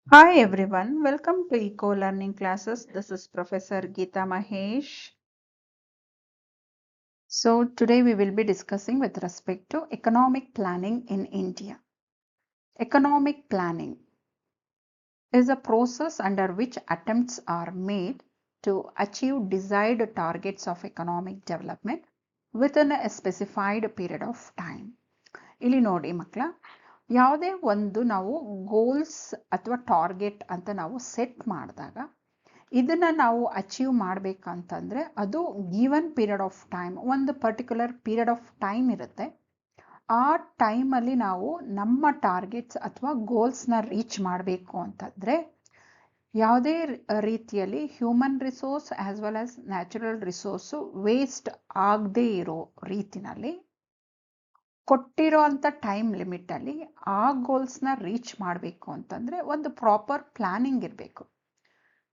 Hi everyone, welcome to Eco Learning Classes. This is Professor Geeta Mahesh. So today we will be discussing with respect to economic planning in India. Economic planning is a process under which attempts are made to achieve desired targets of economic development within a specified period of time. ಇಲ್ಲಿ ನೋಡಿ ಮಕ್ಕಳ, ಯಾವುದೇ ಒಂದು ನಾವು goals ಅಥವಾ target ಅಂತ ನಾವು set ಮಾಡಿದಾಗ ಇದನ್ನ ನಾವು ಅಚೀವ್ ಮಾಡಬೇಕಂತಂದ್ರೆ ಅದು ಗಿವನ್ ಪೀರಿಯಡ್ ಆಫ್ ಟೈಮ್, ಒಂದು ಪರ್ಟಿಕ್ಯುಲರ್ ಪೀರಿಯಡ್ ಆಫ್ ಟೈಮ್ ಇರುತ್ತೆ. ಆ ಟೈಮಲ್ಲಿ ನಾವು ನಮ್ಮ ಟಾರ್ಗೆಟ್ಸ್ ಅಥವಾ ಗೋಲ್ಸ್ನ ರೀಚ್ ಮಾಡಬೇಕು ಅಂತಂದ್ರೆ ಯಾವುದೇ ರೀತಿಯಲ್ಲಿ human resource as well as natural resource waste ಆಗದೇ ಇರೋ ರೀತಿನಲ್ಲಿ ಕೊಟ್ಟಿರೋ ಅಂಥ ಟೈಮ್ ಲಿಮಿಟಲ್ಲಿ ಆ ಗೋಲ್ಸ್ನ ರೀಚ್ ಮಾಡಬೇಕು ಅಂತಂದರೆ ಒಂದು ಪ್ರಾಪರ್ ಪ್ಲಾನಿಂಗ್ ಇರಬೇಕು.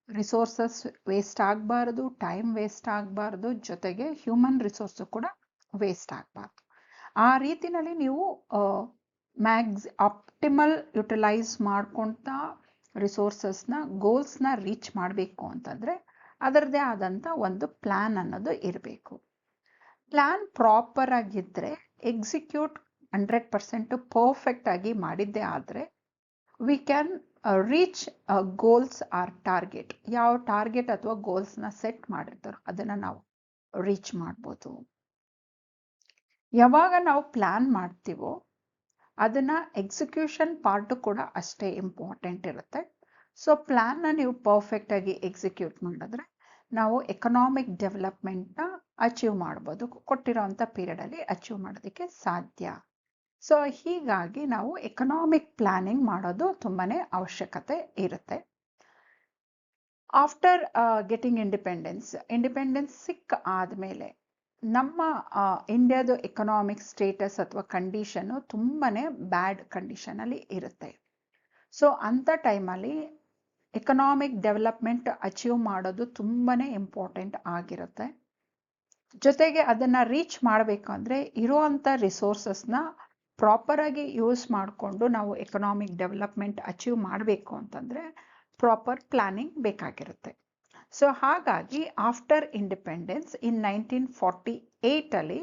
ರಿಸೋರ್ಸಸ್ ವೇಸ್ಟ್ ಆಗಬಾರ್ದು, ಟೈಮ್ ವೇಸ್ಟ್ ಆಗಬಾರ್ದು, ಜೊತೆಗೆ ಹ್ಯೂಮನ್ ರಿಸೋರ್ಸು ಕೂಡ ವೇಸ್ಟ್ ಆಗಬಾರ್ದು. ಆ ರೀತಿನಲ್ಲಿ ನೀವು ಆಪ್ಟಿಮಲ್ ಯುಟಿಲೈಸ್ ಮಾಡ್ಕೊಳ್ತಾ ರಿಸೋರ್ಸಸ್ನ ಗೋಲ್ಸ್ನ ರೀಚ್ ಮಾಡಬೇಕು ಅಂತಂದರೆ ಅದರದ್ದೇ ಆದಂಥ ಒಂದು ಪ್ಲ್ಯಾನ್ ಅನ್ನೋದು ಇರಬೇಕು. ಪ್ಲ್ಯಾನ್ ಪ್ರಾಪರ್ ಆಗಿದ್ದರೆ ಎಕ್ಸಿಕ್ಯೂಟ್ 100% ಪರ್ಫೆಕ್ಟ್ ಆಗಿ ಮಾಡಿದ್ದೇ ಆದರೆ we can reach goals or target. ಯಾವ ಟಾರ್ಗೆಟ್ ಅಥವಾ ಗೋಲ್ಸ್ನ ಸೆಟ್ ಮಾಡಿರ್ತಾರೋ ಅದನ್ನು ನಾವು ರೀಚ್ ಮಾಡ್ಬೋದು. ಯಾವಾಗ ನಾವು ಪ್ಲ್ಯಾನ್ ಮಾಡ್ತೀವೋ ಅದನ್ನು ಎಕ್ಸಿಕ್ಯೂಷನ್ ಪಾರ್ಟು ಕೂಡ ಅಷ್ಟೇ ಇಂಪಾರ್ಟೆಂಟ್ ಇರುತ್ತೆ. ಸೊ ಪ್ಲ್ಯಾನ್ನ ನೀವು ಪರ್ಫೆಕ್ಟಾಗಿ ಎಕ್ಸಿಕ್ಯೂಟ್ ಮಾಡಿದ್ರೆ ನಾವು ಎಕನಾಮಿಕ್ ಡೆವಲಪ್ಮೆಂಟ್ನ ಅಚೀವ್ ಮಾಡ್ಬೋದು, ಕೊಟ್ಟಿರೋಂಥ ಪೀರಿಯಡಲ್ಲಿ ಅಚೀವ್ ಮಾಡೋದಕ್ಕೆ ಸಾಧ್ಯ. ಸೊ ಹೀಗಾಗಿ ನಾವು ಎಕನಾಮಿಕ್ ಪ್ಲಾನಿಂಗ್ ಮಾಡೋದು ತುಂಬಾ ಅವಶ್ಯಕತೆ ಇರುತ್ತೆ. ಆಫ್ಟರ್ ಗೆಟಿಂಗ್ ಇಂಡಿಪೆಂಡೆನ್ಸ್ ಸಿಕ್ಕ ಆದಮೇಲೆ ನಮ್ಮ ಇಂಡಿಯಾದ ಎಕನಾಮಿಕ್ ಸ್ಟೇಟಸ್ ಅಥವಾ ಕಂಡೀಷನ್ನು ತುಂಬಾ ಬ್ಯಾಡ್ ಕಂಡೀಷನಲ್ಲಿ ಇರುತ್ತೆ. ಸೊ ಅಂಥ ಟೈಮಲ್ಲಿ ಎಕನಾಮಿಕ್ ಡೆವಲಪ್ಮೆಂಟ್ ಅಚೀವ್ ಮಾಡೋದು ತುಂಬಾ ಇಂಪಾರ್ಟೆಂಟ್ ಆಗಿರುತ್ತೆ. ಜೊತೆಗೆ ಅದನ್ನು ರೀಚ್ ಮಾಡಬೇಕಂದ್ರೆ ಇರುವಂಥ ರಿಸೋರ್ಸಸ್ನ ಪ್ರಾಪರಾಗಿ ಯೂಸ್ ಮಾಡಿಕೊಂಡು ನಾವು ಎಕನಾಮಿಕ್ ಡೆವಲಪ್ಮೆಂಟ್ ಅಚೀವ್ ಮಾಡಬೇಕು ಅಂತಂದರೆ ಪ್ರಾಪರ್ ಪ್ಲಾನಿಂಗ್ ಬೇಕಾಗಿರುತ್ತೆ. ಸೊ ಹಾಗಾಗಿ after independence in 1948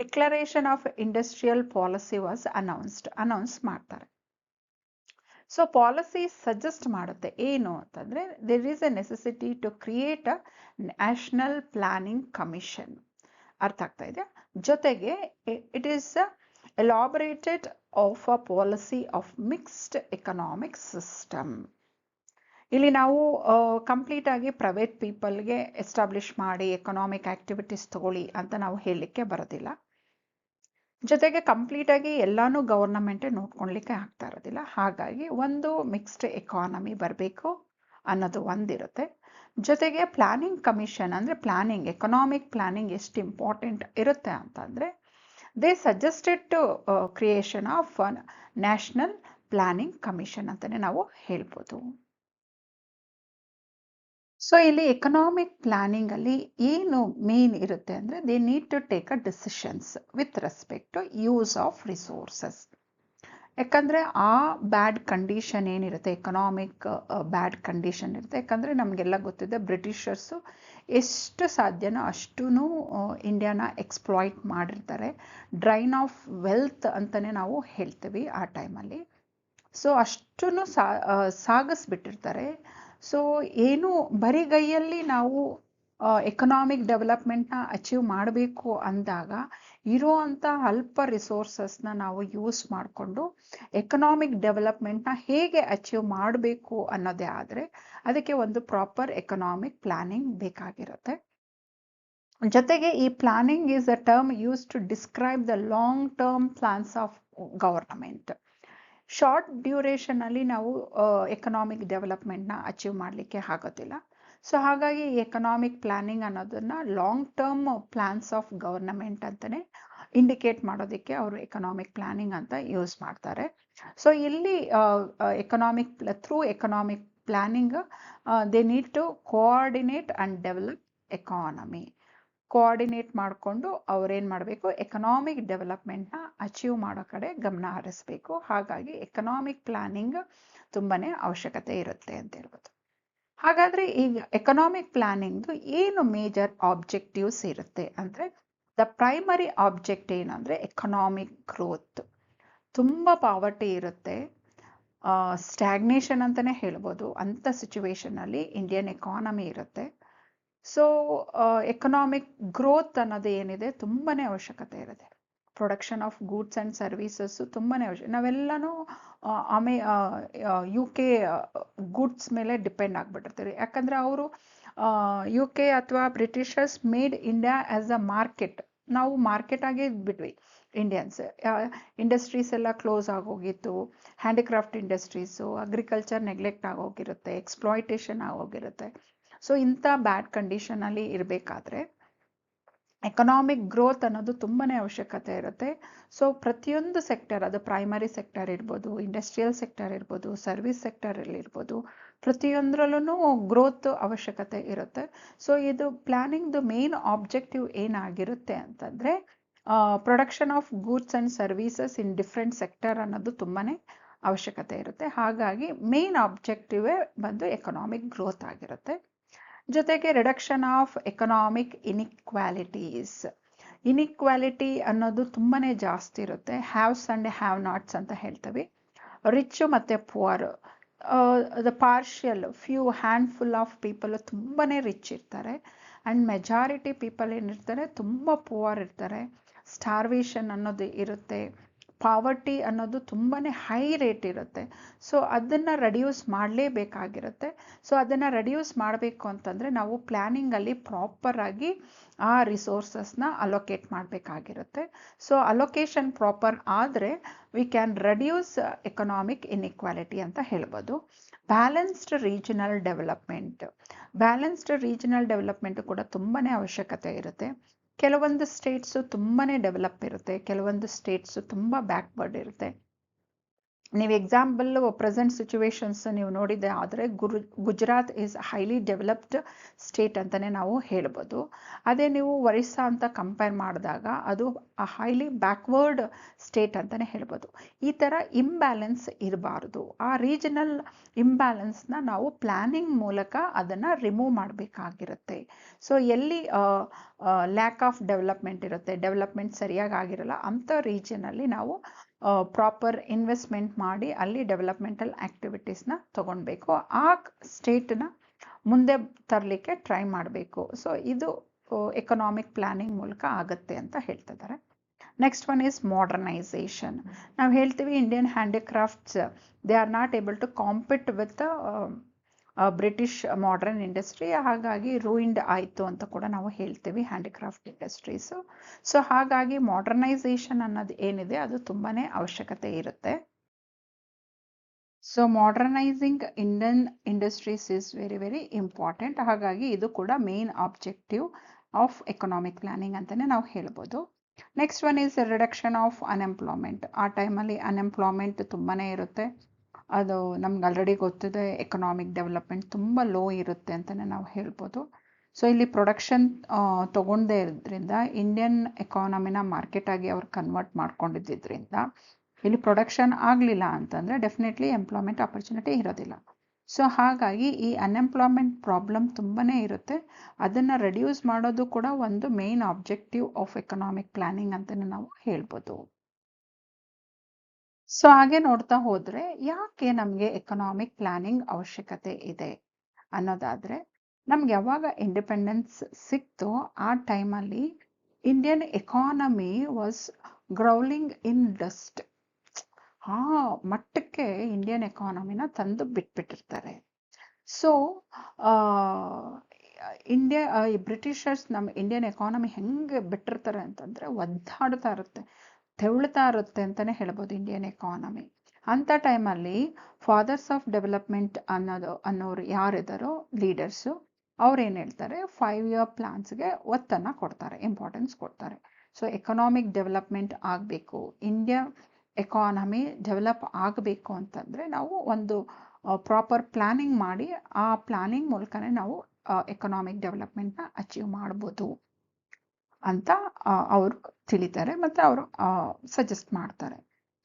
declaration of industrial policy was announce ಮಾಡ್ತಾರೆ. ಸೊ ಪಾಲಿಸಿ ಸಜೆಸ್ಟ್ ಮಾಡುತ್ತೆ ಏನು ಅಂತಂದರೆ there is a necessity to create a national planning commission. ಅರ್ಥ ಆಗ್ತಾ ಇದೆ. ಜೊತೆಗೆ it is elaborated of a policy of mixed economic system. ಇಲ್ಲಿ ನಾವು ಕಂಪ್ಲೀಟ್ ಆಗಿ ಪ್ರೈವೇಟ್ ಪೀಪಲ್ಗೆ ಎಸ್ಟಾಬ್ಲಿಷ್ ಮಾಡಿ ಎಕನಾಮಿಕ್ ಆಕ್ಟಿವಿಟೀಸ್ ತಗೊಳ್ಳಿ ಅಂತ ನಾವು ಹೇಳಲಿಕ್ಕೆ ಬರೋದಿಲ್ಲ. ಜೊತೆಗೆ ಕಂಪ್ಲೀಟಾಗಿ ಎಲ್ಲಾನು ಗವರ್ನಮೆಂಟೇ ನೋಡ್ಕೊಳ್ಲಿಕ್ಕೆ ಆಗ್ತಾ ಇರೋದಿಲ್ಲ. ಹಾಗಾಗಿ ಒಂದು ಮಿಕ್ಸ್ಡ್ ಎಕಾನಮಿ ಬರಬೇಕು ಅನ್ನೋದು ಒಂದಿರುತ್ತೆ. ಜೊತೆಗೆ ಪ್ಲಾನಿಂಗ್ ಕಮಿಷನ್ ಅಂದರೆ ಪ್ಲಾನಿಂಗ್, ಎಕನಾಮಿಕ್ ಪ್ಲಾನಿಂಗ್ ಎಷ್ಟು ಇಂಪಾರ್ಟೆಂಟ್ ಇರುತ್ತೆ ಅಂತಂದರೆ they suggested to creation of national planning commission ಅಂತಲೇ ನಾವು ಹೇಳ್ಬೋದು. ಸೊ ಇಲ್ಲಿ ಎಕನಾಮಿಕ್ ಪ್ಲಾನಿಂಗಲ್ಲಿ ಏನು ಮೇನ್ ಇರುತ್ತೆ ಅಂದರೆ they need to take a decisions with respect to use of resources. ಯಾಕಂದರೆ ಆ ಬ್ಯಾಡ್ ಕಂಡೀಷನ್ ಏನಿರುತ್ತೆ, ಎಕನಾಮಿಕ್ ಬ್ಯಾಡ್ ಕಂಡೀಷನ್ ಇರುತ್ತೆ. ಯಾಕಂದರೆ ನಮಗೆಲ್ಲ ಗೊತ್ತಿದೆ ಬ್ರಿಟಿಷರ್ಸು ಎಷ್ಟು ಸಾಧ್ಯನೋ ಅಷ್ಟೂ ಇಂಡಿಯಾನ ಎಕ್ಸ್ಪ್ಲಾಯ್ಟ್ ಮಾಡಿರ್ತಾರೆ. ಡ್ರೈನ್ ಆಫ್ ವೆಲ್ತ್ ಅಂತಲೇ ನಾವು ಹೇಳ್ತೀವಿ ಆ ಟೈಮಲ್ಲಿ. ಸೊ ಅಷ್ಟೂ ಸಾಗಿಸ್ಬಿಟ್ಟಿರ್ತಾರೆ. ಸೊ ಏನು ಬರಿಗೈಯಲ್ಲಿ ನಾವು ಎಕನಾಮಿಕ್ ಡೆವಲಪ್ಮೆಂಟ್ನ ಅಚೀವ್ ಮಾಡಬೇಕು ಅಂದಾಗ ಇರುವಂಥ ಅಲ್ಪ ರಿಸೋರ್ಸಸ್ನ ನಾವು ಯೂಸ್ ಮಾಡಿಕೊಂಡು ಎಕನಾಮಿಕ್ ಡೆವಲಪ್ಮೆಂಟ್ನ ಹೇಗೆ ಅಚೀವ್ ಮಾಡಬೇಕು ಅನ್ನೋದೇ ಆದರೆ ಅದಕ್ಕೆ ಒಂದು ಪ್ರಾಪರ್ ಎಕನಾಮಿಕ್ ಪ್ಲಾನಿಂಗ್ ಬೇಕಾಗಿರುತ್ತೆ. ಜೊತೆಗೆ ಈ planning is a term use to describe the long term plans of government. Short ಡ್ಯೂರೇಷನಲ್ಲಿ ನಾವು ಎಕನಾಮಿಕ್ ಡೆವಲಪ್ಮೆಂಟ್ನ ಅಚೀವ್ ಮಾಡಲಿಕ್ಕೆ ಆಗೋದಿಲ್ಲ. ಸೊ ಹಾಗಾಗಿ ಎಕನಾಮಿಕ್ ಪ್ಲಾನಿಂಗ್ ಅನ್ನೋದನ್ನು long term plans of government ಅಂತಲೇ ಇಂಡಿಕೇಟ್ ಮಾಡೋದಕ್ಕೆ ಅವರು ಎಕನಾಮಿಕ್ ಪ್ಲಾನಿಂಗ್ ಅಂತ ಯೂಸ್ ಮಾಡ್ತಾರೆ. ಸೊ ಇಲ್ಲಿ through economic planning they need to coordinate and develop economy. Coordinate ಮಾಡಿಕೊಂಡು ಅವ್ರೇನು ಮಾಡಬೇಕು, ಎಕನಾಮಿಕ್ ಡೆವಲಪ್ಮೆಂಟ್ನ ಅಚೀವ್ ಮಾಡೋ ಕಡೆ ಗಮನ ಹರಿಸ್ಬೇಕು. ಹಾಗಾಗಿ ಎಕನಾಮಿಕ್ ಪ್ಲಾನಿಂಗ್ ತುಂಬಾನೇ ಅವಶ್ಯಕತೆ ಇರುತ್ತೆ ಅಂತ ಹೇಳ್ಬೋದು. ಹಾಗಾದ್ರೆ ಈಗ ಎಕನಾಮಿಕ್ ಪ್ಲಾನಿಂಗ್ದು ಏನು ಮೇಜರ್ ಆಬ್ಜೆಕ್ಟಿವ್ಸ್ ಇರುತ್ತೆ ಅಂದರೆ, ದ ಪ್ರೈಮರಿ ಆಬ್ಜೆಕ್ಟ್ ಏನಂದರೆ ಎಕನಾಮಿಕ್ ಗ್ರೋತ್. ತುಂಬ ಪಾವರ್ಟಿ ಇರುತ್ತೆ, ಸ್ಟ್ಯಾಗ್ನೇಷನ್ ಅಂತಲೇ ಹೇಳ್ಬೋದು. ಅಂಥ ಸಿಚುವೇಶನಲ್ಲಿ ಇಂಡಿಯನ್ ಎಕಾನಮಿ ಇರುತ್ತೆ. ಸೊ ಎಕನಾಮಿಕ್ ಗ್ರೋತ್ ಅನ್ನೋದು ಏನಿದೆ ತುಂಬಾ ಅವಶ್ಯಕತೆ ಇರುತ್ತೆ. Production of goods and services ತುಂಬಾ ಅವಶ್ಯಕ. ನಾವೆಲ್ಲನೂ UK ಗೂಡ್ಸ್ ಮೇಲೆ ಡಿಪೆಂಡ್ ಆಗಿಬಿಟ್ಟಿರ್ತೀವಿ. ಯಾಕಂದರೆ ಅವರು UK ಅಥವಾ Britishers made India as a market. ನಾವು ಮಾರ್ಕೆಟ್ ಆಗೇ ಇದ್ಬಿಟ್ವಿ ಇಂಡಿಯನ್ಸ್. ಇಂಡಸ್ಟ್ರೀಸ್ ಎಲ್ಲ ಕ್ಲೋಸ್ ಆಗೋಗಿತ್ತು, ಹ್ಯಾಂಡಿಕ್ರಾಫ್ಟ್ ಇಂಡಸ್ಟ್ರೀಸು, ಅಗ್ರಿಕಲ್ಚರ್ ನೆಗ್ಲೆಕ್ಟ್ ಆಗೋಗಿರುತ್ತೆ, ಎಕ್ಸ್ಪ್ಲಾಯ್ಟೇಷನ್ ಆಗೋಗಿರುತ್ತೆ. ಸೊ ಇಂಥ ಬ್ಯಾಡ್ ಕಂಡೀಷನಲ್ಲಿ ಇರಬೇಕಾದ್ರೆ ಎಕನಾಮಿಕ್ ಗ್ರೋತ್ ಅನ್ನೋದು ತುಂಬಾ ಅವಶ್ಯಕತೆ ಇರುತ್ತೆ. ಸೊ ಪ್ರತಿಯೊಂದು ಸೆಕ್ಟರ್, ಅದು ಪ್ರೈಮರಿ ಸೆಕ್ಟರ್ ಇರ್ಬೋದು, ಇಂಡಸ್ಟ್ರಿಯಲ್ ಸೆಕ್ಟರ್ ಇರ್ಬೋದು, ಸರ್ವಿಸ್ ಸೆಕ್ಟರಲ್ಲಿ ಇರ್ಬೋದು, ಪ್ರತಿಯೊಂದರಲ್ಲೂ ಗ್ರೋತ್ ಅವಶ್ಯಕತೆ ಇರುತ್ತೆ. ಸೊ ಇದು ಪ್ಲಾನಿಂಗ್ದು ಮೇನ್ ಆಬ್ಜೆಕ್ಟಿವ್ ಏನಾಗಿರುತ್ತೆ ಅಂತಂದರೆ, production of goods and services in different sector ಅನ್ನೋದು ತುಂಬಾ ಅವಶ್ಯಕತೆ ಇರುತ್ತೆ. ಹಾಗಾಗಿ ಮೇನ್ ಆಬ್ಜೆಕ್ಟಿವೇ ಬಂದು ಎಕನಾಮಿಕ್ ಗ್ರೋತ್ ಆಗಿರುತ್ತೆ. ಜೊತೆಗೆ ರಿಡಕ್ಷನ್ ಆಫ್ ಎಕನಾಮಿಕ್ ಇನಿಕ್ವಾಲಿಟೀಸ್. ಇನಿಕ್ವಾಲಿಟಿ ಅನ್ನೋದು ತುಂಬಾ ಜಾಸ್ತಿ ಇರುತ್ತೆ. ಹ್ಯಾವ್ಸ್ ಆ್ಯಂಡ್ ಹ್ಯಾವ್ ನಾಟ್ಸ್ ಅಂತ ಹೇಳ್ತೀವಿ. ರಿಚ್ ಮತ್ತು poor, the partial few handful of people ತುಂಬಾ ರಿಚ್ ಇರ್ತಾರೆ, ಆ್ಯಂಡ್ ಮೆಜಾರಿಟಿ ಪೀಪಲ್ ಏನಿರ್ತಾರೆ ತುಂಬ ಪುವರ್ ಇರ್ತಾರೆ. ಸ್ಟಾರ್ವೇಷನ್ ಅನ್ನೋದು ಇರುತ್ತೆ, ಪಾವರ್ಟಿ ಅನ್ನೋದು ತುಂಬಾ ಹೈ ರೇಟ್ ಇರುತ್ತೆ. ಸೊ ಅದನ್ನು ರೆಡ್ಯೂಸ್ ಮಾಡಲೇಬೇಕಾಗಿರುತ್ತೆ. ಸೊ ಅದನ್ನು ರೆಡ್ಯೂಸ್ ಮಾಡಬೇಕು ಅಂತಂದರೆ ನಾವು ಪ್ಲ್ಯಾನಿಂಗಲ್ಲಿ ಪ್ರಾಪರಾಗಿ ಆ ರಿಸೋರ್ಸಸ್ನ ಅಲೋಕೇಟ್ ಮಾಡಬೇಕಾಗಿರುತ್ತೆ. ಸೊ ಅಲೋಕೇಶನ್ ಪ್ರಾಪರ್ ಆದರೆ we can reduce economic inequality ಅಂತ ಹೇಳ್ಬೋದು. Balanced regional development. Balanced regional development ಕೂಡ ತುಂಬಾ ಅವಶ್ಯಕತೆ ಇರುತ್ತೆ. ಕೆಲವೊಂದು ಸ್ಟೇಟ್ಸು ತುಂಬಾ ಡೆವಲಪ್ ಇರುತ್ತೆ, ಕೆಲವೊಂದು ಸ್ಟೇಟ್ಸು ತುಂಬ ಬ್ಯಾಕ್ವರ್ಡ್ ಇರುತ್ತೆ. ನೀವು ಎಕ್ಸಾಂಪಲ್ ಪ್ರೆಸೆಂಟ್ ಸಿಚುವೇಶನ್ಸ್ ನೀವು ನೋಡಿದೆ ಆದರೆ Gujarat is highly developed state ಅಂತಲೇ ನಾವು ಹೇಳ್ಬೋದು. ಅದೇ ನೀವು ಒರಿಸ್ಸಾ ಅಂತ ಕಂಪೇರ್ ಮಾಡಿದಾಗ ಅದು ಹೈಲಿ ಬ್ಯಾಕ್ವರ್ಡ್ ಸ್ಟೇಟ್ ಅಂತಲೇ ಹೇಳ್ಬೋದು. ಈ ಥರ ಇಂಬ್ಯಾಲೆನ್ಸ್ ಇರಬಾರ್ದು. ಆ ರೀಜನಲ್ ಇಂಬ್ಯಾಲೆನ್ಸ್ನ ನಾವು ಪ್ಲ್ಯಾನಿಂಗ್ ಮೂಲಕ ಅದನ್ನು ರಿಮೂವ್ ಮಾಡಬೇಕಾಗಿರುತ್ತೆ. ಸೊ ಎಲ್ಲಿ ಲ್ಯಾಕ್ ಆಫ್ ಡೆವಲಪ್ಮೆಂಟ್ ಇರುತ್ತೆ, ಡೆವಲಪ್ಮೆಂಟ್ ಸರಿಯಾಗಿ ಆಗಿರಲ್ಲ, ಅಂಥ ರೀಜನಲ್ಲಿ ನಾವು ಪ್ರಾಪರ್ ಇನ್ವೆಸ್ಟ್ಮೆಂಟ್ ಮಾಡಿ ಅಲ್ಲಿ ಡೆವಲಪ್ಮೆಂಟಲ್ ಆ್ಯಕ್ಟಿವಿಟೀಸ್ನ ತೊಗೊಳ್ಬೇಕು, ಆ ಸ್ಟೇಟನ್ನ ಮುಂದೆ ತರಲಿಕ್ಕೆ ಟ್ರೈ ಮಾಡಬೇಕು. ಸೊ ಇದು ಎಕನಾಮಿಕ್ ಪ್ಲ್ಯಾನಿಂಗ್ ಮೂಲಕ ಆಗುತ್ತೆ ಅಂತ ಹೇಳ್ತಿದ್ದಾರೆ. Next one is modernisation. ನಾವು ಹೇಳ್ತೀವಿ Indian handicrafts they are not able to compete with British modern industry, ಹಾಗಾಗಿ ರೂಯಿಂಡ್ ಆಯಿತು ಅಂತ ಕೂಡ ನಾವು ಹೇಳ್ತೀವಿ ಹ್ಯಾಂಡಿಕ್ರಾಫ್ಟ್ ಇಂಡಸ್ಟ್ರೀಸು. ಸೊ ಹಾಗಾಗಿ ಮಾಡರ್ನೈಸೇಷನ್ ಅನ್ನೋದು ಏನಿದೆ ಅದು ತುಂಬಾ ಅವಶ್ಯಕತೆ ಇರುತ್ತೆ. So modernising Indian industries is very very important. ಹಾಗಾಗಿ ಇದು ಕೂಡ main objective of economic planning ಅಂತಲೇ ನಾವು ಹೇಳ್ಬೋದು. Next one is reduction of unemployment. ಆ ಟೈಮಲ್ಲಿ ಅನ್ಎಂಪ್ಲಾಯ್ಮೆಂಟ್ ತುಂಬಾ ಇರುತ್ತೆ. ಅದು ನಮ್ಗೆ ಆಲ್ರೆಡಿ ಗೊತ್ತಿದೆ, ಎಕನಾಮಿಕ್ ಡೆವಲಪ್ಮೆಂಟ್ ತುಂಬ ಲೋ ಇರುತ್ತೆ ಅಂತಲೇ ನಾವು ಹೇಳ್ಬೋದು. ಸೊ ಇಲ್ಲಿ ಪ್ರೊಡಕ್ಷನ್ ತೊಗೊಂಡೇ ಇರೋದ್ರಿಂದ ಇಂಡಿಯನ್ ಎಕಾನಮಿನ ಮಾರ್ಕೆಟಾಗಿ ಅವ್ರು ಕನ್ವರ್ಟ್ ಮಾಡ್ಕೊಂಡಿದ್ದರಿಂದ ಇಲ್ಲಿ ಪ್ರೊಡಕ್ಷನ್ ಆಗಲಿಲ್ಲ ಅಂತಂದರೆ ಡೆಫಿನೆಟ್ಲಿ ಎಂಪ್ಲಾಯ್ಮೆಂಟ್ ಆಪರ್ಚುನಿಟಿ ಇರೋದಿಲ್ಲ. ಸೊ ಹಾಗಾಗಿ ಈ ಅನ್ಎಂಪ್ಲಾಯ್ಮೆಂಟ್ ಪ್ರಾಬ್ಲಮ್ ತುಂಬಾ ಇರುತ್ತೆ. ಅದನ್ನು ರೆಡ್ಯೂಸ್ ಮಾಡೋದು ಕೂಡ ಒಂದು main objective of economic planning ಅಂತಲೇ ನಾವು ಹೇಳ್ಬೋದು. ಸೊ ಹಾಗೆ ನೋಡ್ತಾ ಹೋದರೆ ಯಾಕೆ ನಮಗೆ ಎಕನಾಮಿಕ್ ಪ್ಲಾನಿಂಗ್ ಅವಶ್ಯಕತೆ ಇದೆ ಅನ್ನೋದಾದರೆ, ನಮ್ಗೆ ಯಾವಾಗ ಇಂಡಿಪೆಂಡೆನ್ಸ್ ಸಿಕ್ತೋ ಆ ಟೈಮಲ್ಲಿ Indian economy was growling in dust. ಆ ಮಟ್ಟಕ್ಕೆ ಇಂಡಿಯನ್ ಎಕಾನಮಿನ ತಂದು ಬಿಟ್ಬಿಟ್ಟಿರ್ತಾರೆ. ಸೊ ಬ್ರಿಟಿಷರ್ಸ್ ನಮ್ಮ ಇಂಡಿಯನ್ ಎಕಾನಮಿ ಹೆಂಗೆ ಬಿಟ್ಟಿರ್ತಾರೆ ಅಂತಂದರೆ ಒದ್ದಾಡ್ತಾ ಇರುತ್ತೆ, ತೆವಳ್ತಾ ಇರುತ್ತೆ ಅಂತಲೇ ಹೇಳ್ಬೋದು ಇಂಡಿಯನ್ ಎಕಾನಮಿ. ಅಂಥ ಟೈಮಲ್ಲಿ ಫಾದರ್ಸ್ ಆಫ್ ಡೆವಲಪ್ಮೆಂಟ್ ಅನ್ನೋರು ಯಾರಿದ್ದಾರೋ ಲೀಡರ್ಸು, ಅವ್ರೇನು ಹೇಳ್ತಾರೆ, 5 year ಪ್ಲಾನ್ಸ್ಗೆ ಒತ್ತನ್ನು ಕೊಡ್ತಾರೆ, ಇಂಪಾರ್ಟೆನ್ಸ್ ಕೊಡ್ತಾರೆ. ಸೊ ಎಕನಾಮಿಕ್ ಡೆವಲಪ್ಮೆಂಟ್ ಆಗಬೇಕು, ಇಂಡಿಯಾ ಎಕಾನಮಿ ಡೆವಲಪ್ ಆಗಬೇಕು ಅಂತಂದರೆ ನಾವು ಒಂದು ಪ್ರಾಪರ್ ಪ್ಲ್ಯಾನಿಂಗ್ ಮಾಡಿ ಆ ಪ್ಲ್ಯಾನಿಂಗ್ ಮೂಲಕನೇ ನಾವು ಎಕನಾಮಿಕ್ ಡೆವಲಪ್ಮೆಂಟ್ನ ಅಚೀವ್ ಮಾಡ್ಬೋದು. ಅಂತ ಅವರು ತಿಳಿತಾರೆ ಮತ್ತು ಅವರು ಸಜೆಸ್ಟ್ ಮಾಡ್ತಾರೆ.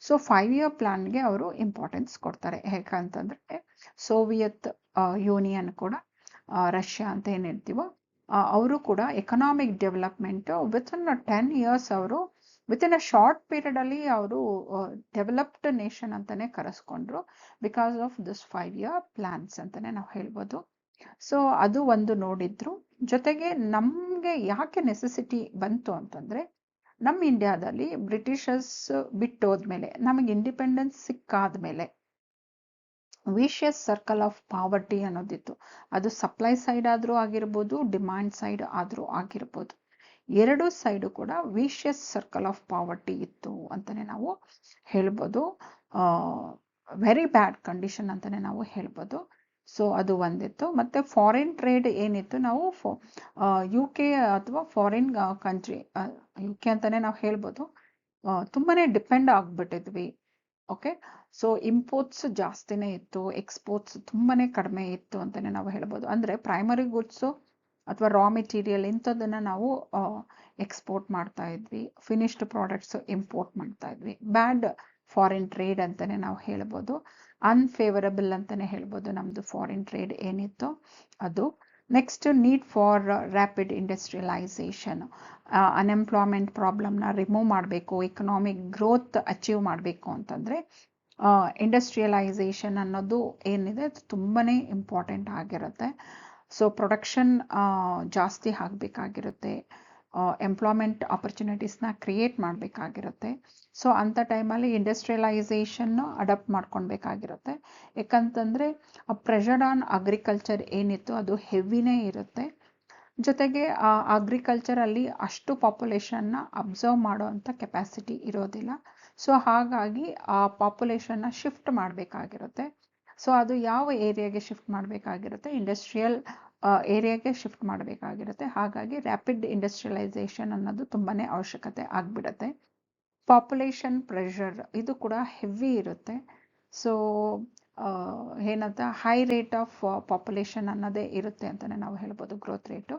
ಸೊ 5-year ಪ್ಲಾನ್ಗೆ ಅವರು ಇಂಪಾರ್ಟೆನ್ಸ್ ಕೊಡ್ತಾರೆ. ಹೇಗಂತಂದರೆ ಸೋವಿಯತ್ ಯೂನಿಯನ್ ಕೂಡ ರಷ್ಯಾ ಅಂತ ಏನು ಹೇಳ್ತೀವೋ ಅವರು ಕೂಡ ಎಕನಾಮಿಕ್ ಡೆವಲಪ್ಮೆಂಟು ವಿತಿನ್ 10 years ಅವರು ವಿತಿನ್ ಅ ಶಾರ್ಟ್ ಪೀರಿಯಡಲ್ಲಿ ಅವರು ಡೆವಲಪ್ಡ್ ನೇಷನ್ ಅಂತಲೇ ಕರೆಸ್ಕೊಂಡ್ರು because of this 5-year plans ಅಂತಲೇ ನಾವು ಹೇಳ್ಬೋದು. ಸೊ ಅದು ಒಂದು ನೋಡಿದ್ರು. ಜೊತೆಗೆ ನಮಗೆ ಯಾಕೆ ನೆಸೆಸಿಟಿ ಬಂತು ಅಂತಂದರೆ ನಮ್ಮ ಇಂಡಿಯಾದಲ್ಲಿ ಬ್ರಿಟಿಷರ್ಸ್ ಬಿಟ್ಟೋದ್ಮೇಲೆ ನಮಗೆ ಇಂಡಿಪೆಂಡೆನ್ಸ್ ಸಿಕ್ಕಾದ್ಮೇಲೆ ವಿಷಿಯಸ್ ಸರ್ಕಲ್ ಆಫ್ ಪಾವರ್ಟಿ ಅನ್ನೋದಿತ್ತು. ಅದು ಸಪ್ಲೈ ಸೈಡ್ ಆದರೂ ಆಗಿರ್ಬೋದು, ಡಿಮ್ಯಾಂಡ್ ಸೈಡ್ ಆದರೂ ಆಗಿರ್ಬೋದು. ಎರಡು ಸೈಡು ಕೂಡ ವಿಷಿಯಸ್ ಸರ್ಕಲ್ ಆಫ್ ಪಾವರ್ಟಿ ಇತ್ತು ಅಂತಲೇ ನಾವು ಹೇಳ್ಬೋದು. ವೆರಿ ಬ್ಯಾಡ್ ಕಂಡೀಷನ್ ಅಂತಲೇ ನಾವು ಹೇಳ್ಬೋದು. ಸೊ ಅದು ಒಂದಿತ್ತು. ಮತ್ತು ಫಾರಿನ್ ಟ್ರೇಡ್ ಏನಿತ್ತು, ನಾವು UK ಅಥವಾ ಫಾರಿನ್ ಕಂಟ್ರಿ UK ಅಂತಲೇ ನಾವು ಹೇಳ್ಬೋದು, ತುಂಬಾ ಡಿಪೆಂಡ್ ಆಗಿಬಿಟ್ಟಿದ್ವಿ. ಓಕೆ, ಸೊ ಇಂಪೋರ್ಟ್ಸ್ ಜಾಸ್ತಿನೇ ಇತ್ತು, ಎಕ್ಸ್ಪೋರ್ಟ್ಸ್ ತುಂಬಾ ಕಡಿಮೆ ಇತ್ತು ಅಂತಲೇ ನಾವು ಹೇಳ್ಬೋದು. ಅಂದರೆ ಪ್ರೈಮರಿ ಗುಡ್ಸು ಅಥವಾ ರಾ ಮೆಟೀರಿಯಲ್ ಇಂಥದ್ದನ್ನು ನಾವು ಎಕ್ಸ್ಪೋರ್ಟ್ ಮಾಡ್ತಾ ಇದ್ವಿ, ಫಿನಿಶ್ಡ್ ಪ್ರಾಡಕ್ಟ್ಸ್ ಇಂಪೋರ್ಟ್ ಮಾಡ್ತಾ ಇದ್ವಿ. ಬ್ಯಾಡ್ ಫಾರಿನ್ ಟ್ರೇಡ್ ಅಂತಲೇ ನಾವು ಹೇಳ್ಬೋದು, ಅನ್ಫೇವರಬಲ್ ಅಂತಲೇ ಹೇಳ್ಬೋದು ನಮ್ಮದು ಫಾರಿನ್ ಟ್ರೇಡ್ ಏನಿತ್ತು ಅದು. Next need for rapid industrialisation, unemployment ಪ್ರಾಬ್ಲಮ್ನ ರಿಮೂವ್ ಮಾಡಬೇಕು, ಎಕನಾಮಿಕ್ ಗ್ರೋತ್ ಅಚೀವ್ ಮಾಡಬೇಕು ಅಂತಂದರೆ ಇಂಡಸ್ಟ್ರಿಯಲೈಸೇಷನ್ ಅನ್ನೋದು ಏನಿದೆ ಅದು ತುಂಬಾ ಇಂಪಾರ್ಟೆಂಟ್ ಆಗಿರುತ್ತೆ. ಸೊ ಪ್ರೊಡಕ್ಷನ್ ಜಾಸ್ತಿ ಆಗಬೇಕಾಗಿರುತ್ತೆ, ಎಂಪ್ಲಾಯ್ಮೆಂಟ್ ಆಪರ್ಚುನಿಟೀಸ್ನ ಕ್ರಿಯೇಟ್ ಮಾಡಬೇಕಾಗಿರುತ್ತೆ. ಸೊ ಅಂಥ ಟೈಮಲ್ಲಿ ಇಂಡಸ್ಟ್ರಿಯಲೈಸೇಷನ್ನು ಅಡಾಪ್ಟ್ ಮಾಡ್ಕೊಳ್ಬೇಕಾಗಿರುತ್ತೆ. ಯಾಕಂತಂದರೆ ಪ್ರೆಷರ್ ಆನ್ ಅಗ್ರಿಕಲ್ಚರ್ ಏನಿತ್ತು ಅದು ಹೆವಿನೇ ಇರುತ್ತೆ. ಜೊತೆಗೆ ಅಗ್ರಿಕಲ್ಚರಲ್ಲಿ ಅಷ್ಟು ಪಾಪ್ಯುಲೇಷನ್ನ ಅಬ್ಸರ್ವ್ ಮಾಡೋವಂಥ ಕೆಪಾಸಿಟಿ ಇರೋದಿಲ್ಲ. ಸೊ ಹಾಗಾಗಿ ಆ ಪಾಪ್ಯುಲೇಷನ್ನ ಶಿಫ್ಟ್ ಮಾಡಬೇಕಾಗಿರುತ್ತೆ. ಸೊ ಅದು ಯಾವ ಏರಿಯಾಗೆ ಶಿಫ್ಟ್ ಮಾಡಬೇಕಾಗಿರುತ್ತೆ, ಇಂಡಸ್ಟ್ರಿಯಲ್ ಏರಿಯಾಗೆ ಶಿಫ್ಟ್ ಮಾಡಬೇಕಾಗಿರುತ್ತೆ. ಹಾಗಾಗಿ ರ್ಯಾಪಿಡ್ ಇಂಡಸ್ಟ್ರಿಯಲೈಸೇಷನ್ ಅನ್ನೋದು ತುಂಬಾ ಅವಶ್ಯಕತೆ ಆಗಿಬಿಡುತ್ತೆ. ಪಾಪ್ಯುಲೇಷನ್ ಪ್ರೆಷರ್ ಇದು ಕೂಡ ಹೆವಿ ಇರುತ್ತೆ. ಸೊ ಏನಂತ ಹೈ ರೇಟ್ ಆಫ್ ಪಾಪ್ಯುಲೇಷನ್ ಅನ್ನೋದೇ ಇರುತ್ತೆ ಅಂತಲೇ ನಾವು ಹೇಳ್ಬೋದು, ಗ್ರೋತ್ ರೇಟು.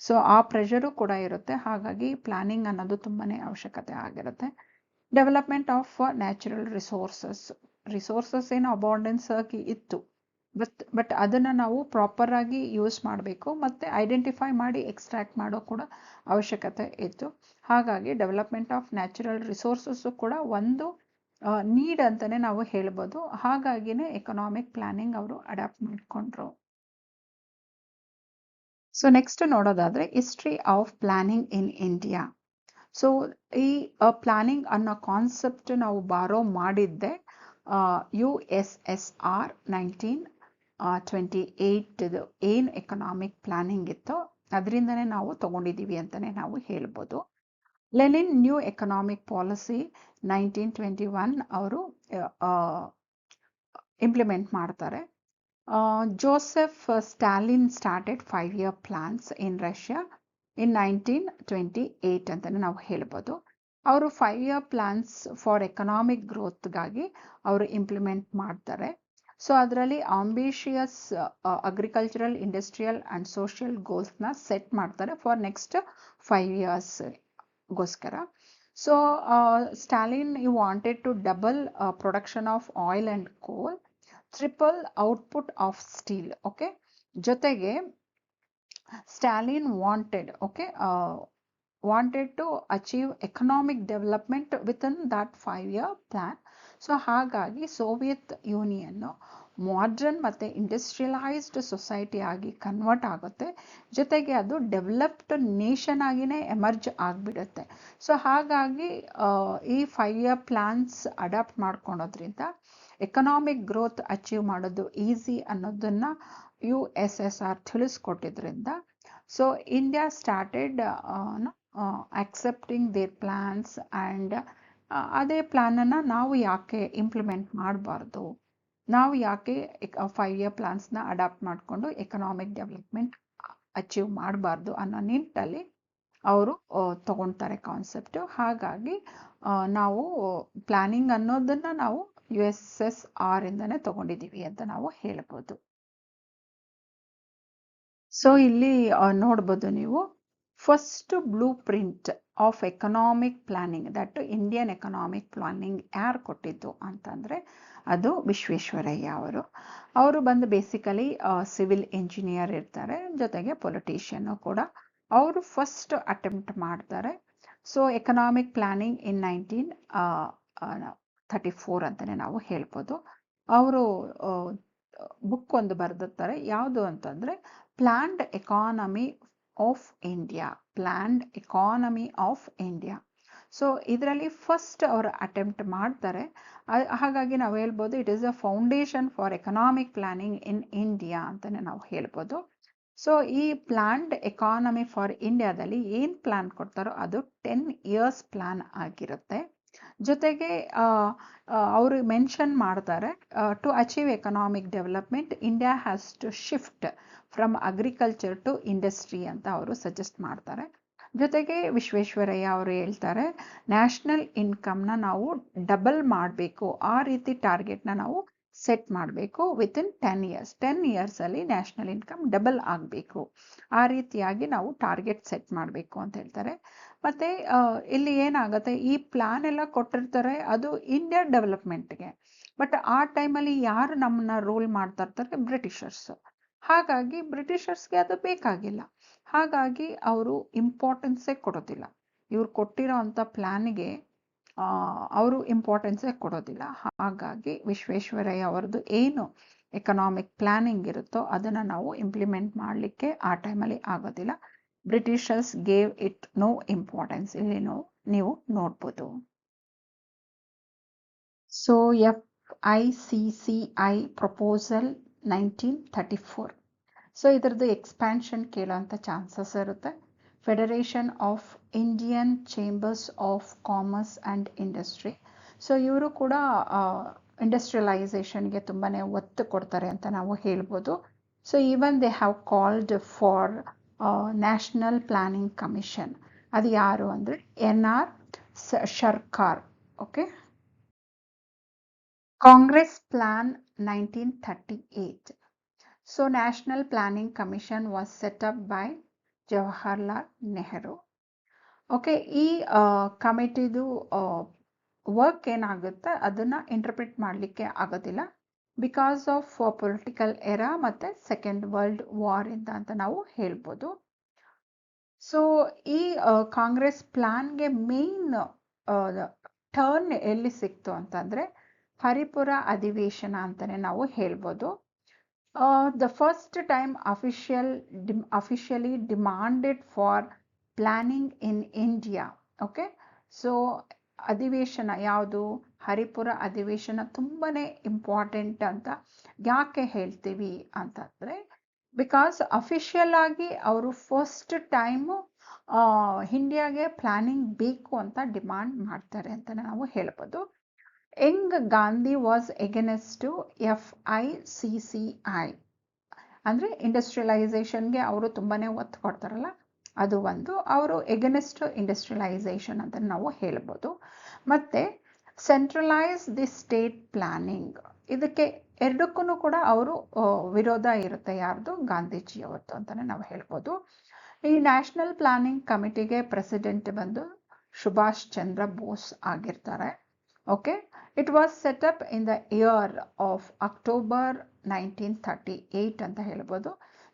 ಸೊ ಆ ಪ್ರೆಷರು ಕೂಡ ಇರುತ್ತೆ. ಹಾಗಾಗಿ ಪ್ಲಾನಿಂಗ್ ಅನ್ನೋದು ತುಂಬಾ ಅವಶ್ಯಕತೆ ಆಗಿರುತ್ತೆ. ಡೆವಲಪ್ಮೆಂಟ್ ಆಫ್ ನ್ಯಾಚುರಲ್ ರಿಸೋರ್ಸಸ್ ಏನು ಅಬಾಂಡೆನ್ಸ್ ಆಗಿ ಇತ್ತು, ಬಟ್ ಅದನ್ನು ನಾವು ಪ್ರಾಪರಾಗಿ ಯೂಸ್ ಮಾಡಬೇಕು ಮತ್ತು ಐಡೆಂಟಿಫೈ ಮಾಡಿ ಎಕ್ಸ್ಟ್ರಾಕ್ಟ್ ಮಾಡೋ ಕೂಡ ಅವಶ್ಯಕತೆ ಇತ್ತು. ಹಾಗಾಗಿ ಡೆವಲಪ್ಮೆಂಟ್ ಆಫ್ ನ್ಯಾಚುರಲ್ ರಿಸೋರ್ಸಸ್ಸು ಕೂಡ ಒಂದು ನೀಡ್ ಅಂತಲೇ ನಾವು ಹೇಳ್ಬೋದು. ಹಾಗಾಗಿನೇ ಎಕನಾಮಿಕ್ ಪ್ಲಾನಿಂಗ್ ಅವರು ಅಡಾಪ್ಟ್ ಮಾಡಿಕೊಂಡ್ರು. ಸೊ ನೆಕ್ಸ್ಟ್ ನೋಡೋದಾದರೆ history of planning in India. So ಈ ಪ್ಲಾನಿಂಗ್ ಅನ್ನೋ ಕಾನ್ಸೆಪ್ಟ್ ನಾವು ಬಾರೋ ಮಾಡಿದ್ದೆ USSR 1928 ಏನು ಎಕನಾಮಿಕ್ ಪ್ಲಾನಿಂಗ್ ಇತ್ತೋ ಅದರಿಂದನೇ ನಾವು ತಗೊಂಡಿದ್ದೀವಿ ಅಂತಲೇ ನಾವು ಹೇಳ್ಬೋದು. ಲೆನಿನ್ ನ್ಯೂ ಎಕನಾಮಿಕ್ ಪಾಲಿಸಿ 1921 ಅವರು ಇಂಪ್ಲಿಮೆಂಟ್ ಮಾಡ್ತಾರೆ. Joseph Stalin started 5-year plans in Russia in 1928 ಅಂತಲೇ ನಾವು ಹೇಳ್ಬೋದು. ಅವರು 5-year ಪ್ಲಾನ್ಸ್ ಫಾರ್ ಎಕನಾಮಿಕ್ ಗ್ರೋತ್ಗಾಗಿ ಅವರು ಇಂಪ್ಲಿಮೆಂಟ್ ಮಾಡ್ತಾರೆ. ಸೊ ಅದರಲ್ಲಿ ambitious agricultural, industrial and social ಗೋಲ್ಸ್ನ ಸೆಟ್ ಮಾಡ್ತಾರೆ ಫಾರ್ ನೆಕ್ಸ್ಟ್ 5 yearsಗೋಸ್ಕರ. So Stalin you wanted to double production of oil and coal, triple output of steel. Okay, ಜೊತೆಗೆ Stalin wanted to achieve economic development within that 5-year plan. ಸೊ ಹಾಗಾಗಿ Soviet ಯೂನಿಯನ್ನು modern ಮತ್ತು industrialised society ಆಗಿ convert ಆಗುತ್ತೆ. ಜೊತೆಗೆ ಅದು developed nation ಆಗಿನೇ ಎಮರ್ಜ್ ಆಗಿಬಿಡುತ್ತೆ. ಸೊ ಹಾಗಾಗಿ ಈ 5-year ಪ್ಲಾನ್ಸ್ ಅಡಾಪ್ಟ್ ಮಾಡ್ಕೊಳೋದ್ರಿಂದ ಎಕನಾಮಿಕ್ ಗ್ರೋತ್ ಅಚೀವ್ ಮಾಡೋದು ಈಸಿ ಅನ್ನೋದನ್ನು USSR ತಿಳಿಸ್ಕೊಟ್ಟಿದ್ರಿಂದ so India started accepting their plans and ಅದೇ ಪ್ಲಾನನ್ನು ನಾವು ಯಾಕೆ ಇಂಪ್ಲಿಮೆಂಟ್ ಮಾಡಬಾರ್ದು, ನಾವು ಯಾಕೆ 5-year ಪ್ಲಾನ್ಸ್ನ ಅಡಾಪ್ಟ್ ಮಾಡಿಕೊಂಡು ಎಕನಾಮಿಕ್ ಡೆವಲಪ್ಮೆಂಟ್ ಅಚೀವ್ ಮಾಡಬಾರ್ದು ಅನ್ನೋ ನಿಟ್ಟಲ್ಲಿ ಅವರು ತಗೊಳ್ತಾರೆ ಕಾನ್ಸೆಪ್ಟು. ಹಾಗಾಗಿ ನಾವು ಪ್ಲಾನಿಂಗ್ ಅನ್ನೋದನ್ನು ನಾವು USSR ಇಂದನೇ ತಗೊಂಡಿದ್ದೀವಿ ಅಂತ ನಾವು ಹೇಳ್ಬೋದು. ಸೊ ಇಲ್ಲಿ ನೋಡ್ಬೋದು ನೀವು first blue print of economic planning, that Indian economic planning ಯಾರು ಕೊಟ್ಟಿದ್ದು ಅಂತಂದರೆ ಅದು ವಿಶ್ವೇಶ್ವರಯ್ಯ ಅವರು ಬಂದು ಬೇಸಿಕಲಿ ಸಿವಿಲ್ ಇಂಜಿನಿಯರ್ ಇರ್ತಾರೆ, ಜೊತೆಗೆ ಪೊಲಿಟಿಷಿಯನ್ನು ಕೂಡ. ಅವರು ಫಸ್ಟ್ ಅಟೆಂಪ್ಟ್ ಮಾಡ್ತಾರೆ. ಸೊ ಎಕನಾಮಿಕ್ ಪ್ಲಾನಿಂಗ್ ಇನ್ 1934 ಅಂತಲೇ ನಾವು ಹೇಳ್ಬೋದು. ಅವರು ಬುಕ್ ಒಂದು ಬರೆದಿರ್ತಾರೆ, ಯಾವುದು ಅಂತಂದರೆ planned economy of India, planned economy of India. So ಇದರಲ್ಲಿ ಫಸ್ಟ್ ಅವರು ಅಟೆಂಪ್ಟ್ ಮಾಡ್ತಾರೆ. ಹಾಗಾಗಿ ನಾವು ಹೇಳ್ಬೋದು it is a foundation for economic planning in India ಅಂತಲೇ ನಾವು ಹೇಳ್ಬೋದು. ಸೊ ಈ ಪ್ಲ್ಯಾನ್ಡ್ ಎಕಾನಮಿ ಫಾರ್ ಇಂಡಿಯಾದಲ್ಲಿ ಏನು ಪ್ಲ್ಯಾನ್ ಕೊಡ್ತಾರೋ ಅದು 10 years ಪ್ಲ್ಯಾನ್ ಆಗಿರುತ್ತೆ. ಜೊತೆಗೆ ಅವರು ಮೆನ್ಷನ್ ಮಾಡ್ತಾರೆ, to achieve economic development India has to shift from agriculture to industry ಅಂತ ಅವರು ಸಜೆಸ್ಟ್ ಮಾಡ್ತಾರೆ. ಜೊತೆಗೆ ವಿಶ್ವೇಶ್ವರಯ್ಯ ಅವರು ಹೇಳ್ತಾರೆ, ನ್ಯಾಷನಲ್ ಇನ್ಕಮ್ನ ನಾವು ಡಬಲ್ ಮಾಡಬೇಕು, ಆ ರೀತಿ ಟಾರ್ಗೆಟ್ನ ನಾವು ಸೆಟ್ ಮಾಡಬೇಕು ವಿತಿನ್ 10 years. 10 yearsಲ್ಲಿ ನ್ಯಾಷನಲ್ ಇನ್ಕಮ್ ಡಬಲ್ ಆಗಬೇಕು, ಆ ರೀತಿಯಾಗಿ ನಾವು ಟಾರ್ಗೆಟ್ ಸೆಟ್ ಮಾಡಬೇಕು ಅಂತ ಹೇಳ್ತಾರೆ. ಮತ್ತು ಇಲ್ಲಿ ಏನಾಗುತ್ತೆ, ಈ ಪ್ಲಾನ್ ಎಲ್ಲ ಕೊಟ್ಟಿರ್ತಾರೆ ಅದು ಇಂಡಿಯಾ ಡೆವಲಪ್ಮೆಂಟ್ಗೆ, ಬಟ್ ಆ ಟೈಮಲ್ಲಿ ಯಾರು ನಮ್ಮನ್ನ ರೂಲ್ ಮಾಡ್ತಾ ಇರ್ತಾರೆ, ಬ್ರಿಟಿಷರ್ಸು. ಹಾಗಾಗಿ ಬ್ರಿಟಿಷರ್ಸ್ಗೆ ಅದು ಬೇಕಾಗಿಲ್ಲ, ಹಾಗಾಗಿ ಅವರು ಇಂಪಾರ್ಟೆನ್ಸೇ ಕೊಡೋದಿಲ್ಲ. ಇವ್ರು ಕೊಟ್ಟಿರೋ ಅಂಥ ಪ್ಲ್ಯಾನಿಗೆ ಅವರು ಇಂಪಾರ್ಟೆನ್ಸೇ ಕೊಡೋದಿಲ್ಲ. ಹಾಗಾಗಿ ವಿಶ್ವೇಶ್ವರಯ್ಯ ಅವರದ್ದು ಏನು ಎಕನಾಮಿಕ್ ಪ್ಲಾನಿಂಗ್ ಇರುತ್ತೋ ಅದನ್ನು ನಾವು ಇಂಪ್ಲಿಮೆಂಟ್ ಮಾಡಲಿಕ್ಕೆ ಆ ಟೈಮಲ್ಲಿ ಆಗೋದಿಲ್ಲ. Britishers gave it no importance, ಇಲ್ಲಿ ನೀವು ನೋಡ್ಬೋದು. So FICCI proposal 1934. ಸೊ ಇದರದ್ದು ಎಕ್ಸ್ಪ್ಯಾನ್ಷನ್ ಕೇಳೋಂಥ ಚಾನ್ಸಸ್ ಇರುತ್ತೆ. Federation of Indian chambers of commerce and industry. So ಇವರು ಕೂಡ ಇಂಡಸ್ಟ್ರಿಯಲೈಸೇಷನ್ಗೆ ತುಂಬಾ ಒತ್ತು ಕೊಡ್ತಾರೆ ಅಂತ ನಾವು ಹೇಳ್ಬೋದು. So even they have called for national planning commission. ಅದು ಯಾರು ಅಂದರೆ NR Sarkar. Okay. Congress plan 1938. So National Planning Commission was set up by Jawaharlal Nehru. Okay, ಈ ಕಮಿಟಿದು ವರ್ಕ್ ಏನಾಗುತ್ತೆ ಅದನ್ನು ಇಂಟರ್ಪ್ರಿಟ್ ಮಾಡಲಿಕ್ಕೆ ಆಗೋದಿಲ್ಲ, ಬಿಕಾಸ್ ಆಫ್ ಪೊಲಿಟಿಕಲ್ ಎರಾ ಮತ್ತು ಸೆಕೆಂಡ್ ವರ್ಲ್ಡ್ ವಾರಿಂದ ಅಂತ ನಾವು ಹೇಳ್ಬೋದು. ಸೊ ಈ ಕಾಂಗ್ರೆಸ್ ಪ್ಲಾನ್ಗೆ ಮೇನ್ ಟರ್ನ್ ಎಲ್ಲಿ ಸಿಕ್ತು ಅಂತಂದರೆ ಹರಿಪುರ ಅಧಿವೇಶನ ಅಂತಲೇ ನಾವು ಹೇಳ್ಬೋದು. The first time officially demanded for planning in India. Okay, so ಅಧಿವೇಶನ ಯಾವುದು, ಹರಿಪುರ ಅಧಿವೇಶನ ತುಂಬಾ ಇಂಪಾರ್ಟೆಂಟ್ ಅಂತ ಯಾಕೆ ಹೇಳ್ತೀವಿ ಅಂತಂದರೆ, ಬಿಕಾಸ್ ಅಫಿಷಿಯಲ್ ಆಗಿ ಅವರು ಫಸ್ಟ್ ಟೈಮು ಇಂಡಿಯಾಗೆ ಪ್ಲಾನಿಂಗ್ ಬೇಕು ಅಂತ ಡಿಮಾಂಡ್ ಮಾಡ್ತಾರೆ ಅಂತ ನಾವು ಹೇಳ್ಬೋದು. Young Gandhi was against to FICCI, ಅಂದರೆ ಇಂಡಸ್ಟ್ರಿಯಲೈಸೇಷನ್ಗೆ ಅವರು ತುಂಬಾ ಒತ್ತು ಕೊಡ್ತಾರಲ್ಲ, ಅದು ಒಂದು. ಅವರು ಎಗೇನೆಸ್ಟ್ ಇಂಡಸ್ಟ್ರಿಯಲೈಸೇಷನ್ ಅಂತ ನಾವು ಹೇಳ್ಬೋದು. ಮತ್ತು ಸೆಂಟ್ರಲೈಸ್ ದಿ ಸ್ಟೇಟ್ ಪ್ಲಾನಿಂಗ್, ಇದಕ್ಕೆ ಎರಡಕ್ಕೂ ಕೂಡ ಅವರು ವಿರೋಧ ಇರುತ್ತೆ. ಯಾರ್ದು? ಗಾಂಧೀಜಿಯವ್ರದ್ದು ಅಂತಲೇ ನಾವು ಹೇಳ್ಬೋದು. ಈ ನ್ಯಾಷನಲ್ ಪ್ಲಾನಿಂಗ್ ಕಮಿಟಿಗೆ ಪ್ರೆಸಿಡೆಂಟ್ ಬಂದು ಸುಭಾಷ್ ಚಂದ್ರ ಬೋಸ್ ಆಗಿರ್ತಾರೆ. Okay, it was set up in the year of October 1938 ಅಂತ ಹೇಳ್ಬೋದು.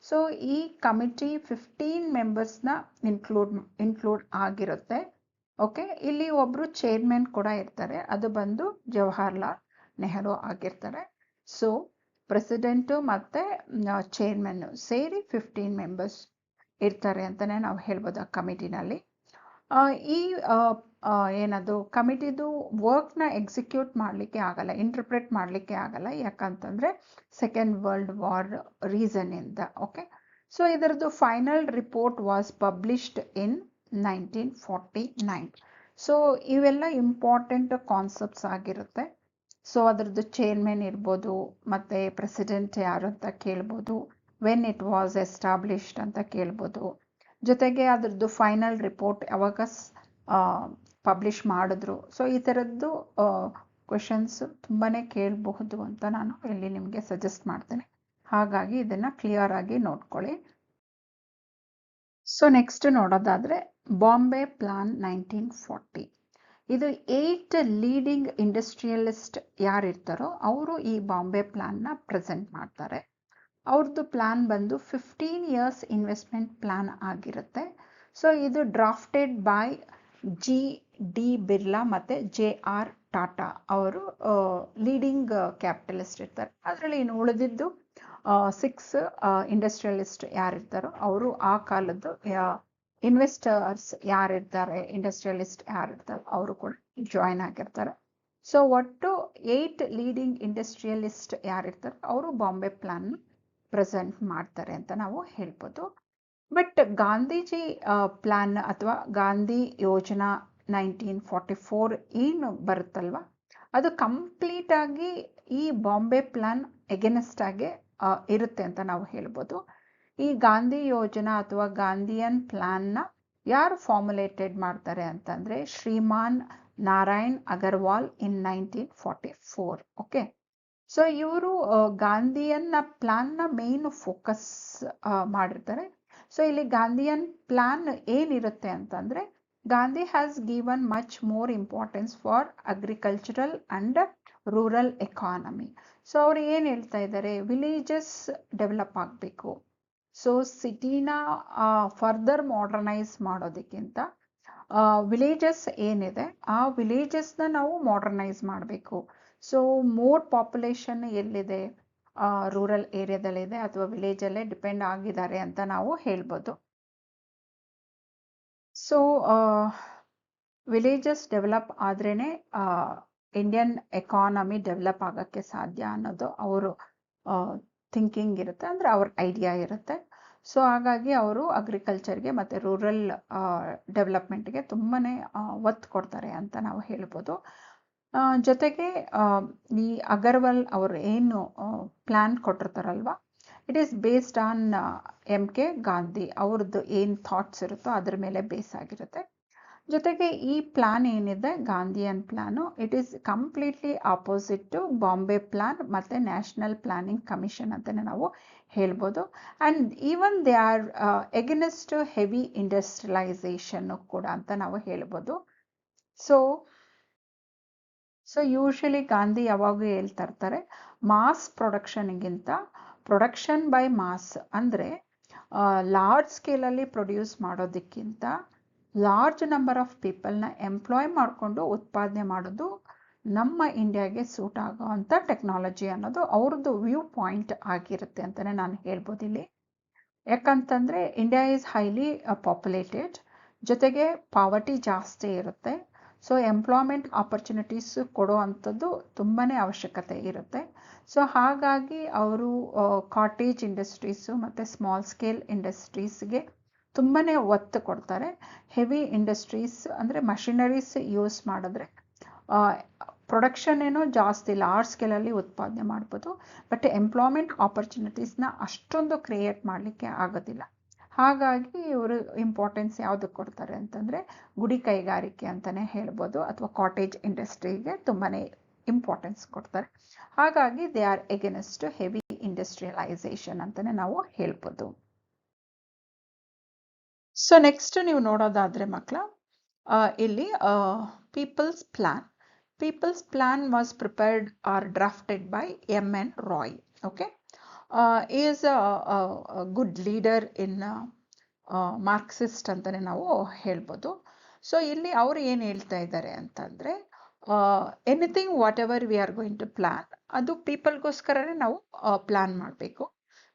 ಸೊ ಈ ಕಮಿಟಿ 15 ಮೆಂಬರ್ಸ್ನ ಇನ್ಕ್ಲೂಡ್ ಆಗಿರುತ್ತೆ. ಓಕೆ, ಇಲ್ಲಿ ಒಬ್ಬರು ಚೇರ್ಮನ್ ಕೂಡ ಇರ್ತಾರೆ, ಅದು ಬಂದು ಜವಾಹರ್ಲಾಲ್ ನೆಹರು ಆಗಿರ್ತಾರೆ. ಸೊ ಪ್ರೆಸಿಡೆಂಟು ಮತ್ತು ಚೇರ್ಮನ್ನು ಸೇರಿ 15 ಮೆಂಬರ್ಸ್ ಇರ್ತಾರೆ ಅಂತಲೇ ನಾವು ಹೇಳ್ಬೋದು ಆ ಕಮಿಟಿನಲ್ಲಿ. ಈ ಏನದು ಕಮಿಟಿದು ವರ್ಕ್ನ ಎಕ್ಸಿಕ್ಯೂಟ್ ಮಾಡಲಿಕ್ಕೆ ಆಗಲ್ಲ, ಇಂಟರ್ಪ್ರೆಟ್ ಮಾಡಲಿಕ್ಕೆ ಆಗಲ್ಲ, ಯಾಕಂತಂದರೆ ಸೆಕೆಂಡ್ ವರ್ಲ್ಡ್ ವಾರ್ ರೀಸನ್ನಿಂದ. ಓಕೆ, ಸೊ ಇದರದ್ದು final report was published in 1949. So ಇವೆಲ್ಲ ಇಂಪಾರ್ಟೆಂಟ್ ಕಾನ್ಸೆಪ್ಟ್ಸ್ ಆಗಿರುತ್ತೆ. ಸೊ ಅದರದ್ದು ಚೇರ್ಮನ್ ಇರ್ಬೋದು, ಮತ್ತು ಪ್ರೆಸಿಡೆಂಟ್ ಯಾರು ಅಂತ ಕೇಳ್ಬೋದು, ವೆನ್ ಇಟ್ ವಾಸ್ ಎಸ್ಟಾಬ್ಲಿಷ್ಡ್ ಅಂತ ಕೇಳ್ಬೋದು. ಜೊತೆಗೆ ಅದರದ್ದು ಫೈನಲ್ ರಿಪೋರ್ಟ್ ಯಾವಾಗ ಪಬ್ಲಿಷ್ ಮಾಡಿದ್ರು. ಸೊ ಈ ಥರದ್ದು ಕ್ವೆಶನ್ಸ್ ತುಂಬಾ ಕೇಳಬಹುದು ಅಂತ ನಾನು ಇಲ್ಲಿ ನಿಮಗೆ ಸಜೆಸ್ಟ್ ಮಾಡ್ತೇನೆ. ಹಾಗಾಗಿ ಇದನ್ನು ಕ್ಲಿಯರ್ ಆಗಿ ನೋಡ್ಕೊಳ್ಳಿ. ಸೊ ನೆಕ್ಸ್ಟ್ ನೋಡೋದಾದ್ರೆ ಬಾಂಬೆ ಪ್ಲಾನ್ 1940. ಇದು 8 ಲೀಡಿಂಗ್ ಇಂಡಸ್ಟ್ರಿಯಲಿಸ್ಟ್ ಯಾರಿರ್ತಾರೋ ಅವರು ಈ ಬಾಂಬೆ ಪ್ಲಾನ್ನ ಪ್ರೆಸೆಂಟ್ ಮಾಡ್ತಾರೆ. ಅವ್ರದ್ದು ಪ್ಲಾನ್ ಬಂದು 15 ಇಯರ್ಸ್ ಇನ್ವೆಸ್ಟ್ಮೆಂಟ್ ಪ್ಲಾನ್ ಆಗಿರುತ್ತೆ. ಸೊ ಇದು ಡ್ರಾಫ್ಟೆಡ್ ಬೈ G.D. ಬಿರ್ಲಾ ಮತ್ತು J.R. ಟಾಟಾ ಅವರು ಲೀಡಿಂಗ್ ಕ್ಯಾಪಿಟಲಿಸ್ಟ್ ಇರ್ತಾರೆ. ಅದರಲ್ಲಿ ಇನ್ನು ಉಳಿದಿದ್ದು 6 ಇಂಡಸ್ಟ್ರಿಯಲಿಸ್ಟ್ ಯಾರಿರ್ತಾರೋ ಅವರು ಆ ಕಾಲದ್ದು ಇನ್ವೆಸ್ಟರ್ಸ್ ಯಾರಿರ್ತಾರೆ, ಇಂಡಸ್ಟ್ರಿಯಲಿಸ್ಟ್ ಯಾರಿರ್ತಾರೆ ಅವರು ಕೂಡ ಜಾಯ್ನ್ ಆಗಿರ್ತಾರೆ. ಸೊ ಒಟ್ಟು 8 ಲೀಡಿಂಗ್ ಇಂಡಸ್ಟ್ರಿಯಲಿಸ್ಟ್ ಯಾರಿರ್ತಾರೆ ಅವರು ಬಾಂಬೆ ಪ್ಲಾನ್ ಪ್ರೆಸೆಂಟ್ ಮಾಡ್ತಾರೆ ಅಂತ ನಾವು ಹೇಳ್ಬೋದು. ಬಟ್ ಗಾಂಧೀಜಿ ಪ್ಲಾನ್ ಅಥವಾ ಗಾಂಧಿ ಯೋಜನಾ 1944 ಏನು ಬರುತ್ತಲ್ವ, ಅದು ಕಂಪ್ಲೀಟ್ ಆಗಿ ಈ ಬಾಂಬೆ ಪ್ಲಾನ್ ಎಗೇನೆಸ್ಟ್ ಆಗಿ ಇರುತ್ತೆ ಅಂತ ನಾವು ಹೇಳ್ಬೋದು. ಈ ಗಾಂಧಿ ಯೋಜನಾ ಅಥವಾ ಗಾಂಧಿಯನ್ ಪ್ಲಾನ್ನ ಯಾರು ಫಾರ್ಮುಲೇಟೆಡ್ ಮಾಡ್ತಾರೆ ಅಂತಂದರೆ ಶ್ರೀಮಾನ್ ನಾರಾಯಣ್ ಅಗರ್ವಾಲ್ ಇನ್ 1944. ಓಕೆ, ಸೊ ಇವರು ಗಾಂಧಿಯನ್ನ ಪ್ಲಾನ್ನ ಮೇನ್ ಫೋಕಸ್ ಮಾಡಿರ್ತಾರೆ. ಸೊ ಇಲ್ಲಿ ಗಾಂಧಿಯನ್ ಪ್ಲಾನ್ ಏನಿರುತ್ತೆ ಅಂತಂದರೆ Gandhi has given much more importance for agricultural and rural economy. So ಅವ್ರು ಏನು ಹೇಳ್ತಾ ಇದ್ದಾರೆ, ವಿಲೇಜಸ್ ಡೆವಲಪ್ ಆಗಬೇಕು. ಸೊ ಸಿಟಿನ ಫರ್ದರ್ ಮಾಡರ್ನೈಸ್ ಮಾಡೋದಕ್ಕಿಂತ ವಿಲೇಜಸ್ ಏನಿದೆ ಆ ವಿಲೇಜಸ್ನ ನಾವು ಮಾಡರ್ನೈಸ್ ಮಾಡಬೇಕು. ಸೊ ಮೋರ್ ಪಾಪ್ಯುಲೇಷನ್ ಎಲ್ಲಿದೆ, ರೂರಲ್ ಏರಿಯಾದಲ್ಲಿದೆ ಅಥವಾ ವಿಲೇಜಲ್ಲೇ ಡಿಪೆಂಡ್ ಆಗಿದ್ದಾರೆ ಅಂತ ನಾವು ಹೇಳ್ಬೋದು. ಸೊ ವಿಲೇಜಸ್ ಡೆವಲಪ್ ಆದ್ರೇ ಇಂಡಿಯನ್ ಎಕಾನಮಿ ಡೆವಲಪ್ ಆಗೋಕ್ಕೆ ಸಾಧ್ಯ ಅನ್ನೋದು ಅವರು ಥಿಂಕಿಂಗ್ ಇರುತ್ತೆ, ಅಂದರೆ ಅವ್ರ ಐಡಿಯಾ ಇರುತ್ತೆ. ಸೊ ಹಾಗಾಗಿ ಅವರು ಅಗ್ರಿಕಲ್ಚರ್ಗೆ ಮತ್ತು ರೂರಲ್ ಡೆವಲಪ್ಮೆಂಟ್ಗೆ ತುಂಬಾ ಒತ್ತು ಕೊಡ್ತಾರೆ ಅಂತ ನಾವು ಹೇಳ್ಬೋದು. ಜೊತೆಗೆ ಈ ಅಗರ್ವಾಲ್ ಅವರು ಏನು ಪ್ಲ್ಯಾನ್ ಕೊಟ್ಟಿರ್ತಾರಲ್ವ, it is based on M.K. Gandhi ಅವ್ರದ್ದು ಏನು ಥಾಟ್ಸ್ ಇರುತ್ತೋ ಅದ್ರ ಮೇಲೆ ಬೇಸ್ ಆಗಿರುತ್ತೆ. ಜೊತೆಗೆ ಈ ಪ್ಲಾನ್ ಏನಿದೆ Gandhian plan, it is completely opposite to Bombay plan ಮತ್ತು ನ್ಯಾಷನಲ್ ಪ್ಲಾನಿಂಗ್ ಕಮಿಷನ್ ಅಂತಲೇ ನಾವು ಹೇಳ್ಬೋದು. And even they are against heavy ಇಂಡಸ್ಟ್ರಿಯಲೈಸೇಷನ್ನು ಕೂಡ ಅಂತ ನಾವು ಹೇಳ್ಬೋದು. ಸೊ ಯೂಶಲಿ ಗಾಂಧಿ ಯಾವಾಗೂ ಹೇಳ್ತಾ ಇರ್ತಾರೆ, ಮಾಸ್ ಪ್ರೊಡಕ್ಷನ್ಗಿಂತ ಪ್ರೊಡಕ್ಷನ್ ಬೈ ಮಾಸ್, ಅಂದರೆ ಲಾರ್ಜ್ ಸ್ಕೇಲಲ್ಲಿ ಪ್ರೊಡ್ಯೂಸ್ ಮಾಡೋದಕ್ಕಿಂತ ಲಾರ್ಜ್ ನಂಬರ್ ಆಫ್ ಪೀಪಲ್ನ ಎಂಪ್ಲಾಯ್ ಮಾಡಿಕೊಂಡು ಉತ್ಪಾದನೆ ಮಾಡೋದು ನಮ್ಮ ಇಂಡಿಯಾಗೆ ಸೂಟ್ ಆಗೋವಂಥ ಟೆಕ್ನಾಲಜಿ ಅನ್ನೋದು ಅವ್ರದ್ದು ವ್ಯೂ ಪಾಯಿಂಟ್ ಆಗಿರುತ್ತೆ ಅಂತಲೇ ನಾನು ಹೇಳ್ಬೋದು ಇಲ್ಲಿ. ಯಾಕಂತಂದರೆ ಇಂಡಿಯಾ ಈಸ್ ಹೈಲಿ ಪಾಪ್ಯುಲೇಟೆಡ್, ಜೊತೆಗೆ ಪಾವರ್ಟಿ ಜಾಸ್ತಿ ಇರುತ್ತೆ. ಸೊ ಎಂಪ್ಲಾಯ್ಮೆಂಟ್ ಆಪರ್ಚುನಿಟೀಸ್ ಕೊಡೋ ಅಂಥದ್ದು ತುಂಬಾ ಅವಶ್ಯಕತೆ ಇರುತ್ತೆ. ಸೊ ಹಾಗಾಗಿ ಅವರು ಕಾಟೇಜ್ ಇಂಡಸ್ಟ್ರೀಸು ಮತ್ತು ಸ್ಮಾಲ್ ಸ್ಕೇಲ್ ಇಂಡಸ್ಟ್ರೀಸ್ಗೆ ತುಂಬಾ ಒತ್ತು ಕೊಡ್ತಾರೆ. ಹೆವಿ ಇಂಡಸ್ಟ್ರೀಸ್ ಅಂದರೆ ಮಷಿನರೀಸ್ ಯೂಸ್ ಮಾಡಿದ್ರೆ ಪ್ರೊಡಕ್ಷನ್ ಏನೋ ಜಾಸ್ತಿ ಲಾರ್ಜ್ ಸ್ಕೇಲಲ್ಲಿ ಉತ್ಪಾದನೆ ಮಾಡ್ಬೋದು, ಬಟ್ ಎಂಪ್ಲಾಯ್ಮೆಂಟ್ ಆಪರ್ಚುನಿಟೀಸ್ನ ಅಷ್ಟೊಂದು ಕ್ರಿಯೇಟ್ ಮಾಡಲಿಕ್ಕೆ ಆಗೋದಿಲ್ಲ. ಹಾಗಾಗಿ ಇವರು ಇಂಪಾರ್ಟೆನ್ಸ್ ಯಾವುದಕ್ಕೆ ಕೊಡ್ತಾರೆ ಅಂತಂದರೆ ಗುಡಿ ಕೈಗಾರಿಕೆ ಅಂತಲೇ ಹೇಳ್ಬೋದು, ಅಥವಾ ಕಾಟೇಜ್ ಇಂಡಸ್ಟ್ರಿಗೆ ತುಂಬಾ ಇಂಪಾರ್ಟೆನ್ಸ್ ಕೊಡ್ತಾರೆ. ಹಾಗಾಗಿ they are against heavy industrialisation ಅಂತಲೇ ನಾವು ಹೇಳ್ಬೋದು. ಸೊ ನೆಕ್ಸ್ಟ್ ನೀವು ನೋಡೋದಾದರೆ ಮಕ್ಕಳ, ಇಲ್ಲಿ people's plan was prepared or drafted by M.N. Roy. Okay, is a good leader in Marxist ಅಂತಲೇ ನಾವು ಹೇಳ್ಬೋದು. ಸೊ ಇಲ್ಲಿ ಅವರು ಏನು ಹೇಳ್ತಾ ಇದ್ದಾರೆ ಅಂತಂದರೆ, anything what ever we are going to plan, ಅದು ಪೀಪಲ್ಗೋಸ್ಕರನೇ ನಾವು ಪ್ಲ್ಯಾನ್ ಮಾಡಬೇಕು.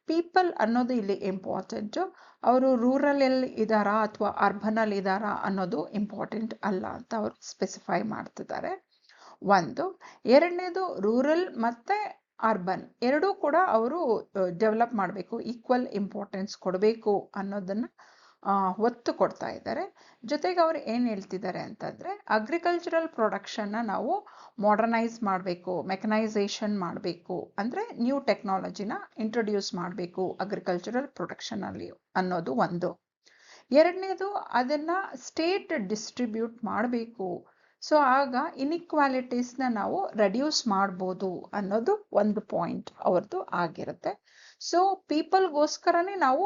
ಪೀಪಲ್ ಅನ್ನೋದು ಇಲ್ಲಿ ಇಂಪಾರ್ಟೆಂಟು. ಅವರು ರೂರಲಲ್ಲಿ ಇದ್ದಾರಾ ಅಥವಾ ಅರ್ಬನಲ್ಲಿ ಇದ್ದಾರಾ ಅನ್ನೋದು ಇಂಪಾರ್ಟೆಂಟ್ ಅಲ್ಲ ಅಂತ ಅವರು ಸ್ಪೆಸಿಫೈ ಮಾಡ್ತಿದ್ದಾರೆ. ಒಂದು. ಎರಡನೇದು, ರೂರಲ್ ಮತ್ತು ಅರ್ಬನ್ ಎರಡೂ ಕೂಡ ಅವರು ಡೆವಲಪ್ ಮಾಡಬೇಕು, ಈಕ್ವಲ್ ಇಂಪಾರ್ಟೆನ್ಸ್ ಕೊಡಬೇಕು ಅನ್ನೋದನ್ನು ಒತ್ತು ಕೊಡ್ತಾ ಇದ್ದಾರೆ. ಜೊತೆಗೆ ಅವರು ಏನು ಹೇಳ್ತಿದ್ದಾರೆ ಅಂತಂದರೆ, ಅಗ್ರಿಕಲ್ಚರಲ್ ಪ್ರೊಡಕ್ಷನ್ನ ನಾವು ಮಾಡರ್ನೈಸ್ ಮಾಡಬೇಕು, ಮೆಕನೈಸೇಷನ್ ಮಾಡಬೇಕು, ಅಂದರೆ ನ್ಯೂ ಟೆಕ್ನಾಲಜಿನ ಇಂಟ್ರೊಡ್ಯೂಸ್ ಮಾಡಬೇಕು ಅಗ್ರಿಕಲ್ಚರಲ್ ಪ್ರೊಡಕ್ಷನಲ್ಲಿ ಅನ್ನೋದು ಒಂದು. ಎರಡನೇದು, ಅದನ್ನು ಸ್ಟೇಟ್ ಡಿಸ್ಟ್ರಿಬ್ಯೂಟ್ ಮಾಡಬೇಕು. ಸೊ ಆಗ ಇನ್ಇಕ್ವಾಲಿಟೀಸ್ನ ನಾವು ರೆಡ್ಯೂಸ್ ಮಾಡ್ಬೋದು ಅನ್ನೋದು ಒಂದು ಪಾಯಿಂಟ್ ಅವ್ರದ್ದು ಆಗಿರುತ್ತೆ. ಸೊ ಪೀಪಲ್ಗೋಸ್ಕರನೇ ನಾವು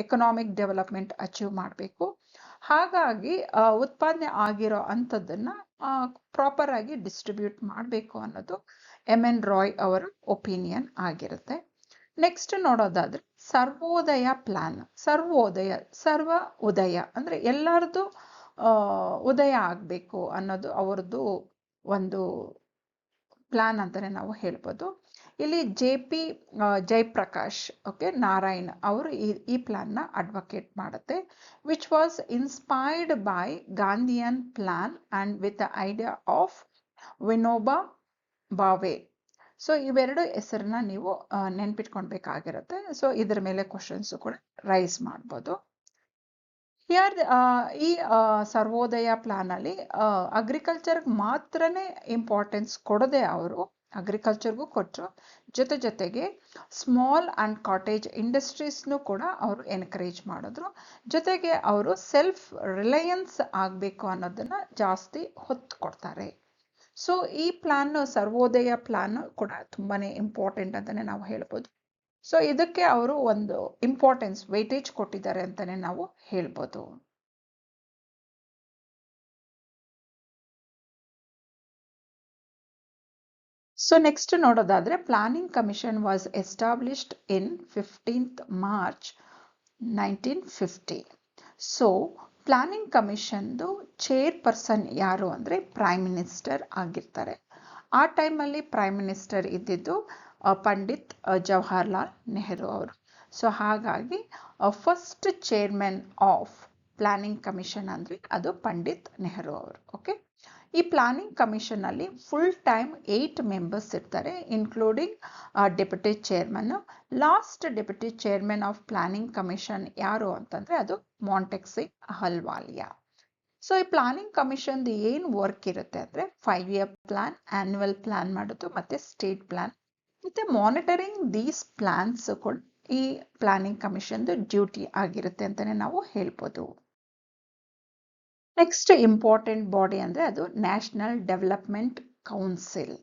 ಎಕನಾಮಿಕ್ ಡೆವಲಪ್ಮೆಂಟ್ ಅಚೀವ್ ಮಾಡಬೇಕು. ಹಾಗಾಗಿ ಉತ್ಪಾದನೆ ಆಗಿರೋ ಅಂಥದ್ದನ್ನು ಪ್ರಾಪರ್ ಆಗಿ ಡಿಸ್ಟ್ರಿಬ್ಯೂಟ್ ಮಾಡಬೇಕು ಅನ್ನೋದು ಎನ್ ರಾಯ್ ಅವರ ಒಪಿನಿಯನ್ ಆಗಿರುತ್ತೆ. ನೆಕ್ಸ್ಟ್ ನೋಡೋದಾದ್ರೆ ಸರ್ವೋದಯ ಪ್ಲಾನ್. ಸರ್ವ ಉದಯ ಅಂದ್ರೆ ಎಲ್ಲರದು ಉದಯ ಆಗಬೇಕು ಅನ್ನೋದು ಅವರದ್ದು ಒಂದು ಪ್ಲಾನ್ ಅಂತಾನೆ ನಾವು ಹೇಳ್ಬೋದು. ಇಲ್ಲಿ JP ಜಯಪ್ರಕಾಶ್ ನಾರಾಯಣ್ ಅವರು ಈ ಪ್ಲಾನ್ನ ಅಡ್ವೊಕೇಟ್ ಮಾಡುತ್ತೆ, which was inspired by Gandhian plan and with the idea of Vinoba Bhave. So ಇವೆರಡು ಹೆಸರನ್ನ ನೀವು ನೆನ್ಪಿಟ್ಕೊಳ್ಬೇಕಾಗಿರುತ್ತೆ. ಸೊ ಇದ್ರ ಮೇಲೆ ಕ್ವಶನ್ಸ್ ಕೂಡ ರೈಸ್ ಮಾಡ್ಬೋದು. ಹಿಯರ್ ಈ ಸರ್ವೋದಯ ಪ್ಲಾನ್ ಅಲ್ಲಿ ಅಗ್ರಿಕಲ್ಚರ್ಗೆ ಮಾತ್ರನೇ ಇಂಪಾರ್ಟೆನ್ಸ್ ಕೊಡದೆ ಅವರು ಅಗ್ರಿಕಲ್ಚರ್ಗೂ ಕೊಟ್ಟರು, ಜೊತೆಗೆ ಸ್ಮಾಲ್ ಅಂಡ್ ಕಾಟೇಜ್ ಇಂಡಸ್ಟ್ರೀಸ್ನು ಕೂಡ ಅವರು ಎನ್ಕರೇಜ್ ಮಾಡಿದ್ರು. ಜೊತೆಗೆ ಅವರು ಸೆಲ್ಫ್ ರಿಲಯನ್ಸ್ ಆಗಬೇಕು ಅನ್ನೋದನ್ನ ಜಾಸ್ತಿ ಹೊತ್ತು ಕೊಡ್ತಾರೆ. ಸೊ ಈ ಪ್ಲಾನ್ ಸರ್ವೋದಯ ಪ್ಲಾನ್ ಕೂಡ ತುಂಬಾನೇ ಇಂಪಾರ್ಟೆಂಟ್ ಅಂತಾನೆ ನಾವು ಹೇಳ್ಬೋದು. ಸೊ ಇದಕ್ಕೆ ಅವರು ಒಂದು ಇಂಪಾರ್ಟೆನ್ಸ್ ವೇಟೇಜ್ ಕೊಟ್ಟಿದ್ದಾರೆ ಅಂತಾನೆ ನಾವು ಹೇಳ್ಬೋದು. ಸೊ ನೆಕ್ಸ್ಟ್ ನೋಡೋದಾದ್ರೆ planning commission was established in 15th March 1950. So planning ಕಮಿಷನ್ದು ಚೇರ್ಪರ್ಸನ್ ಯಾರು ಅಂದರೆ ಪ್ರೈಮ್ ಮಿನಿಸ್ಟರ್ ಆಗಿರ್ತಾರೆ. ಆ ಟೈಮಲ್ಲಿ ಪ್ರೈಮ್ ಮಿನಿಸ್ಟರ್ ಇದ್ದಿದ್ದು ಪಂಡಿತ್ ಜವಾಹರ್ಲಾಲ್ ನೆಹರು ಅವರು. ಸೊ ಹಾಗಾಗಿ first chairman of planning commission ಅಂದರೆ ಅದು ಪಂಡಿತ್ ನೆಹರು ಅವರು. ಈ ಪ್ಲಾನಿಂಗ್ ಕಮಿಷನ್ ಅಲ್ಲಿ ಫುಲ್ ಟೈಮ್ 8 ಮೆಂಬರ್ಸ್ ಇರ್ತಾರೆ, including deputy chairman. Last deputy chairman of planning commission ಯಾರು ಅಂತಂದ್ರೆ ಅದು ಮಾಂಟೆಕ್ಸಿಂಗ್ ಅಹಲ್ವಾಲಿಯಾ. ಸೊ ಈ ಪ್ಲಾನಿಂಗ್ ಕಮಿಷನ್ ಏನು ವರ್ಕ್ ಇರುತ್ತೆ ಅಂದ್ರೆ 5-year ಪ್ಲಾನ್, ಆನ್ಯುವಲ್ ಪ್ಲಾನ್ ಮಾಡೋದು, ಮತ್ತೆ ಸ್ಟೇಟ್ ಪ್ಲಾನ್, ಮತ್ತೆ ಮಾನಿಟರಿಂಗ್ ದೀಸ್ ಪ್ಲಾನ್ಸ್ ಕೂಡ ಈ ಪ್ಲಾನಿಂಗ್ ಕಮಿಷನ್ ಡ್ಯೂಟಿ ಆಗಿರುತ್ತೆ ಅಂತಾನೆ ನಾವು ಹೇಳ್ಬೋದು. ನೆಕ್ಸ್ಟ್ ಇಂಪಾರ್ಟೆಂಟ್ ಬಾಡಿ ಅಂದರೆ ಅದು ನ್ಯಾಷನಲ್ ಡೆವಲಪ್ಮೆಂಟ್ ಕೌನ್ಸಿಲ್.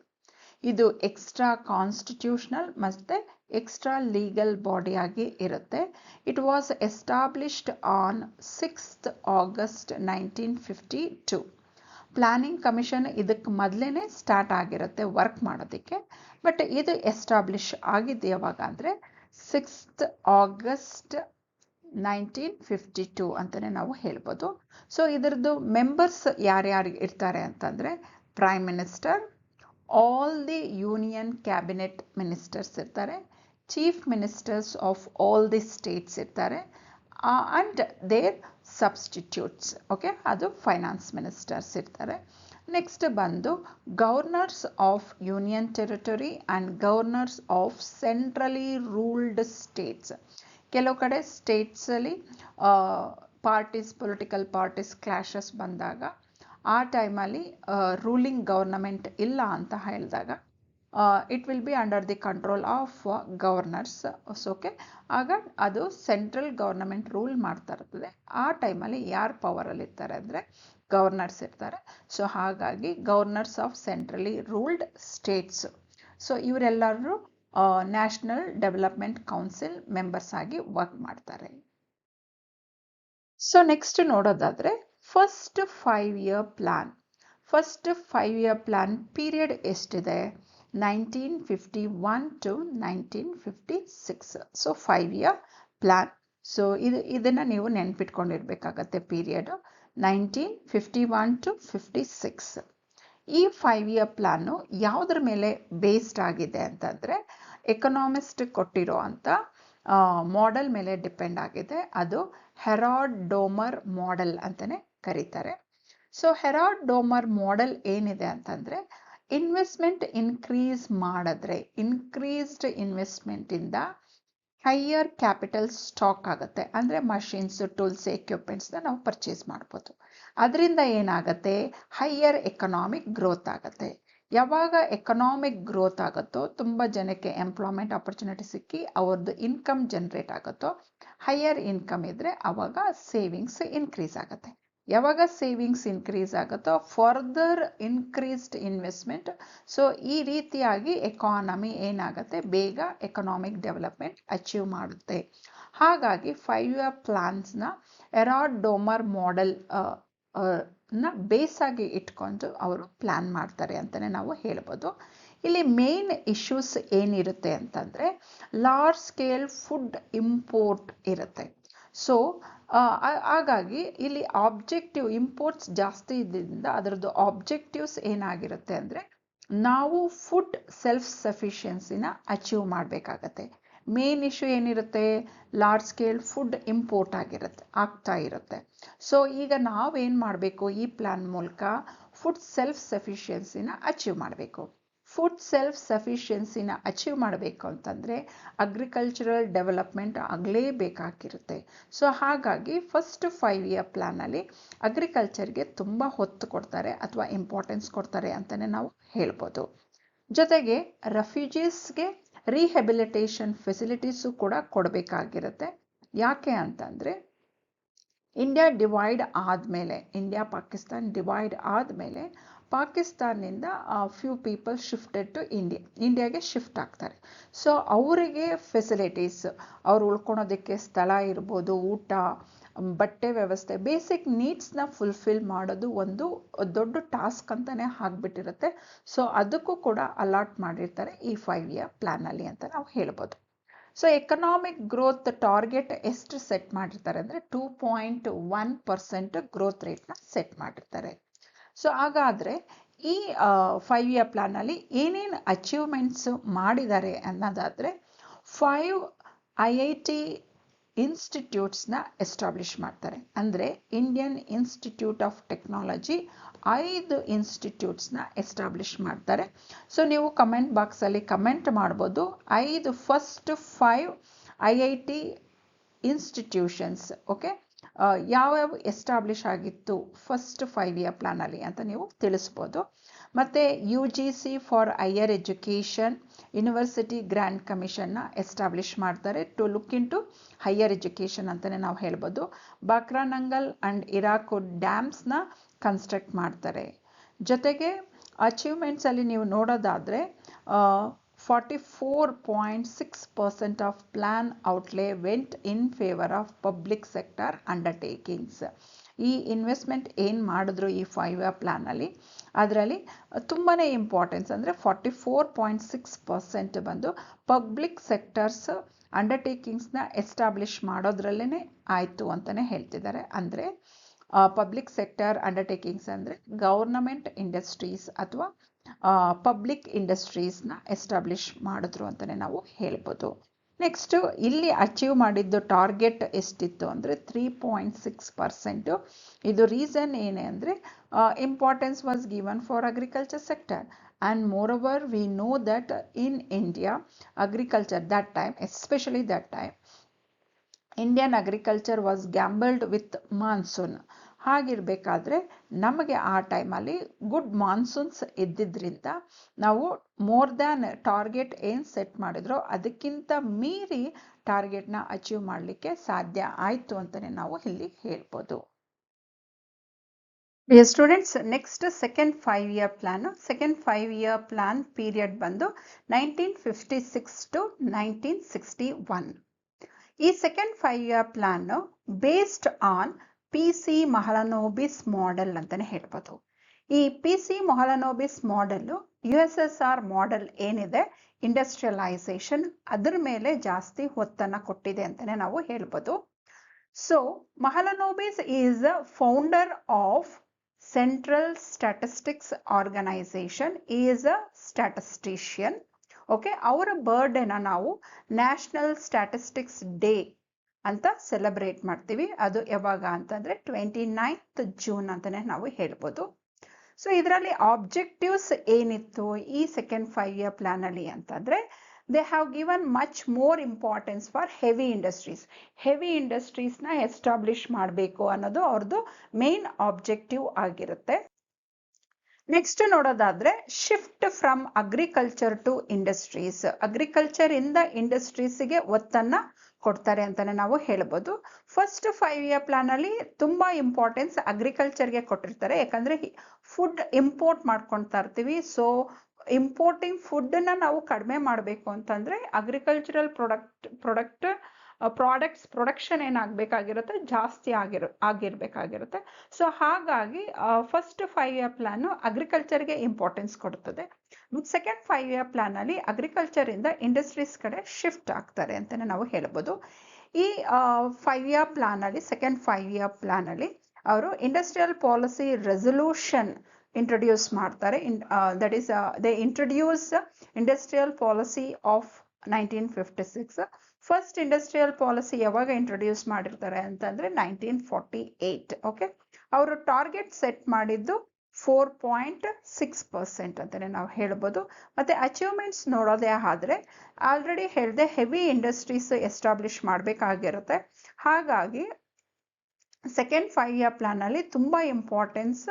ಇದು ಎಕ್ಸ್ಟ್ರಾ ಕಾನ್ಸ್ಟಿಟ್ಯೂಷನಲ್ ಮತ್ತು ಎಕ್ಸ್ಟ್ರಾ ಲೀಗಲ್ ಬಾಡಿ ಆಗಿ ಇರುತ್ತೆ. It was established on 6th August 1952. Planning commission ಇದಕ್ಕೆ ಮೊದಲೇ ಸ್ಟಾರ್ಟ್ ಆಗಿರುತ್ತೆ ವರ್ಕ್ ಮಾಡೋದಕ್ಕೆ, ಬಟ್ ಇದು ಎಸ್ಟಾಬ್ಲಿಷ್ ಆಗಿದ್ದು ಯಾವಾಗ ಅಂದರೆ 6th August 1952 ಅಂತಲೇ ನಾವು ಹೇಳ್ಬೋದು. ಸೊ ಇದರದ್ದು ಮೆಂಬರ್ಸ್ ಯಾರ್ಯಾರು ಇರ್ತಾರೆ ಅಂತಂದರೆ prime minister, all the union cabinet ministers ಇರ್ತಾರೆ, chief ministers of all the states ಇರ್ತಾರೆ, ಆ್ಯಂಡ್ ದೇರ್ ಸಬ್ಸ್ಟಿಟ್ಯೂಟ್ಸ್ ಅದು ಫೈನಾನ್ಸ್ ಮಿನಿಸ್ಟರ್ಸ್ ಇರ್ತಾರೆ. ನೆಕ್ಸ್ಟ್ ಬಂದು governors of union territory and governors of centrally ruled states. ಕೆಲವು ಕಡೆ ಸ್ಟೇಟ್ಸಲ್ಲಿ ಪೊಲಿಟಿಕಲ್ ಪಾರ್ಟೀಸ್ ಕ್ಲಾಶಸ್ ಬಂದಾಗ ಆ ಟೈಮಲ್ಲಿ ರೂಲಿಂಗ್ ಗವರ್ನಮೆಂಟ್ ಇಲ್ಲ ಅಂತ ಹೇಳಿದಾಗ it will be under the control of governors. ಆಗ ಅದು ಸೆಂಟ್ರಲ್ ಗವರ್ನಮೆಂಟ್ ರೂಲ್ ಮಾಡ್ತಾ ಇರ್ತದೆ. ಆ ಟೈಮಲ್ಲಿ ಯಾರು ಪವರಲ್ಲಿ ಇರ್ತಾರೆ ಅಂದರೆ ಗವರ್ನರ್ಸ್ ಇರ್ತಾರೆ. ಸೊ ಹಾಗಾಗಿ governors of centrally ruled States. So ಇವರೆಲ್ಲರೂ ನ್ಯಾಷನಲ್ ಡೆವಲಪ್ಮೆಂಟ್ ಕೌನ್ಸಿಲ್ ಮೆಂಬರ್ಸ್ ಆಗಿ ವರ್ಕ್ ಮಾಡ್ತಾರೆ. ಸೊ ನೆಕ್ಸ್ಟ್ ನೋಡೋದಾದ್ರೆ first 5-year plan. First 5-year plan period ಎಷ್ಟಿದೆ? 1951 to 1956. So 5-year plan. So ಇದನ್ನು ನೀವು ನೆನ್ಪಿಟ್ಕೊಂಡಿರ್ಬೇಕಾಗತ್ತೆ ಪೀರಿಯಡ್ 1951 to 56. ಈ 5-year ಪ್ಲಾನು ಯಾವುದ್ರ ಮೇಲೆ ಬೇಸ್ಡ್ ಆಗಿದೆ ಅಂತಂದರೆ ಎಕನಾಮಿಸ್ಟ್ ಕೊಟ್ಟಿರೋ ಅಂಥ ಮಾಡೆಲ್ ಮೇಲೆ ಡಿಪೆಂಡ್ ಆಗಿದೆ. ಅದು ಹೆರಾಲ್ಡ್ ಡೋಮರ್ ಮಾಡೆಲ್ ಅಂತಲೇ ಕರೀತಾರೆ. ಸೊ ಹೆರಾಲ್ಡ್ ಡೋಮರ್ ಮಾಡೆಲ್ ಏನಿದೆ ಅಂತಂದರೆ ಇನ್ವೆಸ್ಟ್ಮೆಂಟ್ ಇನ್ಕ್ರೀಸ್ ಮಾಡಿದ್ರೆ ಇನ್ಕ್ರೀಸ್ಡ್ ಇನ್ವೆಸ್ಟ್ಮೆಂಟಿಂದ ಹೈಯರ್ ಕ್ಯಾಪಿಟಲ್ ಸ್ಟಾಕ್ ಆಗುತ್ತೆ. ಅಂದರೆ ಮಷಿನ್ಸ್, ಟೂಲ್ಸ್, ಎಕ್ವಿಪ್ಮೆಂಟ್ಸ್ನ ನಾವು ಪರ್ಚೇಸ್ ಮಾಡ್ಬೋದು. ಅದರಿಂದ ಏನಾಗುತ್ತೆ? ಹೈಯರ್ ಎಕನಾಮಿಕ್ ಗ್ರೋತ್ ಆಗುತ್ತೆ. ಯಾವಾಗ ಎಕನಾಮಿಕ್ ಗ್ರೋತ್ ಆಗುತ್ತೋ ತುಂಬ ಜನಕ್ಕೆ ಎಂಪ್ಲಾಯ್ಮೆಂಟ್ ಆಪರ್ಚುನಿಟಿ ಸಿಕ್ಕಿ ಅವ್ರದ್ದು ಇನ್ಕಮ್ ಜನರೇಟ್ ಆಗುತ್ತೋ, ಹೈಯರ್ ಇನ್ಕಮ್ ಇದ್ದರೆ ಆವಾಗ ಸೇವಿಂಗ್ಸ್ ಇನ್ಕ್ರೀಸ್ ಆಗುತ್ತೆ. ಯಾವಾಗ ಸೇವಿಂಗ್ಸ್ ಇನ್ಕ್ರೀಸ್ ಆಗುತ್ತೋ ಫರ್ದರ್ ಇನ್ಕ್ರೀಸ್ಡ್ ಇನ್ವೆಸ್ಟ್ಮೆಂಟ್. ಸೊ ಈ ರೀತಿಯಾಗಿ ಎಕಾನಮಿ ಏನಾಗುತ್ತೆ, ಬೇಗ ಎಕನಾಮಿಕ್ ಡೆವಲಪ್ಮೆಂಟ್ ಅಚೀವ್ ಮಾಡುತ್ತೆ. ಹಾಗಾಗಿ 5-year ಪ್ಲಾನ್ಸ್ನ ಎರಾರ್ಡ್ ಡೋಮರ್ ಮಾಡೆಲ್ ನ ಬೇಸ್ ಆಗಿ ಇಟ್ಕೊಂಡು ಅವರು ಪ್ಲಾನ್ ಮಾಡ್ತಾರೆ ಅಂತಲೇ ನಾವು ಹೇಳ್ಬೋದು. ಇಲ್ಲಿ ಮೇನ್ ಇಶ್ಯೂಸ್ ಏನಿರುತ್ತೆ ಅಂತಂದರೆ ಲಾರ್ಜ್ ಸ್ಕೇಲ್ ಫುಡ್ ಇಂಪೋರ್ಟ್ ಇರುತ್ತೆ. ಸೊ ಹಾಗಾಗಿ ಇಲ್ಲಿ ಆಬ್ಜೆಕ್ಟಿವ್ ಇಂಪೋರ್ಟ್ಸ್ ಜಾಸ್ತಿ ಇದ್ದರಿಂದ ಅದರದ್ದು ಆಬ್ಜೆಕ್ಟಿವ್ಸ್ ಏನಾಗಿರುತ್ತೆ ಅಂದರೆ ನಾವು ಫುಡ್ ಸೆಲ್ಫ್ ಸಫಿಷಿಯನ್ಸಿನ ಅಚೀವ್ ಮಾಡಬೇಕಾಗತ್ತೆ. ಮೇನ್ ಇಶ್ಯೂ ಏನಿರುತ್ತೆ, ಲಾರ್ಜ್ ಸ್ಕೇಲ್ ಫುಡ್ ಇಂಪೋರ್ಟ್ ಆಗ್ತಾ ಇರುತ್ತೆ. ಸೊ ಈಗ ನಾವೇನು ಮಾಡಬೇಕು, ಈ ಪ್ಲಾನ್ ಮೂಲಕ ಫುಡ್ ಸೆಲ್ಫ್ ಸಫಿಷಿಯನ್ಸಿನ ಅಚೀವ್ ಮಾಡಬೇಕು. ಫುಡ್ ಸೆಲ್ಫ್ ಸಫಿಷಿಯನ್ಸಿನ ಅಚೀವ್ ಮಾಡಬೇಕು ಅಂತಂದರೆ ಅಗ್ರಿಕಲ್ಚರಲ್ ಡೆವಲಪ್ಮೆಂಟ್ ಆಗಲೇಬೇಕಾಗಿರುತ್ತೆ. ಸೊ ಹಾಗಾಗಿ ಫಸ್ಟ್ 5-year ಪ್ಲಾನಲ್ಲಿ ಅಗ್ರಿಕಲ್ಚರ್ಗೆ ತುಂಬ ಹೊತ್ತು ಕೊಡ್ತಾರೆ ಅಥವಾ ಇಂಪಾರ್ಟೆನ್ಸ್ ಕೊಡ್ತಾರೆ ಅಂತಲೇ ನಾವು ಹೇಳ್ಬೋದು. ಜೊತೆಗೆ ರೆಫ್ಯೂಜೀಸ್ಗೆ ರಿಹೆಬಿಲಿಟೇಷನ್ ಫೆಸಿಲಿಟೀಸು ಕೂಡ ಕೊಡಬೇಕಾಗಿರುತ್ತೆ. ಯಾಕೆ ಅಂತಂದರೆ ಇಂಡಿಯಾ ಪಾಕಿಸ್ತಾನ್ ಡಿವೈಡ್ ಆದಮೇಲೆ ಪಾಕಿಸ್ತಾನಿಂದ ಫ್ಯೂ ಪೀಪಲ್ ಶಿಫ್ಟೆಡ್ ಟು ಇಂಡಿಯಾಗೆ ಶಿಫ್ಟ್ ಆಗ್ತಾರೆ. ಸೊ ಅವರಿಗೆ ಫೆಸಿಲಿಟೀಸ್, ಅವ್ರು ಉಳ್ಕೊಳೋದಕ್ಕೆ ಸ್ಥಳ ಇರ್ಬೋದು, ಊಟ, ಬಟ್ಟೆ ವ್ಯವಸ್ಥೆ, ಬೇಸಿಕ್ ನೀಡ್ಸ್ನ ಫುಲ್ಫಿಲ್ ಮಾಡೋದು ಒಂದು ದೊಡ್ಡ ಟಾಸ್ಕ್ ಅಂತಲೇ ಆಗಿಬಿಟ್ಟಿರುತ್ತೆ. ಸೊ ಅದಕ್ಕೂ ಕೂಡ ಅಲಾಟ್ ಮಾಡಿರ್ತಾರೆ ಈ 5-year ಪ್ಲಾನಲ್ಲಿ ಅಂತ ನಾವು ಹೇಳ್ಬೋದು. ಸೊ ಎಕನಾಮಿಕ್ ಗ್ರೋತ್ ಟಾರ್ಗೆಟ್ ಎಷ್ಟು ಸೆಟ್ ಮಾಡಿರ್ತಾರೆ ಅಂದರೆ 2.1% ಗ್ರೋತ್ ರೇಟ್ನ ಸೆಟ್ ಮಾಡಿರ್ತಾರೆ. ಸೊ ಹಾಗಾದರೆ ಈ 5-year ಪ್ಲಾನಲ್ಲಿ ಏನೇನು ಅಚೀವ್ಮೆಂಟ್ಸ್ ಮಾಡಿದ್ದಾರೆ ಅನ್ನೋದಾದರೆ 5 IIT ಇನ್ಸ್ಟಿಟ್ಯೂಟ್ಸ್ನ ಎಸ್ಟಾಬ್ಲಿಷ್ ಮಾಡ್ತಾರೆ. ಅಂದರೆ Indian institute of technology 5 ಇನ್ಸ್ಟಿಟ್ಯೂಟ್ಸ್ನ establish ಮಾಡ್ತಾರೆ. ಸೊ ನೀವು ಕಮೆಂಟ್ ಬಾಕ್ಸಲ್ಲಿ ಕಮೆಂಟ್ ಮಾಡ್ಬೋದು, 5 ಫಸ್ಟ್ 5 IIT ಇನ್ಸ್ಟಿಟ್ಯೂಷನ್ಸ್ ಓಕೆ ಯಾವ್ಯಾವ ಎಸ್ಟಾಬ್ಲಿಷ್ ಆಗಿತ್ತು ಫಸ್ಟ್ 5-year ಪ್ಲಾನಲ್ಲಿ ಅಂತ ನೀವು ತಿಳಿಸ್ಬೋದು. ಮತ್ತು UGC for higher education university grand ಕಮಿಷನ್ನ establish ಮಾಡ್ತಾರೆ to look in to higher education ಅಂತಲೇ ನಾವು ಹೇಳ್ಬೋದು. ಬಾಕ್ರಾನಂಗಲ್ ಆ್ಯಂಡ್ ಹಿರಾಕುಡ್ ಡ್ಯಾಮ್ಸ್ನ ಕನ್ಸ್ಟ್ರಕ್ಟ್ ಮಾಡ್ತಾರೆ. ಜೊತೆಗೆ ಅಚೀವ್ಮೆಂಟ್ಸಲ್ಲಿ ನೀವು ನೋಡೋದಾದರೆ 44.6% of plan ಔಟ್ಲೇ went in favour of public sector undertakings. ಈ ಇನ್ವೆಸ್ಟ್ಮೆಂಟ್ ಏನು ಮಾಡಿದ್ರು ಈ 5-year ಪ್ಲಾನಲ್ಲಿ ಅದರಲ್ಲಿ ತುಂಬಾ ಇಂಪಾರ್ಟೆನ್ಸ್ ಅಂದರೆ 44.6% ಬಂದು ಪಬ್ಲಿಕ್ ಸೆಕ್ಟರ್ಸ್ ಅಂಡರ್ಟೇಕಿಂಗ್ಸ್ನ ಎಸ್ಟಾಬ್ಲಿಷ್ ಮಾಡೋದ್ರಲ್ಲೇ ಆಯಿತು ಅಂತಲೇ ಹೇಳ್ತಿದ್ದಾರೆ. ಅಂದರೆ ಪಬ್ಲಿಕ್ ಸೆಕ್ಟರ್ ಅಂಡರ್ಟೇಕಿಂಗ್ಸ್ ಅಂದರೆ ಗೌರ್ನಮೆಂಟ್ ಇಂಡಸ್ಟ್ರೀಸ್ ಅಥವಾ ಪಬ್ಲಿಕ್ ಇಂಡಸ್ಟ್ರೀಸ್ನ ಎಸ್ಟಾಬ್ಲಿಷ್ ಮಾಡಿದ್ರು ಅಂತಲೇ ನಾವು ಹೇಳ್ಬೋದು. ನೆಕ್ಸ್ಟು ಇಲ್ಲಿ ಅಚೀವ್ ಮಾಡಿದ್ದು ಟಾರ್ಗೆಟ್ ಎಷ್ಟಿತ್ತು ಅಂದರೆ 3.6%. ಇದು ರೀಸನ್ ಏನೇ ಅಂದರೆ importance was given for agriculture sector and more over we know that in India agriculture that time especially that time Indian agriculture was gambled with monsoon. ಹಾಗಿರಬೇಕಾದ್ರೆ ನಮಗೆ ಆ ಟೈಮಲ್ಲಿ ಗುಡ್ ಮಾನ್ಸೂನ್ಸ್ ಇದ್ದಿದ್ದರಿಂದ ನಾವು ಮೋರ್ ದ್ಯಾನ್ ಟಾರ್ಗೆಟ್ ಏನು set ಮಾಡಿದ್ರೋ ಅದಕ್ಕಿಂತ ಮೀರಿ ಟಾರ್ಗೆಟ್ನ ಅಚೀವ್ ಮಾಡಲಿಕ್ಕೆ ಸಾಧ್ಯ ಆಯಿತು ಅಂತಲೇ ನಾವು ಇಲ್ಲಿ ಹೇಳ್ಬೋದು. Dear students, next second 5-year plan. Second 5-year plan period ಬಂದು 1956 to 1961. ಈ second 5-year plan based on PC Mahalanobis model ಅಂತಲೇ ಹೇಳ್ಬೋದು. ಈ PC Mahalanobis model USSR model ಏನಿದೆ ಇಂಡಸ್ಟ್ರಿಯಲೈಸೇಷನ್ ಅದರ ಮೇಲೆ ಜಾಸ್ತಿ ಒತ್ತನ್ನು ಕೊಟ್ಟಿದೆ ಅಂತಲೇ ನಾವು ಹೇಳ್ಬೋದು. So Mahalanobis is a founder of central statistics organisation, is a statistician. Okay, ಅವರ ಬರ್ಡೇನ ನಾವು ನ್ಯಾಷನಲ್ ಸ್ಟ್ಯಾಟಿಸ್ಟಿಕ್ಸ್ ಡೇ ಅಂತ ಸೆಲೆಬ್ರೇಟ್ ಮಾಡ್ತೀವಿ. ಅದು ಯಾವಾಗ ಅಂತಂದರೆ 29th June ಅಂತಲೇ ನಾವು ಹೇಳ್ಬೋದು. ಸೊ ಇದರಲ್ಲಿ ಆಬ್ಜೆಕ್ಟಿವ್ಸ್ ಏನಿತ್ತು ಈ ಸೆಕೆಂಡ್ 5-year ಪ್ಲಾನಲ್ಲಿ ಅಂತಂದರೆ they have given much more importance for heavy industries. Heavy ಇಂಡಸ್ಟ್ರೀಸ್ನ ಎಸ್ಟಾಬ್ಲಿಷ್ ಮಾಡಬೇಕು ಅನ್ನೋದು ಅವ್ರದ್ದು ಮೇನ್ ಆಬ್ಜೆಕ್ಟಿವ್ ಆಗಿರುತ್ತೆ. ನೆಕ್ಸ್ಟ್ ನೋಡೋದಾದರೆ shift from agriculture to industries. Agriculture ಇಂದ ಇಂಡಸ್ಟ್ರೀಸ್ಗೆ ಒತ್ತನ್ನು ಕೊಡ್ತಾರೆ ಅಂತಾನೆ ನಾವು ಹೇಳ್ಬೋದು. ಫಸ್ಟ್ 5 year ಪ್ಲಾನ್ ಅಲ್ಲಿ ತುಂಬಾ ಇಂಪಾರ್ಟೆನ್ಸ್ ಅಗ್ರಿಕಲ್ಚರ್ಗೆ ಕೊಟ್ಟಿರ್ತಾರೆ. ಯಾಕಂದ್ರೆ ಫುಡ್ ಇಂಪೋರ್ಟ್ ಮಾಡ್ಕೊಳ್ತಾ ಇರ್ತೀವಿ. ಸೊ ಇಂಪೋರ್ಟಿಂಗ್ ಫುಡ್ನ ನಾವು ಕಡಿಮೆ ಮಾಡಬೇಕು ಅಂತಂದ್ರೆ ಅಗ್ರಿಕಲ್ಚರಲ್ ಪ್ರಾಡಕ್ಟ್ಸ್ ಪ್ರೊಡಕ್ಷನ್ ಏನಾಗಬೇಕಾಗಿರುತ್ತೆ, ಜಾಸ್ತಿ ಆಗಿರ್ಬೇಕಾಗಿರುತ್ತೆ. ಸೊ ಹಾಗಾಗಿ ಫಸ್ಟ್ 5 year ಪ್ಲಾನ್ ಅಗ್ರಿಕಲ್ಚರ್ಗೆ ಇಂಪಾರ್ಟೆನ್ಸ್ ಕೊಡ್ತದೆ. ಸೆಕೆಂಡ್ 5 year ಪ್ಲಾನ್ ಅಲ್ಲಿ ಅಗ್ರಿಕಲ್ಚರ್ ಇಂದ ಇಂಡಸ್ಟ್ರೀಸ್ ಕಡೆ ಶಿಫ್ಟ್ ಆಗ್ತಾರೆ ಅಂತಾನೆ ನಾವು ಹೇಳ್ಬೋದು. ಈ 5 year ಪ್ಲಾನ್ ಅಲ್ಲಿ ಸೆಕೆಂಡ್ 5 year ಪ್ಲಾನ್ ಅಲ್ಲಿ ಅವರು ಇಂಡಸ್ಟ್ರಿಯಲ್ ಪಾಲಿಸಿ ರೆಸೊಲ್ಯೂಷನ್ ಇಂಟ್ರೊಡ್ಯೂಸ್ ಮಾಡ್ತಾರೆ. That is they introduce industrial policy of 1956. First industrial policy ಯಾವಾಗ ಇಂಟ್ರೊಡ್ಯೂಸ್ ಮಾಡಿರ್ತಾರೆ ಅಂತಂದ್ರೆ 1948. ಓಕೆ, ಅವರು ಟಾರ್ಗೆಟ್ ಸೆಟ್ ಮಾಡಿದ್ದು 4.6% ಅಂತಾನೆ ನಾವು ಹೇಳ್ಬೋದು. ಮತ್ತೆ ಅಚೀವ್ಮೆಂಟ್ಸ್ ನೋಡೋದೇ ಆದ್ರೆ ಆಲ್ರೆಡಿ ಹೇಳಿದೆ, ಹೆವಿ ಇಂಡಸ್ಟ್ರೀಸ್ ಎಸ್ಟಾಬ್ಲಿಷ್ ಮಾಡಬೇಕಾಗಿರುತ್ತೆ. ಹಾಗಾಗಿ ಸೆಕೆಂಡ್ 5 year ಪ್ಲಾನ್ ಅಲ್ಲಿ ತುಂಬಾ ಇಂಪಾರ್ಟೆನ್ಸ್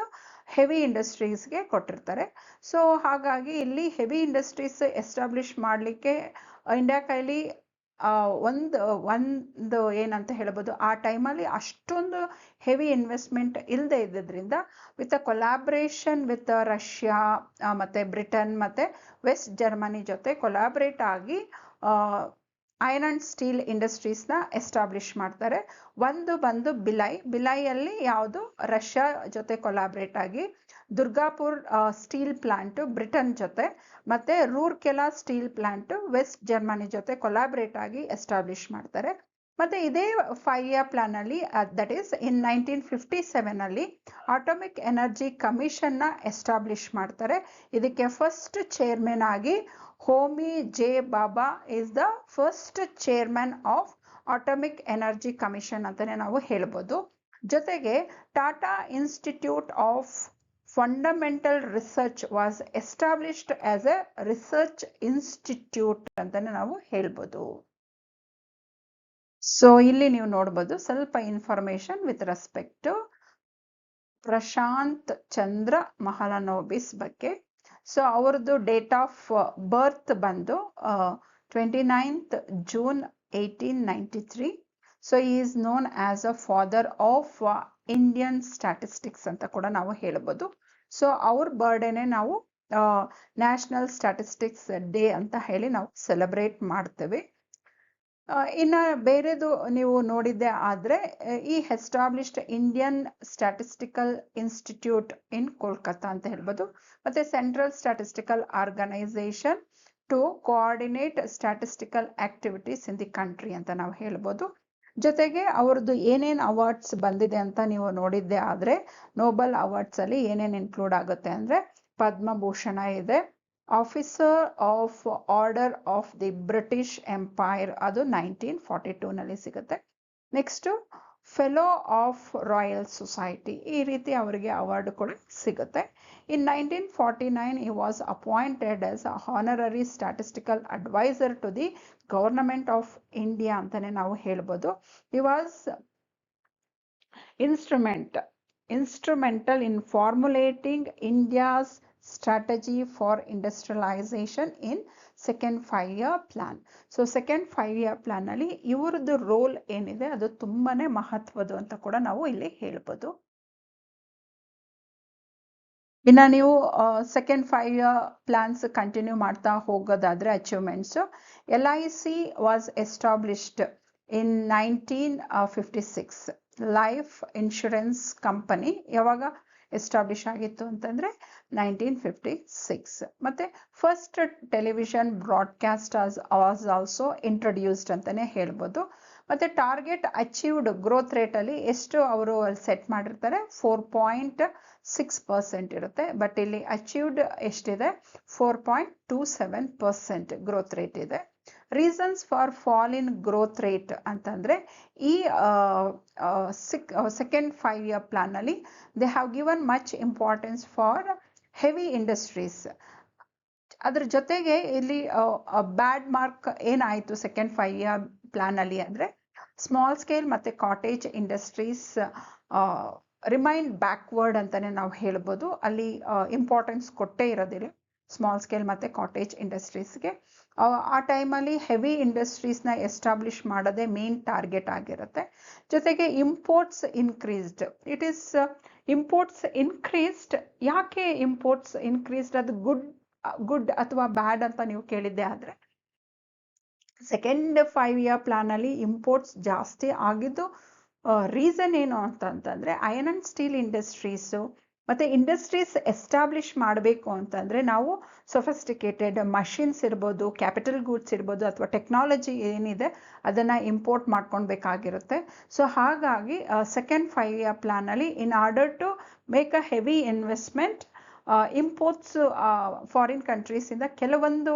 ಹೆವಿ ಇಂಡಸ್ಟ್ರೀಸ್ಗೆ ಕೊಟ್ಟಿರ್ತಾರೆ. ಸೊ ಹಾಗಾಗಿ ಇಲ್ಲಿ ಹೆವಿ ಇಂಡಸ್ಟ್ರೀಸ್ ಎಸ್ಟಾಬ್ಲಿಷ್ ಮಾಡಲಿಕ್ಕೆ ಇಂಡಿಯಾ ಕೈಲಿ ಒಂದು ಏನಂತ ಹೇಳ್ಬೋದು, ಆ ಟೈಮಲ್ಲಿ ಅಷ್ಟೊಂದು ಹೆವಿ ಇನ್ವೆಸ್ಟ್ಮೆಂಟ್ ಇಲ್ಲದೆ ಇದ್ದಿದ್ರಿಂದ with a collaboration with Russia ಮತ್ತೆ ಬ್ರಿಟನ್ ಮತ್ತೆ ವೆಸ್ಟ್ ಜರ್ಮನಿ ಜೊತೆ ಕೊಲಾಬ್ರೇಟ್ ಆಗಿ ಐರನ್ ಅಂಡ್ ಸ್ಟೀಲ್ ಇಂಡಸ್ಟ್ರೀಸ್ನ ಎಸ್ಟಾಬ್ಲಿಷ್ ಮಾಡ್ತಾರೆ. ಒಂದು ಬಂದು ಬಿಲೈಯಲ್ಲಿ ಯಾವುದು ರಷ್ಯಾ ಜೊತೆ ಕೊಲಾಬ್ರೇಟ್ ಆಗಿ, ದುರ್ಗಾಪುರ್ ಸ್ಟೀಲ್ ಪ್ಲಾಂಟ್ ಬ್ರಿಟನ್ ಜೊತೆ, ಮತ್ತೆ Rourkela steel plant west Germany ಜೊತೆ ಕೊಲಾಬ್ರೇಟ್ ಆಗಿ ಎಸ್ಟಾಬ್ಲಿಷ್ ಮಾಡ್ತಾರೆ. ಮತ್ತೆ ಇದೇ 5 year ಪ್ಲಾನ್ ಅಲ್ಲಿ ದಟ್ ಈಸ್ ಇನ್ 1957 ಅಲ್ಲಿ ಆಟೋಮಿಕ್ ಎನರ್ಜಿ ಕಮಿಷನ್ ನ ಎಸ್ಟಾಬ್ಲಿಷ್ ಮಾಡ್ತಾರೆ. ಇದಕ್ಕೆ ಫಸ್ಟ್ ಚೇರ್ಮನ್ ಆಗಿ Homi J Bhabha is the first chairman of atomic energy commission ಅಂತಾನೆ ನಾವು ಹೇಳ್ಬೋದು. ಜೊತೆಗೆ Tata institute of fundamental research was established as a research institute ಅಂತಾನೆ ನಾವು ಹೇಳ್ಬೋದು. ಸೊ ಇಲ್ಲಿ ನೀವು ನೋಡ್ಬೋದು ಸ್ವಲ್ಪ information with respect to Prashant ಚಂದ್ರ ಮಹಲನೋಬಿಸ್ ಬಗ್ಗೆ. ಸೊ ಅವ್ರದ್ದು ಡೇಟ್ ಆಫ್ ಬರ್ತ್ ಬಂದು 29th June 1893. ಸೊ ಈ is known as a father of Indian statistics ಅಂತ ಕೂಡ ನಾವು ಹೇಳ್ಬೋದು. ಸೊ ಅವ್ರ ಬರ್ಡೇನೆ ನಾವು ನ್ಯಾಷನಲ್ ಸ್ಟ್ಯಾಟಿಸ್ಟಿಕ್ಸ್ ಡೇ ಅಂತ ಹೇಳಿ ನಾವು ಸೆಲೆಬ್ರೇಟ್ ಮಾಡ್ತೇವೆ. ಇನ್ನು ಬೇರೆದು ನೀವು ನೋಡಿದ್ದೆ ಆದರೆ ಈ established Indian statistical institute in Kolkata ಅಂತ ಹೇಳ್ಬೋದು. ಮತ್ತೆ central statistical organisation to coordinate statistical activities in the country ಅಂತ ನಾವು ಹೇಳ್ಬೋದು. ಜೊತೆಗೆ ಅವ್ರದ್ದು ಏನೇನು ಅವಾರ್ಡ್ಸ್ ಬಂದಿದೆ ಅಂತ ನೀವು ನೋಡಿದ್ದೆ ಆದರೆ ನೋಬೆಲ್ ಅವಾರ್ಡ್ಸ್ ಅಲ್ಲಿ ಏನೇನು ಇನ್ಕ್ಲೂಡ್ ಆಗುತ್ತೆ ಅಂದರೆ ಪದ್ಮಭೂಷಣ ಇದೆ, officer of order of the British empire ಅದು 1942 ನಲ್ಲಿ ಸಿಗುತ್ತೆ. Next fellow of royal society, ಈ ರೀತಿ ಅವರಿಗೆ ಅವಾರ್ಡ್ ಕೂಡ ಸಿಗುತ್ತೆ. ಇನ್ 1949 he was appointed as a honorary statistical advisor to the government of India ಅಂತಾನೆ ನಾವು ಹೇಳ್ಬೋದು. He was instrumental in formulating India's strategy for industrialization in second 5 year plan. So second 5 year plan ಅಲ್ಲಿ ಇವ್ರದ್ದು roll ಏನಿದೆ ಅದು ತುಂಬಾನೇ ಮಹತ್ವದ್ದು ಅಂತ ಕೂಡ ನಾವು ಇಲ್ಲಿ ಹೇಳ್ಬೋದು. ಇನ್ನ ನೀವು ಸೆಕೆಂಡ್ 5 year ಪ್ಲಾನ್ಸ್ ಕಂಟಿನ್ಯೂ ಮಾಡ್ತಾ ಹೋಗೋದಾದ್ರೆ achievements, LIC was established in 1956. Life insurance company ಯಾವಾಗ ಎಸ್ಟಾಬ್ಲಿಷ್ ಆಗಿತ್ತು ಅಂತಂದ್ರೆ 1956. ಮತ್ತೆ first television broadcast was also introduced ಅಂತಾನೆ ಹೇಳ್ಬೋದು. ಮತ್ತೆ ಟಾರ್ಗೆಟ್ ಅಚೀವ್ಡ್ ಗ್ರೋತ್ ರೇಟ್ ಅಲ್ಲಿ ಎಷ್ಟು ಅವರು ಸೆಟ್ ಮಾಡಿರ್ತಾರೆ 4.6% ಇರುತ್ತೆ. ಬಟ್ ಇಲ್ಲಿ ಅಚೀವ್ಡ್ ಎಷ್ಟಿದೆ 4.27% ಗ್ರೋತ್ ರೇಟ್ ಇದೆ. Reasons for fall in growth rate ಅಂತಂದ್ರೆ ಈ ಸೆಕೆಂಡ್ 5 year ಪ್ಲಾನ್ ಅಲ್ಲಿ they have given much importance for heavy industries. ಅದ್ರ ಜೊತೆಗೆ ಇಲ್ಲಿ ಬ್ಯಾಡ್ ಮಾರ್ಕ್ ಏನಾಯಿತು ಸೆಕೆಂಡ್ 5 year ಪ್ಲಾನ್ ಅಲ್ಲಿ ಅಂದ್ರೆ ಸ್ಮಾಲ್ ಸ್ಕೇಲ್ ಮತ್ತೆ ಕಾಟೇಜ್ ಇಂಡಸ್ಟ್ರೀಸ್ ರಿಮೈನ್ ಬ್ಯಾಕ್ವರ್ಡ್ ಅಂತಾನೆ ನಾವು ಹೇಳ್ಬೋದು. ಅಲ್ಲಿ ಇಂಪಾರ್ಟೆನ್ಸ್ ಕೊಟ್ಟೇ ಇರೋದಿಲ್ಲ ಸ್ಮಾಲ್ ಸ್ಕೇಲ್ ಮತ್ತೆ ಕಾಟೇಜ್ ಇಂಡಸ್ಟ್ರೀಸ್ಗೆ. ಆ ಟೈಮಲ್ಲಿ ಹೆವಿ ಇಂಡಸ್ಟ್ರೀಸ್ನ ಎಸ್ಟಾಬ್ಲಿಷ್ ಮಾಡೋದೇ ಮೇನ್ ಟಾರ್ಗೆಟ್ ಆಗಿರುತ್ತೆ. ಜೊತೆಗೆ ಇಂಪೋರ್ಟ್ಸ್ ಇನ್ಕ್ರೀಸ್ಡ್. Imports increased. ಯಾಕೆ ಇಂಪೋರ್ಟ್ಸ್ ಇನ್ಕ್ರೀಸ್ಡ್? ಅದು ಗುಡ್ ಅಥವಾ ಬ್ಯಾಡ್ ಅಂತ ನೀವು ಕೇಳಿದ್ದೆ ಆದರೆ, ಸೆಕೆಂಡ್ 5-year ಪ್ಲಾನಲ್ಲಿ ಇಂಪೋರ್ಟ್ಸ್ ಜಾಸ್ತಿ ಆಗಿದ್ದು ರೀಸನ್ ಏನು ಅಂತಂತಂದರೆ, ಐರನ್ ಆ್ಯಂಡ್ ಸ್ಟೀಲ್ ಇಂಡಸ್ಟ್ರೀಸು ಮತ್ತು ಇಂಡಸ್ಟ್ರೀಸ್ ಎಸ್ಟಾಬ್ಲಿಷ್ ಮಾಡಬೇಕು ಅಂತಂದರೆ ನಾವು ಸೊಫಿಸ್ಟಿಕೇಟೆಡ್ ಮಷಿನ್ಸ್ ಇರ್ಬೋದು, ಕ್ಯಾಪಿಟಲ್ ಗೂಡ್ಸ್ ಇರ್ಬೋದು, ಅಥವಾ ಟೆಕ್ನಾಲಜಿ ಏನಿದೆ ಅದನ್ನು ಇಂಪೋರ್ಟ್ ಮಾಡ್ಕೊಳ್ಬೇಕಾಗಿರುತ್ತೆ. ಸೊ ಹಾಗಾಗಿ ಸೆಕೆಂಡ್ 5-year ಪ್ಲಾನಲ್ಲಿ in order to make a heavy investment, imports foreign ಕಂಟ್ರೀಸಿಂದ ಕೆಲವೊಂದು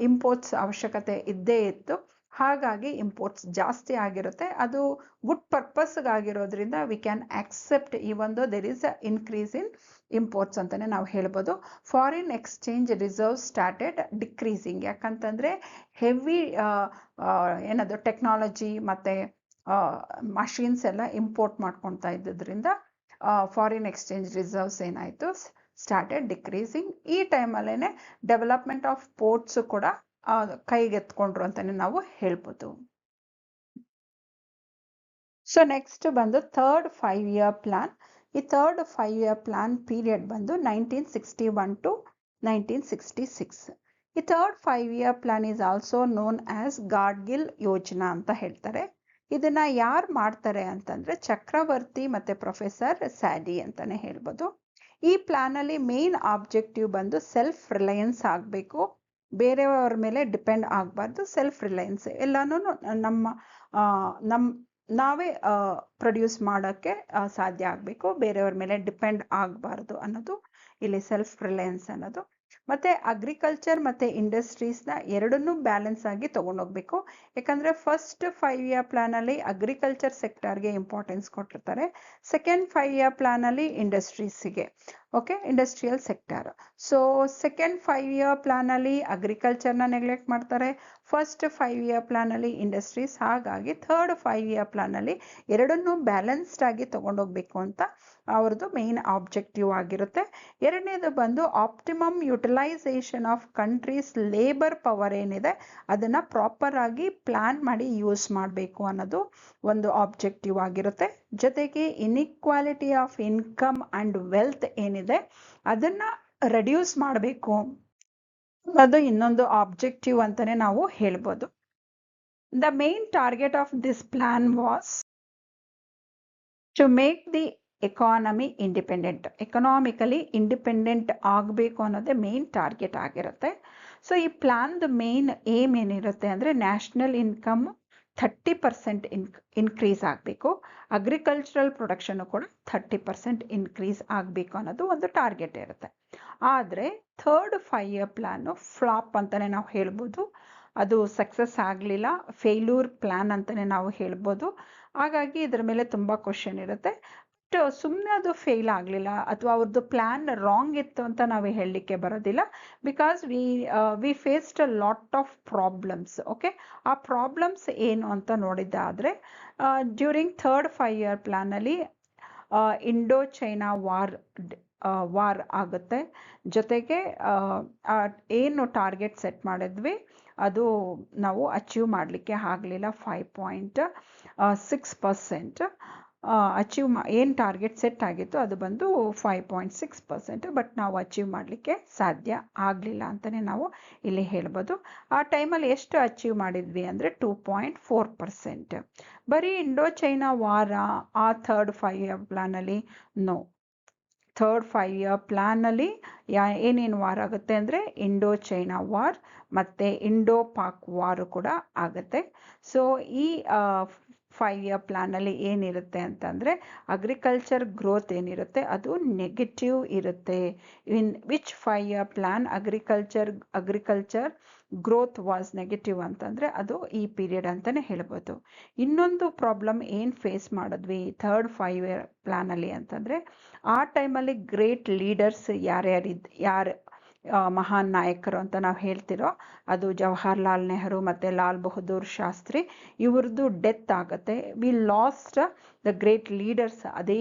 ಇಂಪೋರ್ಟ್ಸ್ ಅವಶ್ಯಕತೆ ಇದ್ದೇ ಇತ್ತು. ಹಾಗಾಗಿ ಇಂಪೋರ್ಟ್ಸ್ ಜಾಸ್ತಿ ಆಗಿರುತ್ತೆ. ಅದು ಗುಡ್ ಪರ್ಪಸ್ಗಾಗಿರೋದ್ರಿಂದ we can accept even though there is a increase in imports ಅಂತಲೇ ನಾವು ಹೇಳ್ಬೋದು. Foreign exchange reserve started decreasing. ಯಾಕಂತಂದರೆ ಹೆವಿ ಏನದು ಟೆಕ್ನಾಲಜಿ ಮತ್ತು ಮಷೀನ್ಸ್ ಎಲ್ಲ ಇಂಪೋರ್ಟ್ ಮಾಡ್ಕೊತಾ ಇದ್ದಿದ್ದರಿಂದ ಫಾರಿನ್ ಎಕ್ಸ್ಚೇಂಜ್ ರಿಸರ್ವ್ಸ್ ಏನಾಯಿತು, ಸ್ಟಾರ್ಟೆಡ್ ಡಿಕ್ರೀಸಿಂಗ್. ಈ ಟೈಮಲ್ಲೇ ಡೆವಲಪ್ಮೆಂಟ್ ಆಫ್ ಪೋರ್ಟ್ಸು ಕೂಡ ಕೈಗೆತ್ಕೊಂಡ್ರು ಅಂತಲೇ ನಾವು ಹೇಳ್ಬೋದು. ಸೊ ನೆಕ್ಸ್ಟ್ ಬಂದು ಥರ್ಡ್ 5-year ಪ್ಲಾನ್. ಈ ಥರ್ಡ್ 5-year ಪ್ಲಾನ್ ಪೀರಿಯಡ್ ಬಂದು 1961 to 1966. ಈ third 5-year plan is also known as Gadgil ಯೋಜನಾ ಅಂತ ಹೇಳ್ತಾರೆ. ಇದನ್ನ ಯಾರು ಮಾಡ್ತಾರೆ ಅಂತಂದ್ರೆ ಚಕ್ರವರ್ತಿ ಮತ್ತು ಪ್ರೊಫೆಸರ್ ಸ್ಯಾಡಿ ಅಂತಾನೆ ಹೇಳ್ಬೋದು. ಈ ಪ್ಲಾನಲ್ಲಿ ಮೇನ್ ಆಬ್ಜೆಕ್ಟಿವ್ ಬಂದು ಸೆಲ್ಫ್ ರಿಲಯನ್ಸ್ ಆಗಬೇಕು, ಬೇರೆಯವ್ರ ಮೇಲೆ ಡಿಪೆಂಡ್ ಆಗಬಾರ್ದು. ಸೆಲ್ಫ್ ರಿಲಯನ್ಸ್ ಎಲ್ಲನೂ ನಾವೇ ಪ್ರೊಡ್ಯೂಸ್ ಮಾಡೋಕ್ಕೆ ಸಾಧ್ಯ ಆಗಬೇಕು, ಬೇರೆಯವ್ರ ಮೇಲೆ ಡಿಪೆಂಡ್ ಆಗಬಾರ್ದು ಅನ್ನೋದು ಇಲ್ಲಿ ಸೆಲ್ಫ್ ರಿಲಯನ್ಸ್ ಅನ್ನೋದು. ಮತ್ತು ಅಗ್ರಿಕಲ್ಚರ್ ಮತ್ತು ಇಂಡಸ್ಟ್ರೀಸ್ನ ಎರಡನ್ನೂ ಬ್ಯಾಲೆನ್ಸ್ ಆಗಿ ತೊಗೊಂಡೋಗ್ಬೇಕು. ಯಾಕಂದರೆ ಫಸ್ಟ್ 5-year ಪ್ಲಾನಲ್ಲಿ ಅಗ್ರಿಕಲ್ಚರ್ ಸೆಕ್ಟರ್ಗೆ ಇಂಪಾರ್ಟೆನ್ಸ್ ಕೊಟ್ಟಿರ್ತಾರೆ, ಸೆಕೆಂಡ್ 5-year ಪ್ಲಾನಲ್ಲಿ ಇಂಡಸ್ಟ್ರೀಸಿಗೆ, okay, industrial sector. So second 5-year ಪ್ಲಾನಲ್ಲಿ ಅಗ್ರಿಕಲ್ಚರ್ನ ನೆಗ್ಲೆಕ್ಟ್ ಮಾಡ್ತಾರೆ, ಫಸ್ಟ್ 5-year ಪ್ಲಾನಲ್ಲಿ ಇಂಡಸ್ಟ್ರೀಸ್. ಹಾಗಾಗಿ ಥರ್ಡ್ 5-year ಪ್ಲಾನಲ್ಲಿ ಎರಡನ್ನೂ ಬ್ಯಾಲೆನ್ಸ್ಡ್ ಆಗಿ ತೊಗೊಂಡೋಗ್ಬೇಕು ಅಂತ ಅವ್ರದ್ದು ಮೇನ್ ಆಬ್ಜೆಕ್ಟಿವ್ ಆಗಿರುತ್ತೆ. ಎರಡನೇದು ಬಂದು optimum utilisation of countries labour power ಏನಿದೆ ಅದನ್ನು ಪ್ರಾಪರ್ ಆಗಿ ಪ್ಲಾನ್ ಮಾಡಿ ಯೂಸ್ ಮಾಡಬೇಕು ಅನ್ನೋದು ಒಂದು ಆಬ್ಜೆಕ್ಟಿವ್ ಆಗಿರುತ್ತೆ. ಜೊತೆಗೆ inequality of income and wealth ಏನಿದೆ ಅದನ್ನು ರೆಡ್ಯೂಸ್ ಮಾಡಬೇಕು ಅನ್ನೋದು ಇನ್ನೊಂದು ಆಬ್ಜೆಕ್ಟಿವ್ ಅಂತಲೇ ನಾವು ಹೇಳ್ಬೋದು. The main target of this plan was to make the economy independent. Economically independent ಆಗಬೇಕು ಅನ್ನೋದೇ ಮೇನ್ ಟಾರ್ಗೆಟ್ ಆಗಿರುತ್ತೆ. ಸೊ ಈ ಪ್ಲಾನ್ದು ಮೇನ್ ಏಮ್ ಏನಿರುತ್ತೆ ಅಂದರೆ ನ್ಯಾಷನಲ್ ಇನ್ಕಮ್ 30% ಇನ್ಕ್ರೀಸ್ ಆಗಬೇಕು, ಅಗ್ರಿಕಲ್ಚರಲ್ ಪ್ರೊಡಕ್ಷನು ಕೂಡ 30% ಇನ್ಕ್ರೀಸ್ ಆಗಬೇಕು ಅನ್ನೋದು ಒಂದು ಟಾರ್ಗೆಟ್ ಇರುತ್ತೆ. ಆದರೆ ಥರ್ಡ್ 5-year ಪ್ಲಾನು ಫ್ಲಾಪ್ ಅಂತಲೇ ನಾವು ಹೇಳ್ಬೋದು. ಅದು ಸಕ್ಸಸ್ ಆಗಲಿಲ್ಲ, ಫೇಲ್ಯೂರ್ ಪ್ಲಾನ್ ಅಂತಲೇ ನಾವು ಹೇಳ್ಬೋದು. ಹಾಗಾಗಿ ಇದರ ಮೇಲೆ ತುಂಬ ಕ್ವಶನ್ ಇರುತ್ತೆ. ಬಟ್ ಸುಮ್ಮನೆ ಅದು ಫೇಲ್ ಆಗಲಿಲ್ಲ ಅಥವಾ ಅವ್ರದ್ದು ಪ್ಲ್ಯಾನ್ ರಾಂಗ್ ಇತ್ತು ಅಂತ ನಾವು ಹೇಳಲಿಕ್ಕೆ ಬರೋದಿಲ್ಲ. Because we faced a lot of problems. Okay, ಆ ಪ್ರಾಬ್ಲಮ್ಸ್ ಏನು ಅಂತ ನೋಡಿದ್ದಾದರೆ ಡ್ಯೂರಿಂಗ್ ಥರ್ಡ್ 5-year ಪ್ಲಾನಲ್ಲಿ ಇಂಡೋ ಚೈನಾ ವಾರ್ ಆಗುತ್ತೆ. ಜೊತೆಗೆ ಏನು ಟಾರ್ಗೆಟ್ ಸೆಟ್ ಮಾಡಿದ್ವಿ ಅದು ನಾವು ಅಚೀವ್ ಮಾಡಲಿಕ್ಕೆ ಆಗಲಿಲ್ಲ. 5.6% ಏನು ಟಾರ್ಗೆಟ್ ಸೆಟ್ ಆಗಿತ್ತು ಅದು ಬಂದು 5.6%, ಬಟ್ ನಾವು ಅಚೀವ್ ಮಾಡಲಿಕ್ಕೆ ಸಾಧ್ಯ ಆಗಲಿಲ್ಲ ಅಂತಲೇ ನಾವು ಇಲ್ಲಿ ಹೇಳ್ಬೋದು. ಆ ಟೈಮಲ್ಲಿ ಎಷ್ಟು ಅಚೀವ್ ಮಾಡಿದ್ವಿ ಅಂದರೆ 2.4%. ಬರೀ ಇಂಡೋ ಚೈನಾ ವಾರ ಆ ಥರ್ಡ್ 5-year ಪ್ಲಾನಲ್ಲಿ ನೋ. ಥರ್ಡ್ 5-year ಪ್ಲಾನಲ್ಲಿ ಏನೇನು ವಾರ್ ಆಗುತ್ತೆ ಅಂದರೆ ಇಂಡೋ ಚೈನಾ ವಾರ್ ಮತ್ತು ಇಂಡೋ ಪಾಕ್ ವಾರು ಕೂಡ ಆಗುತ್ತೆ. ಸೊ ಈ 5-year ಪ್ಲಾನಲ್ಲಿ ಏನಿರುತ್ತೆ ಅಂತಂದರೆ ಅಗ್ರಿಕಲ್ಚರ್ ಗ್ರೋತ್ ಏನಿರುತ್ತೆ ಅದು ನೆಗೆಟಿವ್ ಇರುತ್ತೆ. In which 5-year plan agriculture growth was negative ಅಂತಂದರೆ ಅದು ಈ ಪೀರಿಯಡ್ ಅಂತಲೇ ಹೇಳ್ಬೋದು. ಇನ್ನೊಂದು ಪ್ರಾಬ್ಲಮ್ ಏನು ಫೇಸ್ ಮಾಡಿದ್ವಿ ಥರ್ಡ್ 5-year ಪ್ಲಾನಲ್ಲಿ ಅಂತಂದರೆ ಆ ಟೈಮಲ್ಲಿ ಗ್ರೇಟ್ ಲೀಡರ್ಸ್ ಯಾರು ಮಹಾನ್ ನಾಯಕರು ಅಂತ ನಾವು ಹೇಳ್ತಿರೋ ಅದು ಜವಾಹರ್ಲಾಲ್ ನೆಹರು ಮತ್ತು ಲಾಲ್ ಬಹದ್ದೂರ್ ಶಾಸ್ತ್ರಿ. ಇವ್ರದ್ದು ಡೆತ್ ಆಗುತ್ತೆ. V last the great leaders ಅದೇ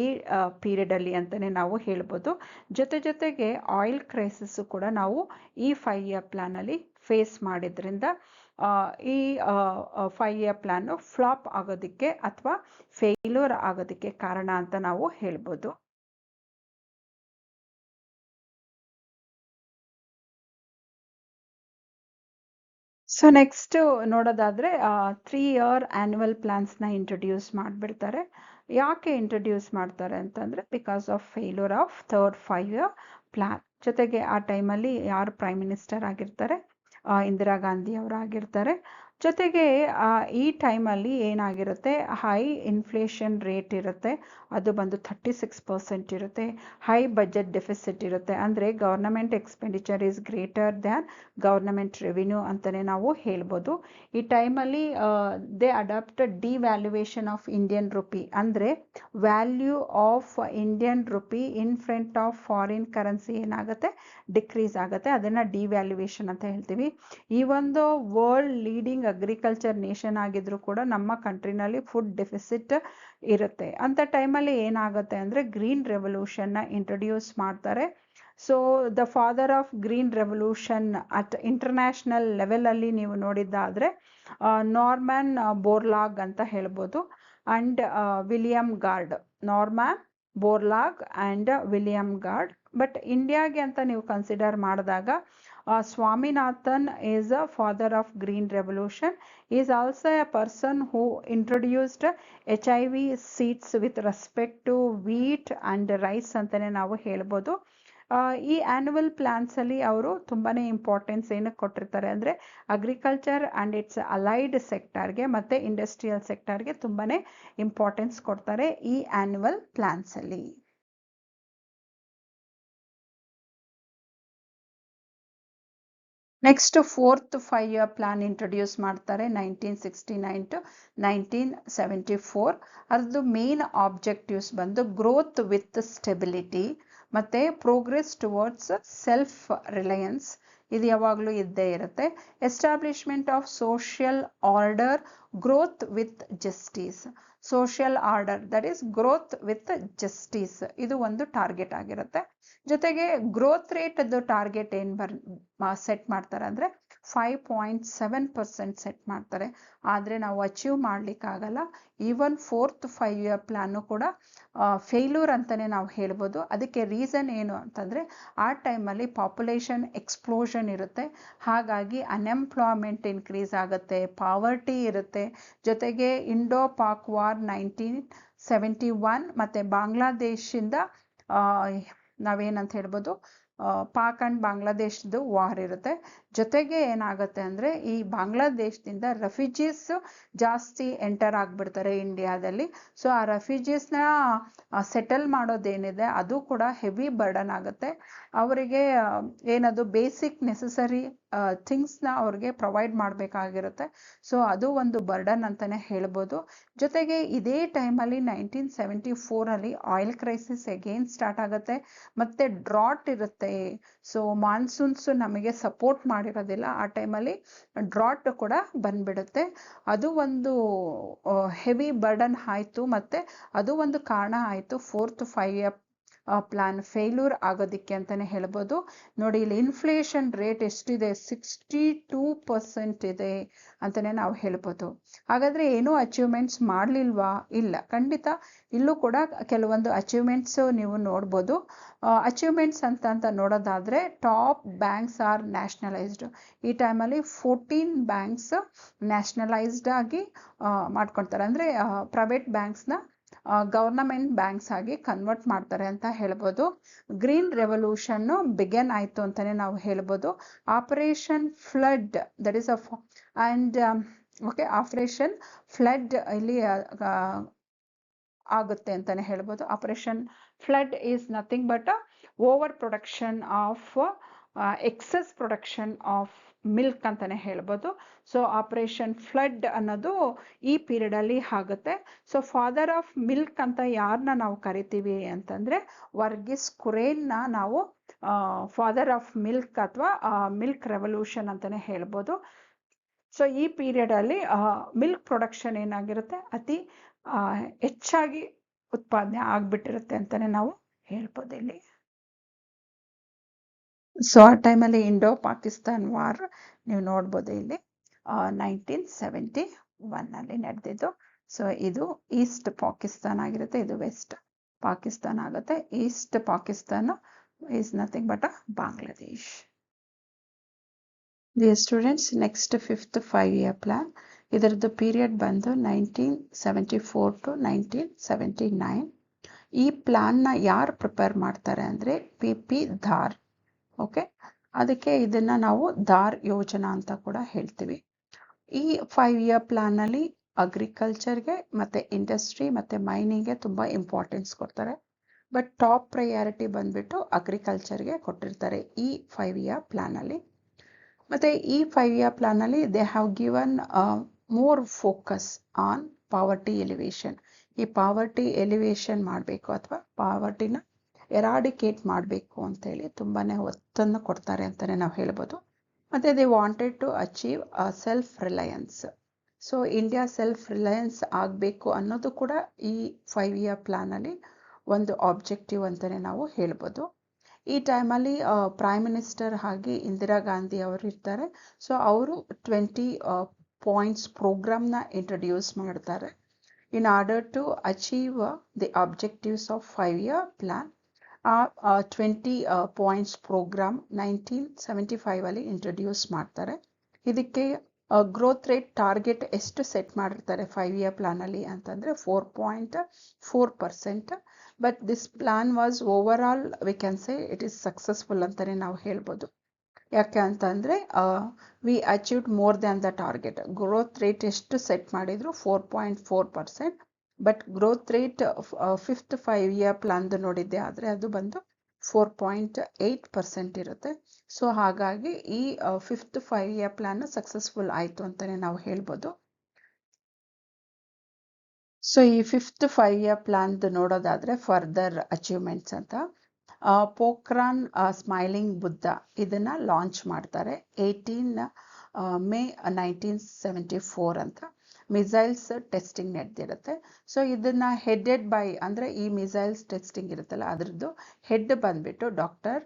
ಪೀರಿಯಡಲ್ಲಿ ಅಂತಲೇ ನಾವು ಹೇಳ್ಬೋದು. ಜೊತೆಗೆ ಆಯಿಲ್ ಕ್ರೈಸಿಸ್ಸು ಕೂಡ ನಾವು ಈ 5-year ಪ್ಲಾನಲ್ಲಿ ಫೇಸ್ ಮಾಡಿದ್ರಿಂದ ಈ 5-year ಪ್ಲ್ಯಾನು ಫ್ಲಾಪ್ ಆಗೋದಕ್ಕೆ ಅಥವಾ ಫೇಲ್ಯೂರ್ ಆಗೋದಕ್ಕೆ ಕಾರಣ ಅಂತ ನಾವು ಹೇಳ್ಬೋದು. ಸೊ ನೆಕ್ಸ್ಟ್ ನೋಡೋದಾದ್ರೆ 3-year ಆನ್ಯುವಲ್ ಪ್ಲಾನ್ಸ್ನ ಇಂಟ್ರೊಡ್ಯೂಸ್ ಮಾಡಿಬಿಡ್ತಾರೆ. ಯಾಕೆ ಇಂಟ್ರೊಡ್ಯೂಸ್ ಮಾಡ್ತಾರೆ ಅಂತಂದರೆ because of failure of 3rd 5-year plan. ಜೊತೆಗೆ ಆ ಟೈಮಲ್ಲಿ ಯಾರು ಪ್ರೈಮ್ ಮಿನಿಸ್ಟರ್ ಆಗಿರ್ತಾರೆ, ಇಂದಿರಾ ಗಾಂಧಿ ಅವರು ಆಗಿರ್ತಾರೆ. ಜೊತೆಗೆ ಈ ಟೈಮಲ್ಲಿ ಏನಾಗಿರುತ್ತೆ, ಹೈ ಇನ್ಫ್ಲೇಷನ್ ರೇಟ್ ಇರುತ್ತೆ, ಅದು ಬಂದು 36% ಇರುತ್ತೆ. ಹೈ ಬಜೆಟ್ ಡೆಫಿಸಿಟ್ ಇರುತ್ತೆ, ಅಂದರೆ government expenditure is greater than government revenue ಅಂತಲೇ ನಾವು ಹೇಳ್ಬೋದು. ಈ ಟೈಮಲ್ಲಿ they adapted devaluation of Indian rupee, ಅಂದರೆ value of Indian rupee in front of foreign currency ಏನಾಗುತ್ತೆ, ಡಿಕ್ರೀಸ್ ಆಗುತ್ತೆ. ಅದನ್ನು ಡಿವ್ಯಾಲ್ಯೂಯೇಷನ್ ಅಂತ ಹೇಳ್ತೀವಿ. ಈ ಒಂದು ವರ್ಲ್ಡ್ ಲೀಡಿಂಗ್ ಅಗ್ರಿಕಲ್ಚರ್ ನೇಷನ್ ಆಗಿದ್ರು ಕೂಡ ನಮ್ಮ ಕಂಟ್ರಿನಲ್ಲಿ ಫುಡ್ ಡೆಫಿಸಿಟ್ ಇರುತ್ತೆ. ಅಂಥ ಟೈಮಲ್ಲಿ ಏನಾಗುತ್ತೆ ಅಂದರೆ ಗ್ರೀನ್ ರೆವಲ್ಯೂಷನ್ನ ಇಂಟ್ರೊಡ್ಯೂಸ್ ಮಾಡ್ತಾರೆ. So the father of green revolution at international ಲೆವೆಲಲ್ಲಿ ನೀವು ನೋಡಿದ್ದಾದರೆ ನಾರ್ಮನ್ ಬೋರ್ಲಾಗ್ ಅಂತ ಹೇಳ್ಬೋದು, and William Gaud. Norman Borlaug and William Gaud. But ಇಂಡಿಯಾಗೆ ಅಂತ ನೀವು ಕನ್ಸಿಡರ್ ಮಾಡಿದಾಗ Swaminathan is a father of green revolution. He is also a person who introduced HIV seeds with respect to wheat and rice ಅಂತಲೇ ನಾವು ಹೇಳ್ಬೋದು. ಈ annual ಪ್ಲ್ಯಾನ್ಸಲ್ಲಿ ಅವರು ತುಂಬಾ ಇಂಪಾರ್ಟೆನ್ಸ್ ಏನಕ್ಕೆ ಕೊಟ್ಟಿರ್ತಾರೆ ಅಂದರೆ ಅಗ್ರಿಕಲ್ಚರ್ ಆ್ಯಂಡ್ ಇಟ್ಸ್ ಅಲೈಡ್ ಸೆಕ್ಟರ್ಗೆ ಮತ್ತು ಇಂಡಸ್ಟ್ರಿಯಲ್ ಸೆಕ್ಟರ್ಗೆ ತುಂಬಾ ಇಂಪಾರ್ಟೆನ್ಸ್ ಕೊಡ್ತಾರೆ ಈ ಆ್ಯನ್ಯುವಲ್ ಪ್ಲ್ಯಾನ್ಸಲ್ಲಿ. Next 4th 5-year plan introduce ಮಾಡ್ತಾರೆ 1969 to 1974. ಅದು ಮೇನ್ ಆಬ್ಜೆಕ್ಟಿವ್ಸ್ ಬಂದು ಗ್ರೋತ್ ವಿತ್ ಸ್ಟೆಬಿಲಿಟಿ ಮತ್ತು ಪ್ರೋಗ್ರೆಸ್ ಟುವರ್ಡ್ಸ್ ಸೆಲ್ಫ್ ರಿಲಯನ್ಸ್. ಇದು ಯಾವಾಗಲೂ ಇದ್ದೇ ಇರುತ್ತೆ. Establishment of social order, growth with justice. Social order that is growth with justice, ಇದು ಒಂದು ಟಾರ್ಗೆಟ್ ಆಗಿರುತ್ತೆ. ಜೊತೆಗೆ ಗ್ರೋತ್ ರೇಟ್ ಅದು ಟಾರ್ಗೆಟ್ ಏನು ಸೆಟ್ ಮಾಡ್ತಾರೆ ಅಂದರೆ 5.7% ಸೆಟ್ ಮಾಡ್ತಾರೆ. ಆದರೆ ನಾವು ಅಚೀವ್ ಮಾಡಲಿಕ್ಕಾಗಲ್ಲ. ಈವನ್ 4th 5-year ಪ್ಲ್ಯಾನು ಕೂಡ ಫೇಲ್ಯೂರ್ ಅಂತಲೇ ನಾವು ಹೇಳ್ಬೋದು. ಅದಕ್ಕೆ ರೀಸನ್ ಏನು ಅಂತಂದರೆ ಆ ಟೈಮಲ್ಲಿ ಪಾಪ್ಯುಲೇಷನ್ ಎಕ್ಸ್ಪ್ಲೋಷನ್ ಇರುತ್ತೆ, ಹಾಗಾಗಿ ಅನ್ಎಂಪ್ಲಾಯ್ಮೆಂಟ್ ಇನ್ಕ್ರೀಸ್ ಆಗುತ್ತೆ, ಪಾವರ್ಟಿ ಇರುತ್ತೆ. ಜೊತೆಗೆ ಇಂಡೋ ಪಾಕ್ ವಾರ್ 1971 ಮತ್ತು ಬಾಂಗ್ಲಾದೇಶಿಂದ ನಾವೇನಂತ ಹೇಳ್ಬೋದು ಪಾಕ್ ಆ್ಯಂಡ್ ಬಾಂಗ್ಲಾದೇಶದ್ದು ವಾರ್ ಇರುತ್ತೆ. ಜೊತೆಗೆ ಏನಾಗುತ್ತೆ ಅಂದರೆ ಈ ಬಾಂಗ್ಲಾದೇಶದಿಂದ ರೆಫ್ಯೂಜೀಸ್ ಜಾಸ್ತಿ ಎಂಟರ್ ಆಗಿಬಿಡ್ತಾರೆ ಇಂಡಿಯಾದಲ್ಲಿ. ಸೊ ಆ ರೆಫ್ಯೂಜೀಸ್ನ ಸೆಟಲ್ ಮಾಡೋದೇನಿದೆ ಅದು ಕೂಡ ಹೆವಿ ಬರ್ಡನ್ ಆಗುತ್ತೆ. ಅವರಿಗೆ ಏನದು ಬೇಸಿಕ್ ನೆಸಸರಿ ಥಿಂಗ್ಸ್ನ ಅವ್ರಿಗೆ ಪ್ರೊವೈಡ್ ಮಾಡಬೇಕಾಗಿರುತ್ತೆ. ಸೊ ಅದು ಒಂದು ಬರ್ಡನ್ ಅಂತಲೇ ಹೇಳ್ಬೋದು. ಜೊತೆಗೆ ಇದೇ ಟೈಮಲ್ಲಿ 1974 ಆಯಿಲ್ ಕ್ರೈಸಿಸ್ ಅಗೇನ್ ಸ್ಟಾರ್ಟ್ ಆಗುತ್ತೆ ಮತ್ತು ಡ್ರಾಟ್ ಇರುತ್ತೆ. ಸೊ ಮಾನ್ಸೂನ್ಸು ನಮಗೆ ಸಪೋರ್ಟ್ ಮಾಡಿರೋದಿಲ್ಲ, ಆ ಟೈಮಲ್ಲಿ ಡ್ರಾಟ್ ಕೂಡ ಬಂದ್ಬಿಡುತ್ತೆ. ಅದು ಒಂದು ಹೆವಿ ಬರ್ಡನ್ ಆಯಿತು ಮತ್ತು ಅದು ಒಂದು ಕಾರಣ ಆಯಿತು 4th 5-year ಪ್ಲಾನ್ ಫೇಲ್ಯೂರ್ ಆಗೋದಕ್ಕೆ ಅಂತಲೇ ಹೇಳ್ಬೋದು. ನೋಡಿ ಇಲ್ಲಿ ಇನ್ಫ್ಲೇಷನ್ ರೇಟ್ ಎಷ್ಟಿದೆ, 62% ಇದೆ ಅಂತಲೇ ನಾವು ಹೇಳ್ಬೋದು. ಹಾಗಾದರೆ ಏನೂ ಅಚೀವ್ಮೆಂಟ್ಸ್ ಮಾಡಲಿಲ್ವಾ? ಇಲ್ಲ, ಖಂಡಿತ ಇಲ್ಲೂ ಕೂಡ ಕೆಲವೊಂದು ಅಚೀವ್ಮೆಂಟ್ಸು ನೀವು ನೋಡ್ಬೋದು. ಅಚೀವ್ಮೆಂಟ್ಸ್ ಅಂತ ನೋಡೋದಾದರೆ ಟಾಪ್ ಬ್ಯಾಂಕ್ಸ್ ಆರ್ ನ್ಯಾಷನಲೈಸ್ಡ್. ಈ ಟೈಮಲ್ಲಿ 14 ಬ್ಯಾಂಕ್ಸ್ ನ್ಯಾಷನಲೈಸ್ಡ್ ಆಗಿ ಮಾಡ್ಕೊಳ್ತಾರೆ, ಅಂದರೆ ಪ್ರೈವೇಟ್ ಬ್ಯಾಂಕ್ಸ್ನ ಗವರ್ನಮೆಂಟ್ ಬ್ಯಾಂಕ್ಸ್ ಆಗಿ ಕನ್ವರ್ಟ್ ಮಾಡ್ತಾರೆ ಅಂತ ಹೇಳ್ಬೋದು. ಗ್ರೀನ್ ರೆವಲ್ಯೂಷನ್ನು ಬಿಗನ್ ಆಯಿತು ಅಂತಲೇ ನಾವು ಹೇಳ್ಬೋದು. Operation flood that is operation flood ಇಲ್ಲಿ ಆಗುತ್ತೆ ಅಂತಲೇ ಹೇಳ್ಬೋದು. Operation flood is nothing but over production of excess production of milk ಅಂತಲೇ ಹೇಳ್ಬೋದು. ಸೊ ಆಪರೇಷನ್ ಫ್ಲಡ್ ಅನ್ನೋದು ಈ ಪೀರಿಯಡಲ್ಲಿ ಆಗುತ್ತೆ. ಸೊ ಫಾದರ್ ಆಫ್ ಮಿಲ್ಕ್ ಅಂತ ಯಾರನ್ನ ನಾವು ಕರಿತೀವಿ ಅಂತಂದರೆ ವರ್ಗೀಸ್ ಕುರೇನ್ನ ನಾವು ಫಾದರ್ ಆಫ್ ಮಿಲ್ಕ್ ಅಥವಾ ಮಿಲ್ಕ್ ರೆವಲ್ಯೂಷನ್ ಅಂತಲೇ ಹೇಳ್ಬೋದು. ಸೊ ಈ ಪೀರಿಯಡಲ್ಲಿ ಮಿಲ್ಕ್ ಪ್ರೊಡಕ್ಷನ್ ಏನಾಗಿರುತ್ತೆ, ಅತಿ ಹೆಚ್ಚಾಗಿ ಉತ್ಪಾದನೆ ಆಗಿಬಿಟ್ಟಿರುತ್ತೆ ಅಂತಲೇ ನಾವು ಹೇಳ್ಬೋದು ಇಲ್ಲಿ. ಸೊ ಆ ಟೈಮಲ್ಲಿ ಇಂಡೋ ಪಾಕಿಸ್ತಾನ್ ವಾರ್ ನೀವು ನೋಡ್ಬೋದು ಇಲ್ಲಿ 1971 ನಡೆದಿದ್ದು. ಸೊ ಇದು ಈಸ್ಟ್ ಪಾಕಿಸ್ತಾನ್ ಆಗಿರುತ್ತೆ, ಇದು ವೆಸ್ಟ್ ಪಾಕಿಸ್ತಾನ್ ಆಗುತ್ತೆ. East Pakistan is nothing but Bangladesh. Dear students, next 5th 5-year plan, ಇದರದ್ದು ಪೀರಿಯಡ್ ಬಂದು 1974 to 1979. ಈ ಪ್ಲಾನ್ನ ಯಾರು ಪ್ರಿಪೇರ್ ಮಾಡ್ತಾರೆ ಅಂದರೆ ಪಿ ಧಾರ್. ಓಕೆ, ಅದಕ್ಕೆ ಇದನ್ನ ನಾವು ಧಾರ್ ಯೋಜನಾ ಅಂತ ಕೂಡ ಹೇಳ್ತೀವಿ. ಈ 5-year ಪ್ಲಾನಲ್ಲಿ ಅಗ್ರಿಕಲ್ಚರ್ಗೆ ಮತ್ತು ಇಂಡಸ್ಟ್ರಿ ಮತ್ತು ಮೈನಿಂಗ್ಗೆ ತುಂಬ ಇಂಪಾರ್ಟೆನ್ಸ್ ಕೊಡ್ತಾರೆ. ಬಟ್ ಟಾಪ್ ಪ್ರಯಾರಿಟಿ ಬಂದ್ಬಿಟ್ಟು ಅಗ್ರಿಕಲ್ಚರ್ಗೆ ಕೊಟ್ಟಿರ್ತಾರೆ ಈ 5-year ಪ್ಲಾನಲ್ಲಿ. ಮತ್ತು ಈ 5-year ಪ್ಲಾನಲ್ಲಿ they have given more focus on poverty alleviation. ಈ ಪಾವರ್ಟಿ ಎಲಿವೇಶನ್ ಮಾಡಬೇಕು ಅಥವಾ ಪಾವರ್ಟಿನ ಎರಾಡಿಕೇಟ್ ಮಾಡಬೇಕು ಅಂತೇಳಿ ತುಂಬಾ ಒತ್ತನ್ನು ಕೊಡ್ತಾರೆ ಅಂತಲೇ ನಾವು ಹೇಳ್ಬೋದು. ಮತ್ತು they wanted to achieve self reliance. So India self reliance ಆಗಬೇಕು ಅನ್ನೋದು ಕೂಡ ಈ 5-year ಪ್ಲಾನಲ್ಲಿ ಒಂದು ಆಬ್ಜೆಕ್ಟಿವ್ ಅಂತಲೇ ನಾವು ಹೇಳ್ಬೋದು. ಈ ಟೈಮಲ್ಲಿ ಪ್ರೈಮ್ ಮಿನಿಸ್ಟರ್ ಆಗಿ ಇಂದಿರಾ ಗಾಂಧಿ ಅವರು ಇರ್ತಾರೆ. ಸೊ ಅವರು 20 ಪಾಯಿಂಟ್ಸ್ ಪ್ರೋಗ್ರಾಮ್ನ ಇಂಟ್ರೊಡ್ಯೂಸ್ ಮಾಡ್ತಾರೆ in order to achieve the objectives of 5-year plan. ಆ 20 ಪಾಯಿಂಟ್ಸ್ ಪ್ರೋಗ್ರಾಮ್ 1975 ಇಂಟ್ರೊಡ್ಯೂಸ್ ಮಾಡ್ತಾರೆ. ಇದಕ್ಕೆ ಗ್ರೋತ್ ರೇಟ್ ಟಾರ್ಗೆಟ್ ಎಷ್ಟು ಸೆಟ್ ಮಾಡಿರ್ತಾರೆ 5-year ಪ್ಲಾನಲ್ಲಿ ಅಂತಂದರೆ 4.4%. But this plan was over all we can say it is successful ಅಂತಲೇ ನಾವು ಹೇಳ್ಬೋದು. ಯಾಕೆ ಅಂತಂದರೆ we achieved more than the target. Growth rate ಎಷ್ಟು ಸೆಟ್ ಮಾಡಿದ್ರು 4.4%. But growth rate 5th 5-year ಪ್ಲಾನ್ದು ನೋಡಿದ್ದೆ ಆದರೆ ಅದು ಬಂದು 4.8% ಇರುತ್ತೆ. ಸೊ ಹಾಗಾಗಿ ಈ 5th 5-year ಪ್ಲಾನ್ ಸಕ್ಸಸ್ಫುಲ್ ಆಯಿತು ಅಂತಲೇ ನಾವು ಹೇಳ್ಬೋದು. ಸೊ ಈ 5th 5-year ಪ್ಲಾನ್ದು ನೋಡೋದಾದರೆ ಫರ್ದರ್ ಅಚೀವ್ಮೆಂಟ್ಸ್ ಅಂತ ಪೋಖ್ರಾನ್ ಸ್ಮೈಲಿಂಗ್ ಬುದ್ಧ ಇದನ್ನು ಲಾಂಚ್ ಮಾಡ್ತಾರೆ 18 May 1974 ಅಂತ. ಮಿಸೈಲ್ಸ್ ಟೆಸ್ಟಿಂಗ್ ನಡೆದಿರುತ್ತೆ. ಸೊ ಇದನ್ನು ಹೆಡೆಡ್ ಬೈ ಅಂದರೆ ಈ ಮಿಸೈಲ್ಸ್ ಟೆಸ್ಟಿಂಗ್ ಇರುತ್ತಲ್ಲ ಅದರದ್ದು ಹೆಡ್ ಬಂದ್ಬಿಟ್ಟು ಡಾಕ್ಟರ್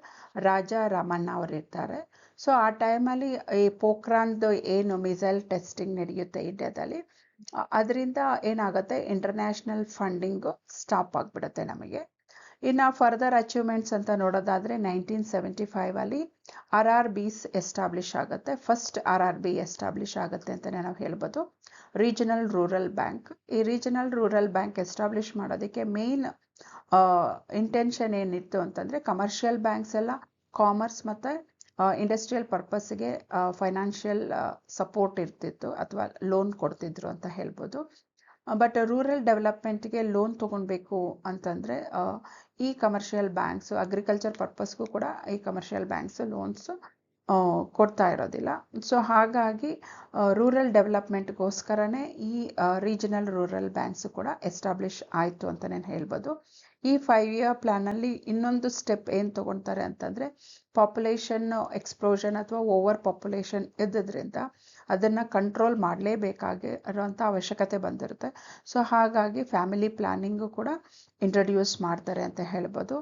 ರಾಜಾ ರಾಮಣ್ಣ ಅವರು ಇರ್ತಾರೆ. ಸೊ ಆ ಟೈಮಲ್ಲಿ ಈ ಪೋಖ್ರಾನ್ದು ಏನು ಮಿಸೈಲ್ ಟೆಸ್ಟಿಂಗ್ ನಡೆಯುತ್ತೆ ಇಂಡಿಯಾದಲ್ಲಿ, ಅದರಿಂದ ಏನಾಗುತ್ತೆ ಇಂಟರ್ನ್ಯಾಷನಲ್ ಫಂಡಿಂಗು ಸ್ಟಾಪ್ ಆಗಿಬಿಡುತ್ತೆ ನಮಗೆ. ಇನ್ನು ಫರ್ದರ್ ಅಚೀವ್ಮೆಂಟ್ಸ್ ಅಂತ ನೋಡೋದಾದರೆ 1975 RRBs ಎಸ್ಟಾಬ್ಲಿಷ್ ಆಗುತ್ತೆ. ಫಸ್ಟ್ RRB ಎಸ್ಟಾಬ್ಲಿಷ್ ಆಗುತ್ತೆ ಅಂತಲೇ ನಾವು ಹೇಳ್ಬೋದು, ರೀಜನಲ್ ರೂರಲ್ ಬ್ಯಾಂಕ್. ಈ ರೀಜನಲ್ ರೂರಲ್ ಬ್ಯಾಂಕ್ ಎಸ್ಟಾಬ್ಲಿಷ್ ಮಾಡೋದಕ್ಕೆ ಮೇನ್ ಇಂಟೆನ್ಷನ್ ಏನಿತ್ತು ಅಂತಂದರೆ ಕಮರ್ಷಿಯಲ್ ಬ್ಯಾಂಕ್ಸ್ ಎಲ್ಲ ಕಾಮರ್ಸ್ ಮತ್ತು ಇಂಡಸ್ಟ್ರಿಯಲ್ ಪರ್ಪಸ್ಗೆ ಫೈನಾನ್ಷಿಯಲ್ ಸಪೋರ್ಟ್ ಇರ್ತಿತ್ತು ಅಥವಾ ಲೋನ್ ಕೊಡ್ತಿದ್ರು ಅಂತ ಹೇಳ್ಬೋದು. ಬಟ್ ರೂರಲ್ ಡೆವಲಪ್ಮೆಂಟ್ಗೆ ಲೋನ್ ತೊಗೊಳ್ಬೇಕು ಅಂತಂದರೆ ಈ ಕಮರ್ಷಿಯಲ್ ಬ್ಯಾಂಕ್ಸು ಅಗ್ರಿಕಲ್ಚರ್ ಪರ್ಪಸ್ಗೂ ಕೂಡ ಈ ಕಮರ್ಷಿಯಲ್ ಬ್ಯಾಂಕ್ಸು ಲೋನ್ಸು ಕೊಡ್ತಾ ಇರೋದಿಲ್ಲ. ಸೊ ಹಾಗಾಗಿ ರೂರಲ್ ಡೆವಲಪ್ಮೆಂಟ್ಗೋಸ್ಕರನೇ ಈ ರೀಜನಲ್ ರೂರಲ್ ಬ್ಯಾಂಕ್ಸು ಕೂಡ ಎಸ್ಟಾಬ್ಲಿಷ್ ಆಯಿತು ಅಂತಲೇ ಹೇಳ್ಬೋದು. ಈ 5-year ಪ್ಲಾನಲ್ಲಿ ಇನ್ನೊಂದು ಸ್ಟೆಪ್ ಏನು ತೊಗೊಳ್ತಾರೆ ಅಂತಂದರೆ ಪಾಪ್ಯುಲೇಷನ್ ಎಕ್ಸ್ಪ್ಲೋಷನ್ ಅಥವಾ ಓವರ್ ಪಾಪ್ಯುಲೇಷನ್ ಇದ್ದದ್ರಿಂದ ಅದನ್ನು ಕಂಟ್ರೋಲ್ ಮಾಡಲೇಬೇಕಾಗಿರೋಂಥ ಅವಶ್ಯಕತೆ ಬಂದಿರುತ್ತೆ. ಸೊ ಹಾಗಾಗಿ ಫ್ಯಾಮಿಲಿ ಪ್ಲಾನಿಂಗು ಕೂಡ ಇಂಟ್ರೊಡ್ಯೂಸ್ ಮಾಡ್ತಾರೆ ಅಂತ ಹೇಳ್ಬೋದು.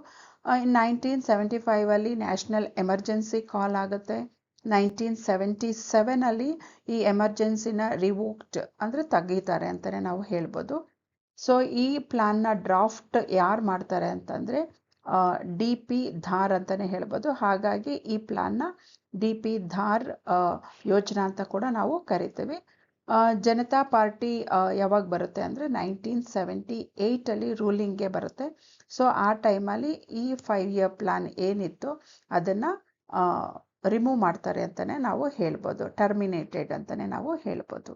1975 ನ್ಯಾಷನಲ್ ಎಮರ್ಜೆನ್ಸಿ ಕಾಲ್ ಆಗುತ್ತೆ. 1977 ಈ ಎಮರ್ಜೆನ್ಸಿನ ರಿವೋಕ್ಡ್ ಅಂದರೆ ತೆಗೀತಾರೆ ಅಂತಲೇ ನಾವು ಹೇಳ್ಬೋದು. ಸೊ ಈ ಪ್ಲಾನ್ನ ಡ್ರಾಫ್ಟ್ ಯಾರು ಮಾಡ್ತಾರೆ ಅಂತಂದರೆ DP ಧಾರ್ ಅಂತಲೇ ಹೇಳ್ಬೋದು. ಹಾಗಾಗಿ ಈ ಪ್ಲಾನ್ನ DP ಧಾರ್ ಯೋಜನಾ ಅಂತ ಕೂಡ ನಾವು ಕರಿತೀವಿ. ಜನತಾ ಪಾರ್ಟಿ ಯಾವಾಗ ಬರುತ್ತೆ ಅಂದರೆ 1978 ರೂಲಿಂಗ್ಗೆ ಬರುತ್ತೆ. ಸೊ ಆ ಟೈಮಲ್ಲಿ ಈ 5-year ಪ್ಲಾನ್ ಏನಿತ್ತು ಅದನ್ನು ರಿಮೂವ್ ಮಾಡ್ತಾರೆ ಅಂತಲೇ ನಾವು ಹೇಳ್ಬೋದು, ಟರ್ಮಿನೇಟೆಡ್ ಅಂತಲೇ ನಾವು ಹೇಳ್ಬೋದು.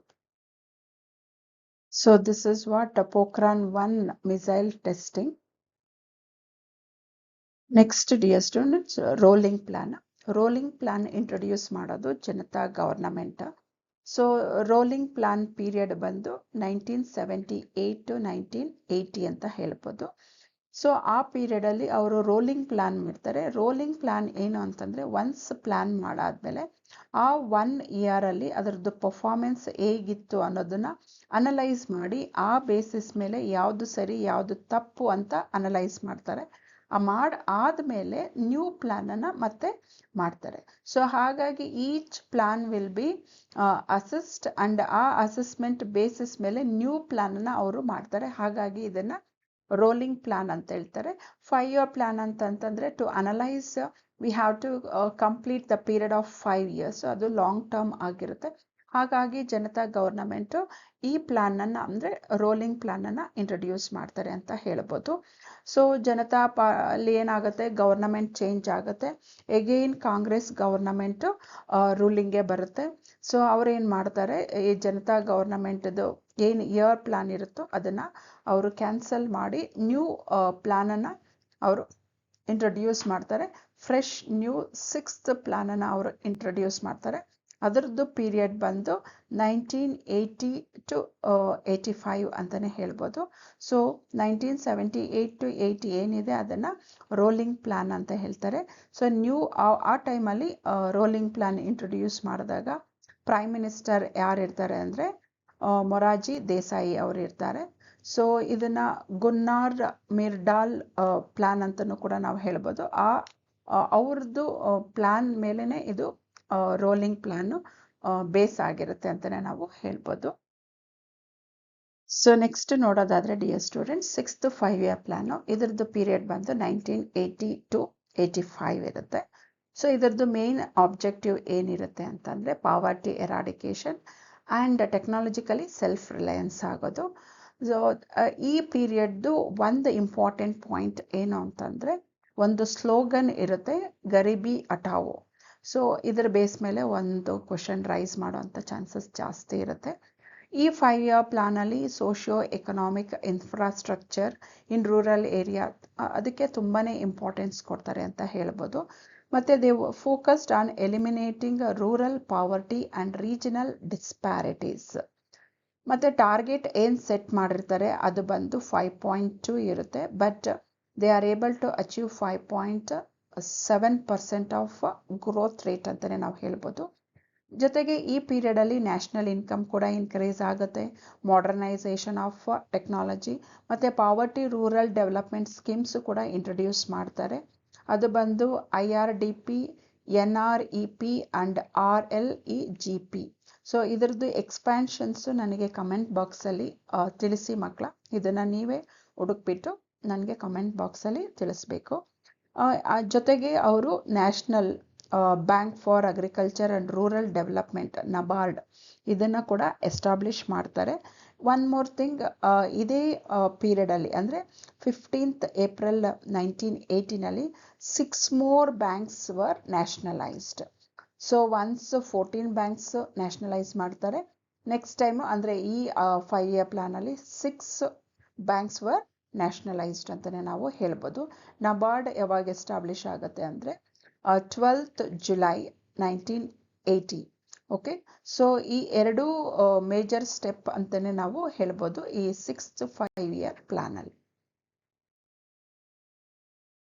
So this is what Pokhran 1 missile testing. Next dear students, rolling plan. Rolling plan introduce ಮಾಡೋದು Janata government. So rolling plan period ಬಂದು 1978 to 1980 ಅಂತ ಹೇಳ್ಬೋದು. ಸೊ ಆ ಪೀರಿಯಡಲ್ಲಿ ಅವರು ರೋಲಿಂಗ್ ಪ್ಲಾನ್ ಮಾಡ್ತಾರೆ. ರೋಲಿಂಗ್ ಪ್ಲಾನ್ ಏನು ಅಂತಂದರೆ ಒನ್ಸ್ ಪ್ಲಾನ್ ಮಾಡಾದ್ಮೇಲೆ ಆ 1 ಇಯರಲ್ಲಿ ಅದರದ್ದು ಪರ್ಫಾರ್ಮೆನ್ಸ್ ಹೇಗಿತ್ತು ಅನ್ನೋದನ್ನು ಅನಲೈಸ್ ಮಾಡಿ ಆ ಬೇಸಿಸ್ ಮೇಲೆ ಯಾವುದು ಸರಿ ಯಾವುದು ತಪ್ಪು ಅಂತ ಅನಲೈಸ್ ಮಾಡ್ತಾರೆ. ಆದಮೇಲೆ ನ್ಯೂ ಪ್ಲ್ಯಾನನ್ನು ಮತ್ತೆ ಮಾಡ್ತಾರೆ. ಸೊ ಹಾಗಾಗಿ each plan will be assessed and ಆ ಅಸೆಸ್ಮೆಂಟ್ ಬೇಸಿಸ್ ಮೇಲೆ ನ್ಯೂ ಪ್ಲ್ಯಾನನ್ನು ಅವರು ಮಾಡ್ತಾರೆ. ಹಾಗಾಗಿ ಇದನ್ನು ರೋಲಿಂಗ್ ಪ್ಲ್ಯಾನ್ ಅಂತ ಹೇಳ್ತಾರೆ. 5 year ಪ್ಲ್ಯಾನ್ ಅಂತಂತಂದರೆ to analyse we have to complete the period of 5 years. ಅದು ಲಾಂಗ್ ಟರ್ಮ್ ಆಗಿರುತ್ತೆ. ಹಾಗಾಗಿ ಜನತಾ ಗವರ್ನಮೆಂಟು ಈ ಪ್ಲ್ಯಾನನ್ನು ಅಂದರೆ ರೋಲಿಂಗ್ ಪ್ಲ್ಯಾನನ್ನು ಇಂಟ್ರೊಡ್ಯೂಸ್ ಮಾಡ್ತಾರೆ ಅಂತ ಹೇಳ್ಬೋದು. ಸೊ ಜನತಾ ಅಲ್ಲಿ ಏನಾಗುತ್ತೆ, ಗವರ್ನಮೆಂಟ್ ಚೇಂಜ್ ಆಗುತ್ತೆ, ಎಗೈನ್ ಕಾಂಗ್ರೆಸ್ ಗವರ್ನಮೆಂಟು ರೂಲಿಂಗ್ಗೆ ಬರುತ್ತೆ. ಸೊ ಅವ್ರೇನು ಮಾಡ್ತಾರೆ, ಈ ಜನತಾ ಗವರ್ನಮೆಂಟ್ದು ಏನು ಇಯರ್ ಪ್ಲ್ಯಾನ್ ಇರುತ್ತೋ ಅದನ್ನು ಅವರು ಕ್ಯಾನ್ಸಲ್ ಮಾಡಿ ನ್ಯೂ ಪ್ಲ್ಯಾನನ್ನು ಅವರು ಇಂಟ್ರೊಡ್ಯೂಸ್ ಮಾಡ್ತಾರೆ. ಫ್ರೆಶ್ ನ್ಯೂ 6th ಪ್ಲ್ಯಾನನ್ನು ಅವರು ಇಂಟ್ರೊಡ್ಯೂಸ್ ಮಾಡ್ತಾರೆ. ಅದರದ್ದು ಪೀರಿಯಡ್ ಬಂದು 1980 to 85 ಅಂತಲೇ ಹೇಳ್ಬೋದು. ಸೊ 1978 to 80 ಏನಿದೆ ಅದನ್ನು ರೋಲಿಂಗ್ ಪ್ಲ್ಯಾನ್ ಅಂತ ಹೇಳ್ತಾರೆ. ಸೊ ಆ ಟೈಮಲ್ಲಿ ರೋಲಿಂಗ್ ಪ್ಲ್ಯಾನ್ ಇಂಟ್ರೊಡ್ಯೂಸ್ ಮಾಡಿದಾಗ ಪ್ರೈಮ್ ಮಿನಿಸ್ಟರ್ ಯಾರು ಇರ್ತಾರೆ ಅಂದರೆ ಮೊರಾರ್ಜಿ ದೇಸಾಯಿ ಅವರು ಇರ್ತಾರೆ. ಸೊ ಇದನ್ನು ಗುನ್ನಾರ್ ಮಿರ್ಡಾಲ್ ಪ್ಲ್ಯಾನ್ ಅಂತಲೂ ಕೂಡ ನಾವು ಹೇಳ್ಬೋದು. ಅವ್ರದ್ದು ಪ್ಲ್ಯಾನ್ ಮೇಲೇ ಇದು ರೋಲಿಂಗ್ ಪ್ಲ್ಯಾನು ಬೇಸ್ ಆಗಿರುತ್ತೆ ಅಂತಲೇ ನಾವು ಹೇಳ್ಬೋದು. ಸೊ ನೆಕ್ಸ್ಟ್ ನೋಡೋದಾದರೆ dear students, 6th 5 year plan, ಇದರದ್ದು ಪೀರಿಯಡ್ ಬಂದು 1980 to 85 ಇರುತ್ತೆ. ಸೊ ಇದರದ್ದು ಮೇನ್ ಆಬ್ಜೆಕ್ಟಿವ್ ಏನಿರುತ್ತೆ ಅಂತಂದರೆ poverty eradication and technologically self Reliance ಆಗೋದು. ಸೊ ಈ ಪೀರಿಯಡ್ದು ಒಂದು ಇಂಪಾರ್ಟೆಂಟ್ ಪಾಯಿಂಟ್ ಏನು ಅಂತಂದರೆ ಒಂದು ಸ್ಲೋಗನ್ ಇರುತ್ತೆ, ಗರೀಬಿ ಹಟಾವೋ. ಸೊ ಇದರ ಬೇಸ್ ಮೇಲೆ ಒಂದು ಕ್ವಶನ್ ರೈಸ್ ಮಾಡೋವಂಥ ಚಾನ್ಸಸ್ ಜಾಸ್ತಿ ಇರುತ್ತೆ. ಈ 5 year ಪ್ಲ್ಯಾನಲ್ಲಿ socio economic infrastructure in rural area ಅದಕ್ಕೆ ತುಂಬಾ ಇಂಪಾರ್ಟೆನ್ಸ್ ಕೊಡ್ತಾರೆ ಅಂತ ಹೇಳ್ಬೋದು. ಮತ್ತು they focused on eliminating rural poverty and regional disparities. ಮತ್ತು ಟಾರ್ಗೆಟ್ ಏನು ಸೆಟ್ ಮಾಡಿರ್ತಾರೆ ಅದು ಬಂದು 5.2 ಇರುತ್ತೆ. But they are able to achieve 5.7% of growth rate ಅಂತಲೇ ನಾವು ಹೇಳ್ಬೋದು. ಜೊತೆಗೆ ಈ ಪೀರಿಯಡಲ್ಲಿ ನ್ಯಾಷನಲ್ ಇನ್ಕಮ್ ಕೂಡ ಇನ್ಕ್ರೀಸ್ ಆಗುತ್ತೆ, ಮಾಡರ್ನೈಸೇಷನ್ ಆಫ್ ಟೆಕ್ನಾಲಜಿ ಮತ್ತು ಪಾವರ್ಟಿ ರೂರಲ್ ಡೆವಲಪ್ಮೆಂಟ್ ಸ್ಕೀಮ್ಸು ಕೂಡ ಇಂಟ್ರೊಡ್ಯೂಸ್ ಮಾಡ್ತಾರೆ. ಅದು ಬಂದು IRDP, NREP and RLEGP. So ಇದರದ್ದು ಎಕ್ಸ್ಪ್ಯಾನ್ಷನ್ಸು ನನಗೆ ಕಮೆಂಟ್ ಬಾಕ್ಸಲ್ಲಿ ತಿಳಿಸಿ ಮಕ್ಕಳ. ಇದನ್ನು ನೀವೇ ಹುಡುಕ್ಬಿಟ್ಟು ನನಗೆ ಕಮೆಂಟ್ ಬಾಕ್ಸಲ್ಲಿ ತಿಳಿಸ್ಬೇಕು. ಜೊತೆಗೆ ಅವರು national bank for agriculture and rural development NABARD ಇದನ್ನು ಕೂಡ ಎಸ್ಟಾಬ್ಲಿಷ್ ಮಾಡ್ತಾರೆ. ಒನ್ ಮೋರ್ ಥಿಂಗ್, ಇದೇ ಪೀರಿಯಡಲ್ಲಿ ಅಂದರೆ 15th April 1980ನಲ್ಲಿ 6 more banks var nationalised. So once 14 banks nationalise ಮಾಡ್ತಾರೆ. ನೆಕ್ಸ್ಟ್ ಟೈಮು ಅಂದರೆ ಈ 5 year ಪ್ಲ್ಯಾನಲ್ಲಿ 6 ಬ್ಯಾಂಕ್ಸ್ ವರ್ ನ್ಯಾಷನಲೈಸ್ಡ್ ಅಂತಲೇ ನಾವು ಹೇಳ್ಬೋದು. NABARD ಯಾವಾಗ ಎಸ್ಟಾಬ್ಲಿಷ್ ಆಗುತ್ತೆ ಅಂದರೆ 12th July 1980. ಓಕೆ, ಸೊ ಈ ಎರಡೂ ಮೇಜರ್ ಸ್ಟೆಪ್ ಅಂತಲೇ ನಾವು ಹೇಳ್ಬೋದು ಈ 6th 5 year ಪ್ಲ್ಯಾನಲ್ಲಿ.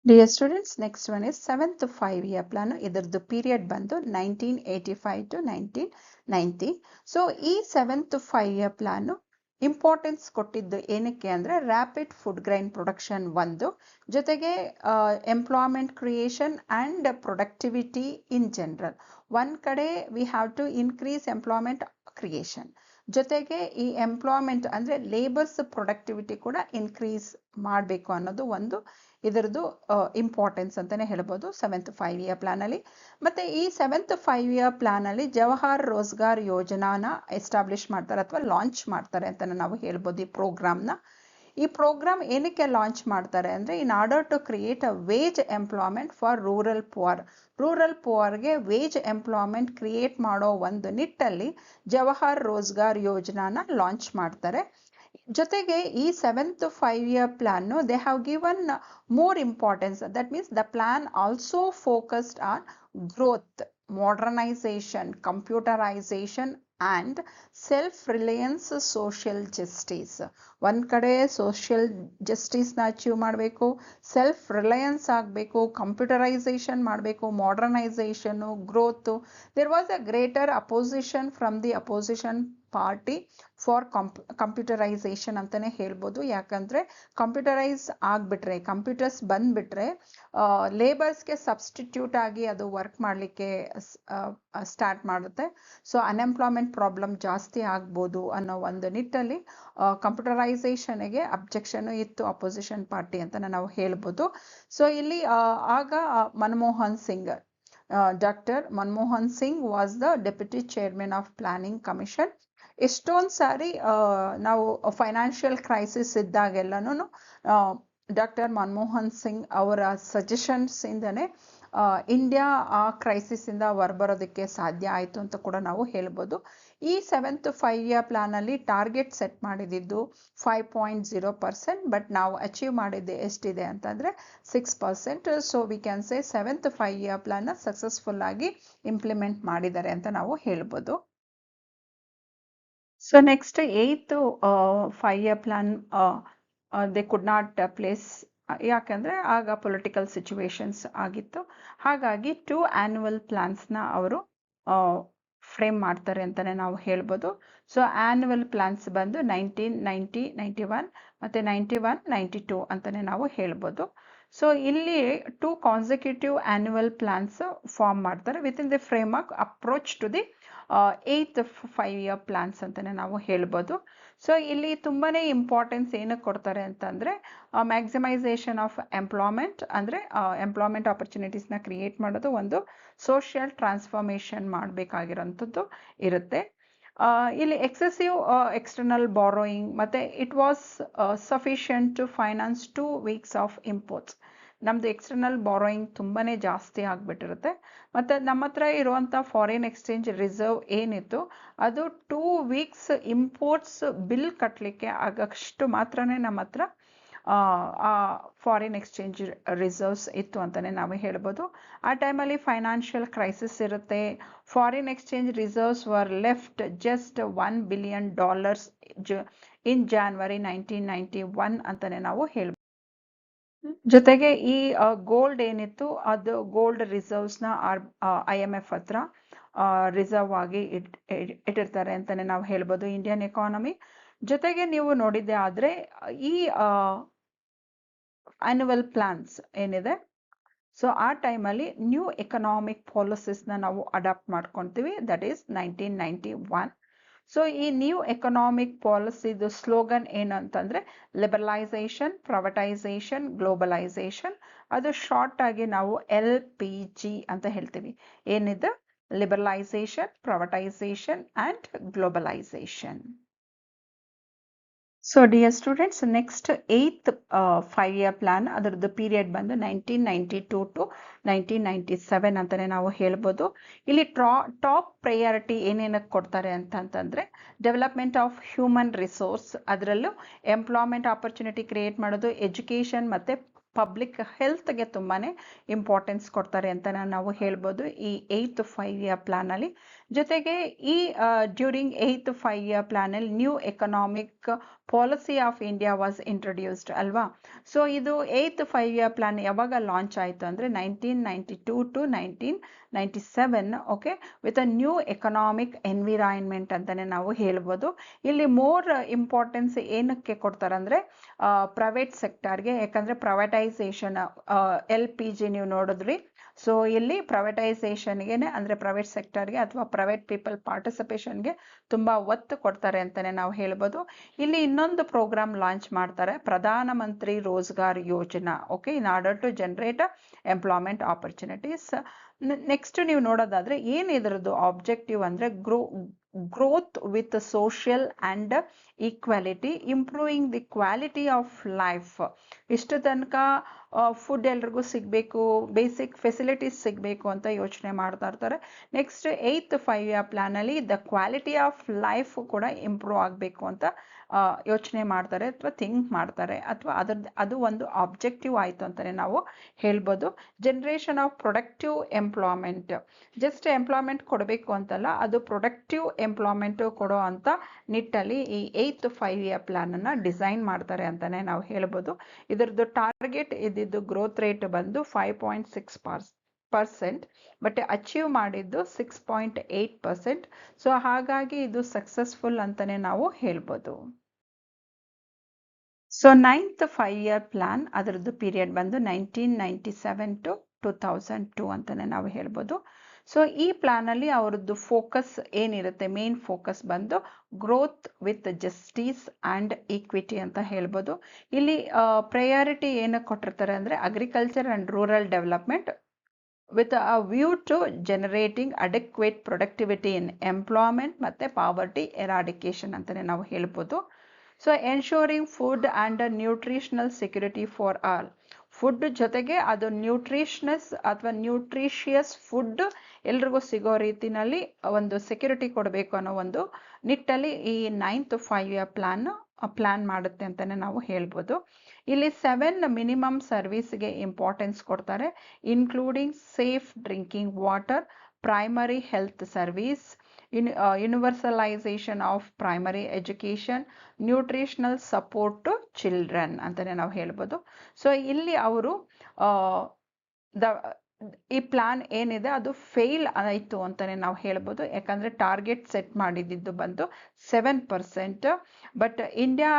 Dear students, next one is 7th 5 year plan. ಇದರದ್ದು ಪೀರಿಯಡ್ ಬಂದು 1985 to 1990. ಸೊ ಈ 7th 5 year ಪ್ಲಾನು ಇಂಪಾರ್ಟೆನ್ಸ್ ಕೊಟ್ಟಿದ್ದು ಏನಕ್ಕೆ ಅಂದರೆ ರ್ಯಾಪಿಡ್ ಫುಡ್ ಗ್ರೈನ್ ಪ್ರೊಡಕ್ಷನ್ ಒಂದು, ಜೊತೆಗೆ employment creation and productivity in general. ಒಂದು ಕಡೆ we have to increase employment creation, ಜೊತೆಗೆ ಈ ಎಂಪ್ಲಾಯ್ಮೆಂಟ್ ಅಂದರೆ ಲೇಬರ್ಸ್ ಪ್ರೊಡಕ್ಟಿವಿಟಿ ಕೂಡ ಇನ್ಕ್ರೀಸ್ ಮಾಡಬೇಕು ಅನ್ನೋದು ಒಂದು ಇದರದ್ದು ಇಂಪಾರ್ಟೆನ್ಸ್ ಅಂತಲೇ ಹೇಳ್ಬೋದು 7th 5 year ಪ್ಲ್ಯಾನಲ್ಲಿ. ಮತ್ತು ಈ 7th 5 year ಪ್ಲ್ಯಾನಲ್ಲಿ ಜವಾಹರ್ ರೋಜ್ಗಾರ್ ಯೋಜನಾನ ಎಸ್ಟಾಬ್ಲಿಷ್ ಮಾಡ್ತಾರೆ ಅಥವಾ ಲಾಂಚ್ ಮಾಡ್ತಾರೆ ಅಂತ ನಾವು ಹೇಳ್ಬೋದು ಈ ಪ್ರೋಗ್ರಾಮ್ನ. ಈ ಪ್ರೋಗ್ರಾಮ್ ಏನಕ್ಕೆ ಲಾಂಚ್ ಮಾಡ್ತಾರೆ ಅಂದರೆ in order to create a wage employment for rural ಪುವರ್ಗೆ ವೇಜ್ ಎಂಪ್ಲಾಯ್ಮೆಂಟ್ ಕ್ರಿಯೇಟ್ ಮಾಡೋ ಒಂದು ನಿಟ್ಟಲ್ಲಿ ಜವಾಹರ್ ರೋಜ್ಗಾರ್ ಯೋಜನಾನ ಲಾಂಚ್ ಮಾಡ್ತಾರೆ. ಜೊತೆಗೆ ಈ 7th 5 year ಪ್ಲಾನ್ನು they have given more importance. That means the plan also focused on growth, modernisation, computerisation and self reliance, social justice. ಒಂದು ಕಡೆ ಸೋಷಿಯಲ್ ಜಸ್ಟಿಸ್ನ ಅಚೀವ್ ಮಾಡಬೇಕು, ಸೆಲ್ಫ್ ರಿಲಯನ್ಸ್ ಆಗಬೇಕು, ಕಂಪ್ಯೂಟರೈಸೇಷನ್ ಮಾಡಬೇಕು, modernisation, growth. There was a greater opposition from the opposition party for computerisation ಅಂತಾನೆ ಹೇಳ್ಬೋದು. ಯಾಕಂದ್ರೆ computerise ಆಗ್ಬಿಟ್ರೆ, ಕಂಪ್ಯೂಟರ್ಸ್ ಬಂದ್ಬಿಟ್ರೆ ಲೇಬರ್ಸ್ಗೆ ಸಬ್ಸ್ಟಿಟ್ಯೂಟ್ ಆಗಿ ಅದು ವರ್ಕ್ ಮಾಡಲಿಕ್ಕೆ ಸ್ಟಾರ್ಟ್ ಮಾಡುತ್ತೆ. ಸೊ ಅನ್ಎಂಪ್ಲಾಯ್ಮೆಂಟ್ ಪ್ರಾಬ್ಲಮ್ ಜಾಸ್ತಿ ಆಗ್ಬೋದು ಅನ್ನೋ ಒಂದು ನಿಟ್ಟಲ್ಲಿ ಕಂಪ್ಯೂಟರೈಸೇಷನ್ಗೆ ಅಬ್ಜೆಕ್ಷನ್ ಇತ್ತು ಅಪೋಸಿಷನ್ ಪಾರ್ಟಿ ಅಂತ ನಾವು ಹೇಳ್ಬೋದು. ಸೊ ಇಲ್ಲಿ ಆಗ Manmohan Singh, doctor Manmohan Singh was the deputy chairman of planning commission. ಎಷ್ಟೊಂದು ಸಾರಿ ನಾವು ಫೈನಾನ್ಷಿಯಲ್ ಕ್ರೈಸಿಸ್ ಇದ್ದಾಗೆಲ್ಲನೂ ಡಾಕ್ಟರ್ ಮನಮೋಹನ್ ಸಿಂಗ್ ಅವರ ಸಜೆಷನ್ಸ್ ಇಂದನೇ ಇಂಡಿಯಾ ಆ ಕ್ರೈಸಿಸ್ ಇಂದ ಹೊರಬರೋದಕ್ಕೆ ಸಾಧ್ಯ ಆಯಿತು ಅಂತ ಕೂಡ ನಾವು ಹೇಳ್ಬೋದು. ಈ 7th 5-year ಪ್ಲಾನ್ ಅಲ್ಲಿ ಟಾರ್ಗೆಟ್ ಸೆಟ್ ಮಾಡಿದ್ದು 5.0%, ಬಟ್ ನಾವು ಅಚೀವ್ ಮಾಡಿದ್ದು ಎಷ್ಟಿದೆ ಅಂತಂದ್ರೆ 6%. So we can say 7th 5-year plan successful ಆಗಿ ಇಂಪ್ಲಿಮೆಂಟ್ ಮಾಡಿದ್ದಾರೆ ಅಂತ ನಾವು ಹೇಳ್ಬೋದು. So next 8th 5-year plan they could not place, ಯಾಕಂದ್ರೆ ಆಗ ಪೊಲಿಟಿಕಲ್ ಸಿಚುವೇಶನ್ಸ್ ಆಗಿತ್ತು. ಹಾಗಾಗಿ 2 annual ಪ್ಲಾನ್ಸ್ನ ಅವರು ಫ್ರೇಮ್ ಮಾಡ್ತಾರೆ ಅಂತಾನೆ ನಾವು ಹೇಳ್ಬೋದು. ಸೊ ಆನ್ಯುವಲ್ ಪ್ಲಾನ್ಸ್ ಬಂದು 1990, 91 ಮತ್ತೆ 91, 92 ಅಂತಾನೆ ನಾವು ಹೇಳ್ಬೋದು. ಸೊ ಇಲ್ಲಿ 2 consecutive annual plans ಫಾರ್ಮ್ ಮಾಡ್ತಾರೆ within the frame of approach to the 8th 5-year plans ಅಂತಾನೆ ನಾವು ಹೇಳ್ಬೋದು. ಸೊ ಇಲ್ಲಿ ತುಂಬಾನೇ ಇಂಪಾರ್ಟೆನ್ಸ್ ಏನಕ್ಕೆ ಕೊಡ್ತಾರೆ ಅಂತಂದ್ರೆ ಮ್ಯಾಕ್ಸಿಮೈಸೇಷನ್ ಆಫ್ ಎಂಪ್ಲಾಯ್ಮೆಂಟ್, ಅಂದ್ರೆ ಎಂಪ್ಲಾಯ್ಮೆಂಟ್ ಆಪರ್ಚುನಿಟೀಸ್ನ ಕ್ರಿಯೇಟ್ ಮಾಡೋದು, ಒಂದು ಸೋಷಿಯಲ್ ಟ್ರಾನ್ಸ್ಫಾರ್ಮೇಷನ್ ಮಾಡಬೇಕಾಗಿರೋಂಥದ್ದು ಇರುತ್ತೆ. ಇಲ್ಲಿ ಎಕ್ಸೆಸಿವ್ ಎಕ್ಸ್ಟರ್ನಲ್ ಬಾರೋಯಿಂಗ್ ಮತ್ತೆ it was sufficient to finance 2 weeks of imports. ನಮ್ದು ಎಕ್ಸ್ಟರ್ನಲ್ ಬಾರೋಯಿಂಗ್ ತುಂಬಾನೇ ಜಾಸ್ತಿ ಆಗ್ಬಿಟ್ಟಿರುತ್ತೆ. ಮತ್ತೆ ನಮ್ಮ ಹತ್ರ ಇರುವಂತ ಫಾರಿನ್ ಎಕ್ಸ್ಚೇಂಜ್ ರಿಸರ್ವ್ ಏನಿತ್ತು ಅದು 2 weeks ಇಂಪೋರ್ಟ್ಸ್ ಬಿಲ್ ಕಟ್ಟಲಿಕ್ಕೆ ಆಗಷ್ಟು ಮಾತ್ರನೇ ನಮ್ಮ ಹತ್ರ ಫಾರಿನ್ ಎಕ್ಸ್ಚೇಂಜ್ ರಿಸರ್ವ್ಸ್ ಇತ್ತು ಅಂತಾನೆ ನಾವು ಹೇಳ್ಬೋದು. ಆ ಟೈಮಲ್ಲಿ ಫೈನಾನ್ಷಿಯಲ್ ಕ್ರೈಸಿಸ್ ಇರುತ್ತೆ. Foreign exchange reserves var left just $1 billion ಇನ್ January 1991 ಅಂತಾನೆ ನಾವು ಹೇಳ್ಬೋದು. ಜೊತೆಗೆ ಈ ಗೋಲ್ಡ್ ಏನಿತ್ತು ಅದು ಗೋಲ್ಡ್ ರಿಸರ್ವ್ಸ್ನ IMF ಹತ್ರ ರಿಸರ್ವ್ ಆಗಿ ಇಟ್ಟಿರ್ತಾರೆ ಅಂತಾನೆ ನಾವು ಹೇಳ್ಬೋದು ಇಂಡಿಯನ್ ಎಕಾನಮಿ. ಜೊತೆಗೆ ನೀವು ನೋಡಿದ್ದೆ ಆದ್ರೆ ಈ ಆನ್ಯುವಲ್ ಪ್ಲಾನ್ಸ್ ಏನಿದೆ, ಸೊ ಆ ಟೈಮಲ್ಲಿ ನ್ಯೂ ಎಕನಾಮಿಕ್ ಪಾಲಿಸೀಸ್ನ ನಾವು ಅಡಾಪ್ಟ್ ಮಾಡ್ಕೊತೀವಿ, ದಟ್ ಈಸ್ 1991. ಸೊ ಈ ನ್ಯೂ ಎಕನಾಮಿಕ್ ಪಾಲಿಸಿದು ಸ್ಲೋಗನ್ ಏನಂತಂದ್ರೆ ಲಿಬರಲೈಸೇಷನ್, ಪ್ರೈವೇಟೈಸೇಷನ್, ಗ್ಲೋಬಲೈಸೇಷನ್. ಅದು ಶಾರ್ಟ್ ಆಗಿ ನಾವು LPG ಅಂತ ಹೇಳ್ತೀವಿ. ಏನಿದೆ? Liberalisation, privatisation and globalisation. So dear students, next 8th 5-year plan, ಅದರದ್ದು ಪೀರಿಯಡ್ ಬಂದು 1992 to 1997 ಅಂತಾನೆ ನಾವು ಹೇಳ್ಬೋದು. ಇಲ್ಲಿ ಟಾಪ್ ಪ್ರಯಾರಿಟಿ ಏನೇನಕ್ಕೆ ಕೊಡ್ತಾರೆ ಅಂತಂದ್ರೆ ಡೆವಲಪ್ಮೆಂಟ್ ಆಫ್ ಹ್ಯೂಮನ್ ರಿಸೋರ್ಸ್, ಅದರಲ್ಲೂ ಎಂಪ್ಲಾಯ್ಮೆಂಟ್ ಆಪರ್ಚುನಿಟಿ ಕ್ರಿಯೇಟ್ ಮಾಡೋದು, ಎಜುಕೇಶನ್ ಮತ್ತೆ ಪಬ್ಲಿಕ್ ಹೆಲ್ತ್ಗೆ ತುಂಬಾನೇ ಇಂಪಾರ್ಟೆನ್ಸ್ ಕೊಡ್ತಾರೆ ಅಂತ ನಾವು ಹೇಳ್ಬೋದು ಈ 8th 5-year ಪ್ಲಾನ್ ಅಲ್ಲಿ. ಜೊತೆಗೆ ಈ ಡ್ಯೂರಿಂಗ್ 8th 5-year ಪ್ಲಾನ್ ಅಲ್ಲಿ new economic policy of India was introduced ಅಲ್ವಾ. ಸೊ ಇದು 8th 5-year ಪ್ಲಾನ್ ಯಾವಾಗ ಲಾಂಚ್ ಆಯಿತು ಅಂದ್ರೆ 1992 to 1997, okay, with a new economic environment ಅಂತಾನೆ ನಾವು ಹೇಳ್ಬೋದು. ಇಲ್ಲಿ ಮೋರ್ ಇಂಪಾರ್ಟೆನ್ಸ್ ಏನಕ್ಕೆ ಕೊಡ್ತಾರೆ ಅಂದ್ರೆ ಪ್ರೈವೇಟ್ ಸೆಕ್ಟರ್ಗೆ, ಯಾಕಂದ್ರೆ ಪ್ರೈವೇಟೈಸೇಷನ್ LPG ನೀವು ನೋಡಿದ್ರಿ. ಸೊ ಇಲ್ಲಿ ಪ್ರೈವೇಟೈಸೇಷನ್ಗೆ ಅಂದ್ರೆ ಪ್ರೈವೇಟ್ ಸೆಕ್ಟರ್ಗೆ ಅಥವಾ ಪ್ರೈವೇಟ್ ಪೀಪಲ್ ಪಾರ್ಟಿಸಿಪೇಷನ್ಗೆ ತುಂಬಾ ಒತ್ತು ಕೊಡ್ತಾರೆ ಅಂತಾನೆ ನಾವು ಹೇಳ್ಬೋದು. ಇಲ್ಲಿ ಇನ್ನೊಂದು ಪ್ರೋಗ್ರಾಮ್ ಲಾಂಚ್ ಮಾಡ್ತಾರೆ, ಪ್ರಧಾನ Mantri Rozgar Yojana, okay, in order to generate employment opportunities. Next ನೀವು ನೋಡೋದಾದ್ರೆ ಏನ್ ಇದರದ್ದು ಆಬ್ಜೆಕ್ಟಿವ್ ಅಂದ್ರೆ growth with social and equality, improving the quality of life. ಇಷ್ಟು ತನಕ ಫುಡ್ ಎಲ್ರಿಗೂ ಸಿಗಬೇಕು, ಬೇಸಿಕ್ ಫೆಸಿಲಿಟೀಸ್ ಸಿಗಬೇಕು ಅಂತ ಯೋಚನೆ ಮಾಡ್ತಾ ಇರ್ತಾರೆ. ನೆಕ್ಸ್ಟ್ 8th 5-year ಪ್ಲಾನ್ ಅಲ್ಲಿ ದ ಕ್ವಾಲಿಟಿ ಆಫ್ ಲೈಫ್ ಕೂಡ ಇಂಪ್ರೂವ್ ಆಗಬೇಕು ಅಂತ ಯೋಚನೆ ಮಾಡ್ತಾರೆ ಅಥವಾ ಥಿಂಕ್ ಮಾಡ್ತಾರೆ, ಅಥವಾ ಅದು ಒಂದು ಆಬ್ಜೆಕ್ಟಿವ್ ಆಯಿತು ಅಂತಾನೆ ನಾವು ಹೇಳ್ಬೋದು. Generation of productive employment, just employment ಕೊಡಬೇಕು ಅಂತಲ್ಲ, ಅದು ಪ್ರೊಡಕ್ಟಿವ್ ಎಂಪ್ಲಾಯ್ಮೆಂಟ್ ಕೊಡೋ ಅಂತ ನಿಟ್ಟಲ್ಲಿ ಈ 8th 5-year ಪ್ಲಾನ್ ಅನ್ನ ಡಿಸೈನ್ ಮಾಡ್ತಾರೆ ಅಂತಾನೆ ನಾವು ಹೇಳ್ಬೋದು. ಇದರದ್ದು ಟಾರ್ಗೆಟ್ ಇದ್ದಿದ್ದು ಗ್ರೋತ್ ರೇಟ್ ಬಂದು 5.6%. ಬಟ್ ಅಚೀವ್ ಮಾಡಿದ್ದು 6.8%. ಸೊ ಹಾಗಾಗಿ ಇದು ಸಕ್ಸಸ್ಫುಲ್ ಅಂತಲೇ ನಾವು ಹೇಳ್ಬೋದು. ಸೊ 9th 5-year ಪ್ಲಾನ್ ಅದರದ್ದು ಪೀರಿಯಡ್ ಬಂದು 1997 to 2002 ಅಂತಲೇ ನಾವು ಹೇಳ್ಬೋದು. ಸೊ ಈ ಪ್ಲಾನಲ್ಲಿ ಅವರದ್ದು ಫೋಕಸ್ ಏನಿರುತ್ತೆ, ಮೇನ್ ಫೋಕಸ್ ಬಂದು growth with justice and equity ಅಂತ ಹೇಳ್ಬೋದು. ಇಲ್ಲಿ ಪ್ರಯಾರಿಟಿ ಏನಕ್ಕೆ ಕೊಟ್ಟಿರ್ತಾರೆ ಅಂದರೆ agriculture and rural development with a view to generating adequate productivity in employment ಮತ್ತು ಪಾವರ್ಟಿ ಎರಾಡಿಕೇಶನ್ ಅಂತಲೇ ನಾವು ಹೇಳ್ಬೋದು. So ensuring food and nutritional security for all, food ಜೊತೆಗೆ ಅದು ನ್ಯೂಟ್ರಿಷನಸ್ ಅಥವಾ ನ್ಯೂಟ್ರಿಷಿಯಸ್ ಫುಡ್ ಎಲ್ರಿಗೂ ಸಿಗೋ ರೀತಿನಲ್ಲಿ ಒಂದು ಸೆಕ್ಯೂರಿಟಿ ಕೊಡಬೇಕು ಅನ್ನೋ ಒಂದು ನಿಟ್ಟಲ್ಲಿ ಈ 9th 5-year ಪ್ಲಾನ್ ಮಾಡುತ್ತೆ ಅಂತಲೇ ನಾವು ಹೇಳ್ಬೋದು. ಇಲ್ಲಿ 7 ಮಿನಿಮಮ್ ಸರ್ವಿಸ್ಗೆ ಇಂಪಾರ್ಟೆನ್ಸ್ ಕೊಡ್ತಾರೆ, including safe drinking water, primary health service, universalisation of primary education, nutritional support to children ಅಂತಲೇ ನಾವು ಹೇಳ್ಬೋದು. ಸೊ ಇಲ್ಲಿ ಅವರು ಈ ಪ್ಲಾನ್ ಏನಿದೆ ಅದು ಫೇಲ್ ಆಯಿತು ಅಂತಲೇ ನಾವು ಹೇಳ್ಬೋದು. ಯಾಕಂದರೆ ಟಾರ್ಗೆಟ್ ಸೆಟ್ ಮಾಡಿದ್ದು ಬಂದು 7%, ಬಟ್ ಇಂಡಿಯಾ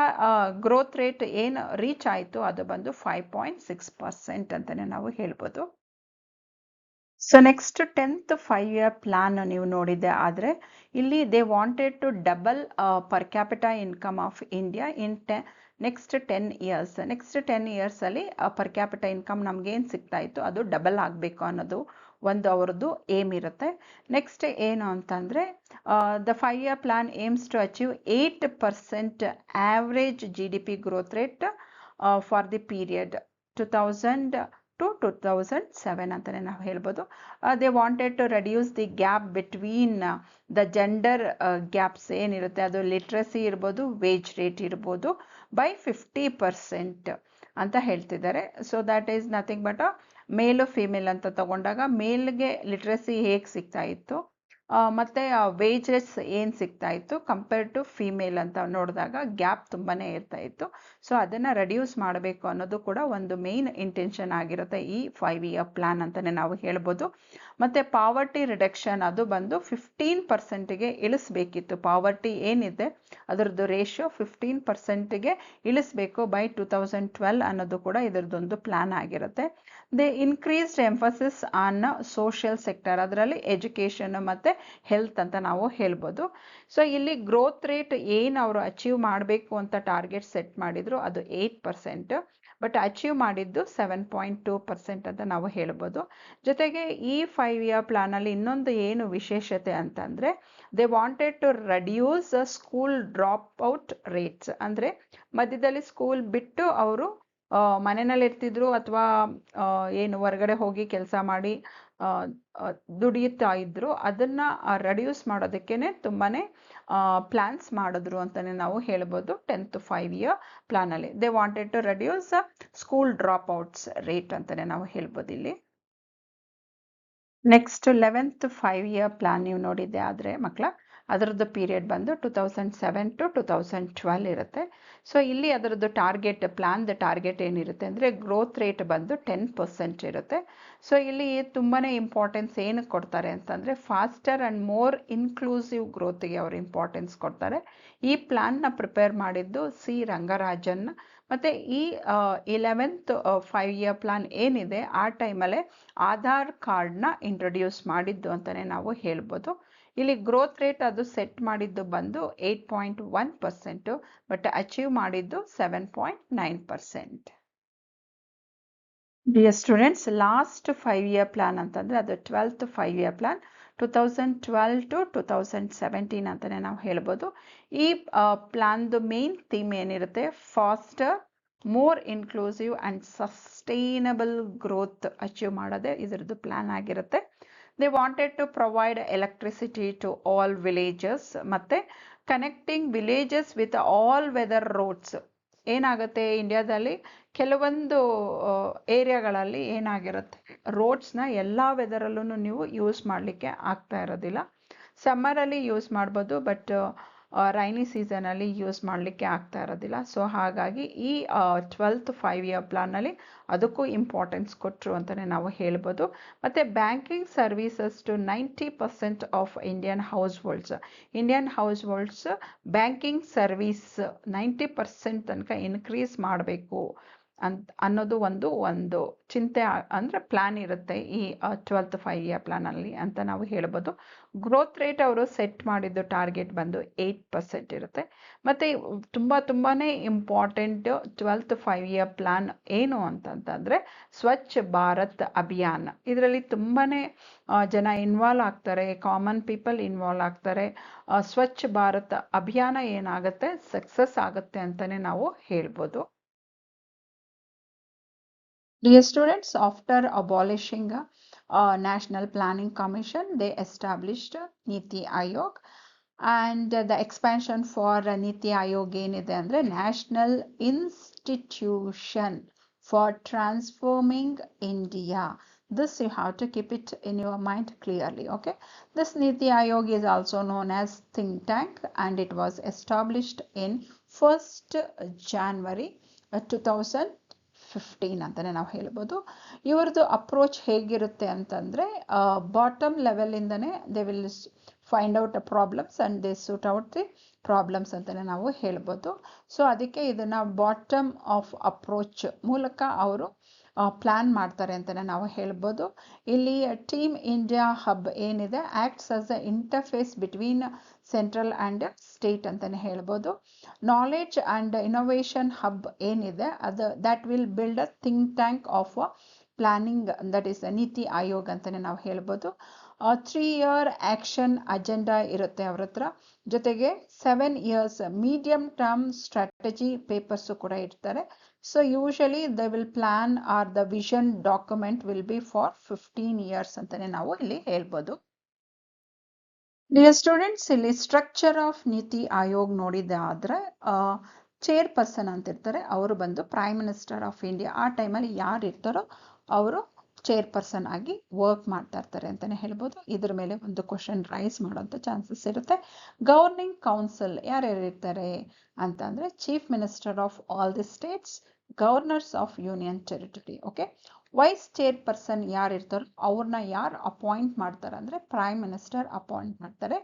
ಗ್ರೋತ್ ರೇಟ್ ಏನು ರೀಚ್ ಆಯಿತು ಅದು ಬಂದು 5.6% ಅಂತಲೇ ನಾವು ಹೇಳ್ಬೋದು. So next 10th 5-year plan ನೀವು ನೋಡಿದ್ದೆ ಆದರೆ ಇಲ್ಲಿ they wanted to double per capita income of India in next 10 years. Next 10 yearsಲ್ಲಿ ಪರ್ ಕ್ಯಾಪಿಟಾ ಇನ್ಕಮ್ ನಮಗೇನು ಸಿಗ್ತಾ ಇತ್ತು ಅದು ಡಬಲ್ ಆಗಬೇಕು ಅನ್ನೋದು ಒಂದು ಅವ್ರದ್ದು ಏಮ್ ಇರುತ್ತೆ. ನೆಕ್ಸ್ಟ್ ಏನು ಅಂತಂದರೆ the 5-year plan aims to achieve 8% average GDP growth rate for the period 2000 to 2007 ಅಂತಲೇ ನಾವು ಹೇಳ್ಬೋದು. They wanted to reduce the gap between the gender gaps ಏನಿರುತ್ತೆ ಅದು ಲಿಟ್ರಸಿ ಇರ್ಬೋದು, ವೇಜ್ ರೇಟ್ ಇರ್ಬೋದು ಬೈ 50% ಅಂತ ಹೇಳ್ತಿದ್ದಾರೆ. So that is nothing but ಮೇಲು ಫಿಮೇಲ್ ಅಂತ ತಗೊಂಡಾಗ ಮೇಲ್ಗೆ ಲಿಟ್ರಸಿ ಹೇಗೆ ಸಿಗ್ತಾ ಇತ್ತು ಮತ್ತು ವೇಜಸ್ ಏನು ಸಿಗ್ತಾ ಇತ್ತು ಕಂಪೇರ್ಡ್ ಟು ಫಿಮೇಲ್ ಅಂತ ನೋಡಿದಾಗ ಗ್ಯಾಪ್ ತುಂಬಾ ಇರ್ತಾ ಇತ್ತು. ಸೊ ಅದನ್ನು ರೆಡ್ಯೂಸ್ ಮಾಡಬೇಕು ಅನ್ನೋದು ಕೂಡ ಒಂದು ಮೇನ್ ಇಂಟೆನ್ಷನ್ ಆಗಿರುತ್ತೆ ಈ 5-year ಪ್ಲಾನ್ ಅಂತಲೇ ನಾವು ಹೇಳ್ಬೋದು. ಮತ್ತು ಪಾವರ್ಟಿ ರಿಡಕ್ಷನ್ ಅದು ಬಂದು 15%ಗೆ ಇಳಿಸ್ಬೇಕಿತ್ತು. ಪಾವರ್ಟಿ ಏನಿದೆ ಅದರದ್ದು ರೇಷಿಯೋ 15%ಗೆ ಇಳಿಸ್ಬೇಕು ಬೈ 2012 ಅನ್ನೋದು ಕೂಡ ಇದರದ್ದೊಂದು ಪ್ಲಾನ್ ಆಗಿರುತ್ತೆ. They increased emphasis on social sector, ಅದರಲ್ಲಿ ಎಜುಕೇಷನ್ ಮತ್ತು ಹೆಲ್ತ್ ಅಂತ ನಾವು ಹೇಳ್ಬೋದು. ಸೊ ಇಲ್ಲಿ ಗ್ರೋತ್ ರೇಟ್ ಏನು ಅವರು ಅಚೀವ್ ಮಾಡಬೇಕು ಅಂತ ಟಾರ್ಗೆಟ್ ಸೆಟ್ ಮಾಡಿದ್ರು ಅದು 8%, ಬಟ್ ಅಚೀವ್ ಮಾಡಿದ್ದು 7.2% ಅಂತ ನಾವು ಹೇಳ್ಬೋದು. ಜೊತೆಗೆ ಈ 5-year ಪ್ಲಾನಲ್ಲಿ ಇನ್ನೊಂದು ಏನು ವಿಶೇಷತೆ ಅಂತಂದರೆ they wanted to reduce school drop out rates, ಅಂದರೆ ಮಧ್ಯದಲ್ಲಿ ಸ್ಕೂಲ್ ಬಿಟ್ಟು ಅವರು ಮನೆಯಲ್ಲಿ ಇರ್ತಿದ್ರು ಅಥವಾ ಏನು ಹೊರಗಡೆ ಹೋಗಿ ಕೆಲಸ ಮಾಡಿ ದುಡಿಯುತ್ತಾ ಇದ್ರು, ಅದನ್ನು ರೆಡ್ಯೂಸ್ ಮಾಡೋದಕ್ಕೇ ತುಂಬಾ ಪ್ಲಾನ್ಸ್ ಮಾಡಿದ್ರು ಅಂತಲೇ ನಾವು ಹೇಳ್ಬೋದು 10th 5-year ಪ್ಲಾನಲ್ಲಿ. They wanted to reduce school drop outs rate ಅಂತಲೇ ನಾವು ಹೇಳ್ಬೋದು ಇಲ್ಲಿ. ನೆಕ್ಸ್ಟ್ 11th 5-year ಪ್ಲಾನ್ ನೀವು ನೋಡಿದ್ದೆ ಆದರೆ ಮಕ್ಕಳ ಅದರದ್ದು ಪೀರಿಯಡ್ ಬಂದು 2007 to 2012 ಇರುತ್ತೆ. ಸೊ ಇಲ್ಲಿ ಅದರದ್ದು ಟಾರ್ಗೆಟ್ ಏನಿರುತ್ತೆ ಅಂದರೆ ಗ್ರೋತ್ ರೇಟ್ ಬಂದು 10% ಇರುತ್ತೆ. ಸೊ ಇಲ್ಲಿ ತುಂಬಾ ಇಂಪಾರ್ಟೆನ್ಸ್ ಏನಕ್ಕೆ ಕೊಡ್ತಾರೆ ಅಂತಂದರೆ ಫಾಸ್ಟರ್ ಆ್ಯಂಡ್ ಮೋರ್ ಇನ್ಕ್ಲೂಸಿವ್ ಗ್ರೋತ್ಗೆ ಅವರು ಇಂಪಾರ್ಟೆನ್ಸ್ ಕೊಡ್ತಾರೆ. ಈ ಪ್ಲಾನ್ನ ಪ್ರಿಪೇರ್ ಮಾಡಿದ್ದು ಸಿ ರಂಗರಾಜನ್. ಮತ್ತು ಈ 11th 5-year ಪ್ಲಾನ್ ಏನಿದೆ ಆ ಟೈಮಲ್ಲೇ ಆಧಾರ್ ಕಾರ್ಡ್ನ ಇಂಟ್ರೊಡ್ಯೂಸ್ ಮಾಡಿದ್ದು ಅಂತಲೇ ನಾವು ಹೇಳ್ಬೋದು. ಇಲ್ಲಿ ಗ್ರೋತ್ ರೇಟ್ ಅದು ಸೆಟ್ ಮಾಡಿದ್ದು ಬಂದು 8.1%, ಬಟ್ ಅಚೀವ್ ಮಾಡಿದ್ದು 7.9%. Dear students, last 5-year plan ಅಂತಂದರೆ ಅದು 12th 5-year ಪ್ಲಾನ್ 2012 to 2017 ಅಂತಲೇ ನಾವು ಹೇಳ್ಬೋದು. ಈ ಪ್ಲಾನ್ದು ಮೇನ್ ಥೀಮ್ ಏನಿರುತ್ತೆ faster, more inclusive and sustainable growth achieve ಮಾಡೋದೇ ಇದರದ್ದು ಪ್ಲಾನ್ ಆಗಿರುತ್ತೆ. They wanted to provide electricity to all villages ಮತ್ತು connecting villages with all weather roads. ಏನಾಗುತ್ತೆ ಇಂಡಿಯಾದಲ್ಲಿ ಕೆಲವೊಂದು ಏರಿಯಾಗಳಲ್ಲಿ ಏನಾಗಿರುತ್ತೆ ರೋಡ್ಸ್ನ ಎಲ್ಲ ವೆದರಲ್ಲೂ ನೀವು ಯೂಸ್ ಮಾಡಲಿಕ್ಕೆ ಆಗ್ತಾ ಇರೋದಿಲ್ಲ. ಸಮ್ಮರಲ್ಲಿ ಯೂಸ್ ಮಾಡ್ಬೋದು, ಬಟ್ ರೈನಿ ಸೀಸನಲ್ಲಿ ಯೂಸ್ ಮಾಡಲಿಕ್ಕೆ ಆಗ್ತಾ ಇರೋದಿಲ್ಲ. ಸೊ ಹಾಗಾಗಿ ಈ 12th 5-year ಪ್ಲಾನಲ್ಲಿ ಅದಕ್ಕೂ ಇಂಪಾರ್ಟೆನ್ಸ್ ಕೊಟ್ಟರು ಅಂತಲೇ ನಾವು ಹೇಳ್ಬೋದು. ಮತ್ತು banking services to 90% of Indian households banking service 90% ತನಕ ಇನ್ಕ್ರೀಸ್ ಮಾಡಬೇಕು ಅನ್ನೋದು ಒಂದು ಚಿಂತೆ ಅಂದರೆ ಪ್ಲ್ಯಾನ್ ಇರುತ್ತೆ ಈ 12th 5-year ಪ್ಲಾನಲ್ಲಿ ಅಂತ ನಾವು ಹೇಳ್ಬೋದು. ಗ್ರೋತ್ ರೇಟ್ ಅವರು ಸೆಟ್ ಮಾಡಿದ್ದು ಟಾರ್ಗೆಟ್ ಬಂದು 8% ಇರುತ್ತೆ. ಮತ್ತು ತುಂಬಾ ಇಂಪಾರ್ಟೆಂಟ್ 12th 5-year ಪ್ಲಾನ್ ಏನು ಅಂತಂತಂದರೆ ಸ್ವಚ್ಛ ಭಾರತ್ ಅಭಿಯಾನ್. ಇದರಲ್ಲಿ ತುಂಬಾ ಜನ ಇನ್ವಾಲ್ವ್ ಆಗ್ತಾರೆ, ಕಾಮನ್ ಪೀಪಲ್ ಇನ್ವಾಲ್ವ್ ಆಗ್ತಾರೆ. ಸ್ವಚ್ಛ ಭಾರತ್ ಅಭಿಯಾನ ಏನಾಗುತ್ತೆ ಸಕ್ಸಸ್ ಆಗುತ್ತೆ ಅಂತಲೇ ನಾವು ಹೇಳ್ಬೋದು. Dear students, after abolishing National Planning Commission, they established Niti Aayog, and the expansion for Niti Aayog ಏನಿದೆ ಅಂದರೆ National Institution for Transforming India. This you have to keep it in your mind clearly, okay? This Niti Aayog is also known as think tank, and it was established in 1st January 2015 ಅಂತಲೇ ನಾವು ಹೇಳ್ಬೋದು. ಇವ್ರದ್ದು approach ಹೇಗಿರುತ್ತೆ ಅಂತಂದರೆ bottom ಲೆವೆಲಿಂದನೇ they will find out problems and they sort out the problems ಅಂತಲೇ ನಾವು ಹೇಳ್ಬೋದು. ಸೊ ಅದಕ್ಕೆ ಇದನ್ನು ಬಾಟಮ್ ಆಫ್ ಅಪ್ರೋಚ್ ಮೂಲಕ ಅವರು ಪ್ಲ್ಯಾನ್ ಮಾಡ್ತಾರೆ ಅಂತಲೇ ನಾವು ಹೇಳ್ಬೋದು. ಇಲ್ಲಿ ಟೀಮ್ ಇಂಡಿಯಾ ಹಬ್ ಏನಿದೆ acts as a interface between central and state ಅಂತಲೇ ಹೇಳ್ಬೋದು. ನಾಲೆಡ್ಜ್ ಆ್ಯಂಡ್ ಇನೋವೇಷನ್ ಹಬ್ ಏನಿದೆ ಅದು that will build a think tank of planning, that is ನೀತಿ ಆಯೋಗ್ ಅಂತಲೇ ನಾವು ಹೇಳ್ಬೋದು. 3-year ಆ್ಯಕ್ಷನ್ ಅಜೆಂಡಾ ಇರುತ್ತೆ ಅವ್ರ ಹತ್ರ. ಜೊತೆಗೆ 7 years medium term strategy papers ಕೂಡ ಇರ್ತಾರೆ. So usually they will plan are the vision document will be for 15 years ಅಂತಲೇ ನಾವು ಇಲ್ಲಿ ಹೇಳ್ಬೋದು. ಡಿಯರ್ ಸ್ಟೂಡೆಂಟ್ಸ್, ಇಲ್ಲಿ structure of Niti Aayog ನೋಡಿದಾದ್ರೆ chairperson ಅಂತ ಇರ್ತಾರೆ, ಅವರು ಬಂದು ಪ್ರೈಮ್ ಮಿನಿಸ್ಟರ್ ಆಫ್ ಇಂಡಿಯಾ. ಆ ಟೈಮಲ್ಲಿ ಯಾರು ಇರ್ತಾರೋ ಅವರು ಚೇರ್ಪರ್ಸನ್ ಆಗಿ ವರ್ಕ್ ಮಾಡ್ತಾ ಇರ್ತಾರೆ ಅಂತಲೇ ಹೇಳ್ಬೋದು. ಇದ್ರ ಮೇಲೆ ಒಂದು ಕ್ವಶನ್ ರೈಸ್ ಮಾಡೋಂಥ ಚಾನ್ಸಸ್ ಇರುತ್ತೆ. ಗವರ್ನಿಂಗ್ ಕೌನ್ಸಿಲ್ ಯಾರ್ಯಾರು ಇರ್ತಾರೆ ಅಂತಂದರೆ chief minister of all the states, governors of union territory. Okay, vice chairperson ಯಾರು ಇರ್ತಾರೋ ಅವ್ರನ್ನ ಯಾರು ಅಪಾಯಿಂಟ್ ಮಾಡ್ತಾರೆ ಅಂದರೆ ಪ್ರೈಮ್ ಮಿನಿಸ್ಟರ್ ಅಪಾಯಿಂಟ್ ಮಾಡ್ತಾರೆ.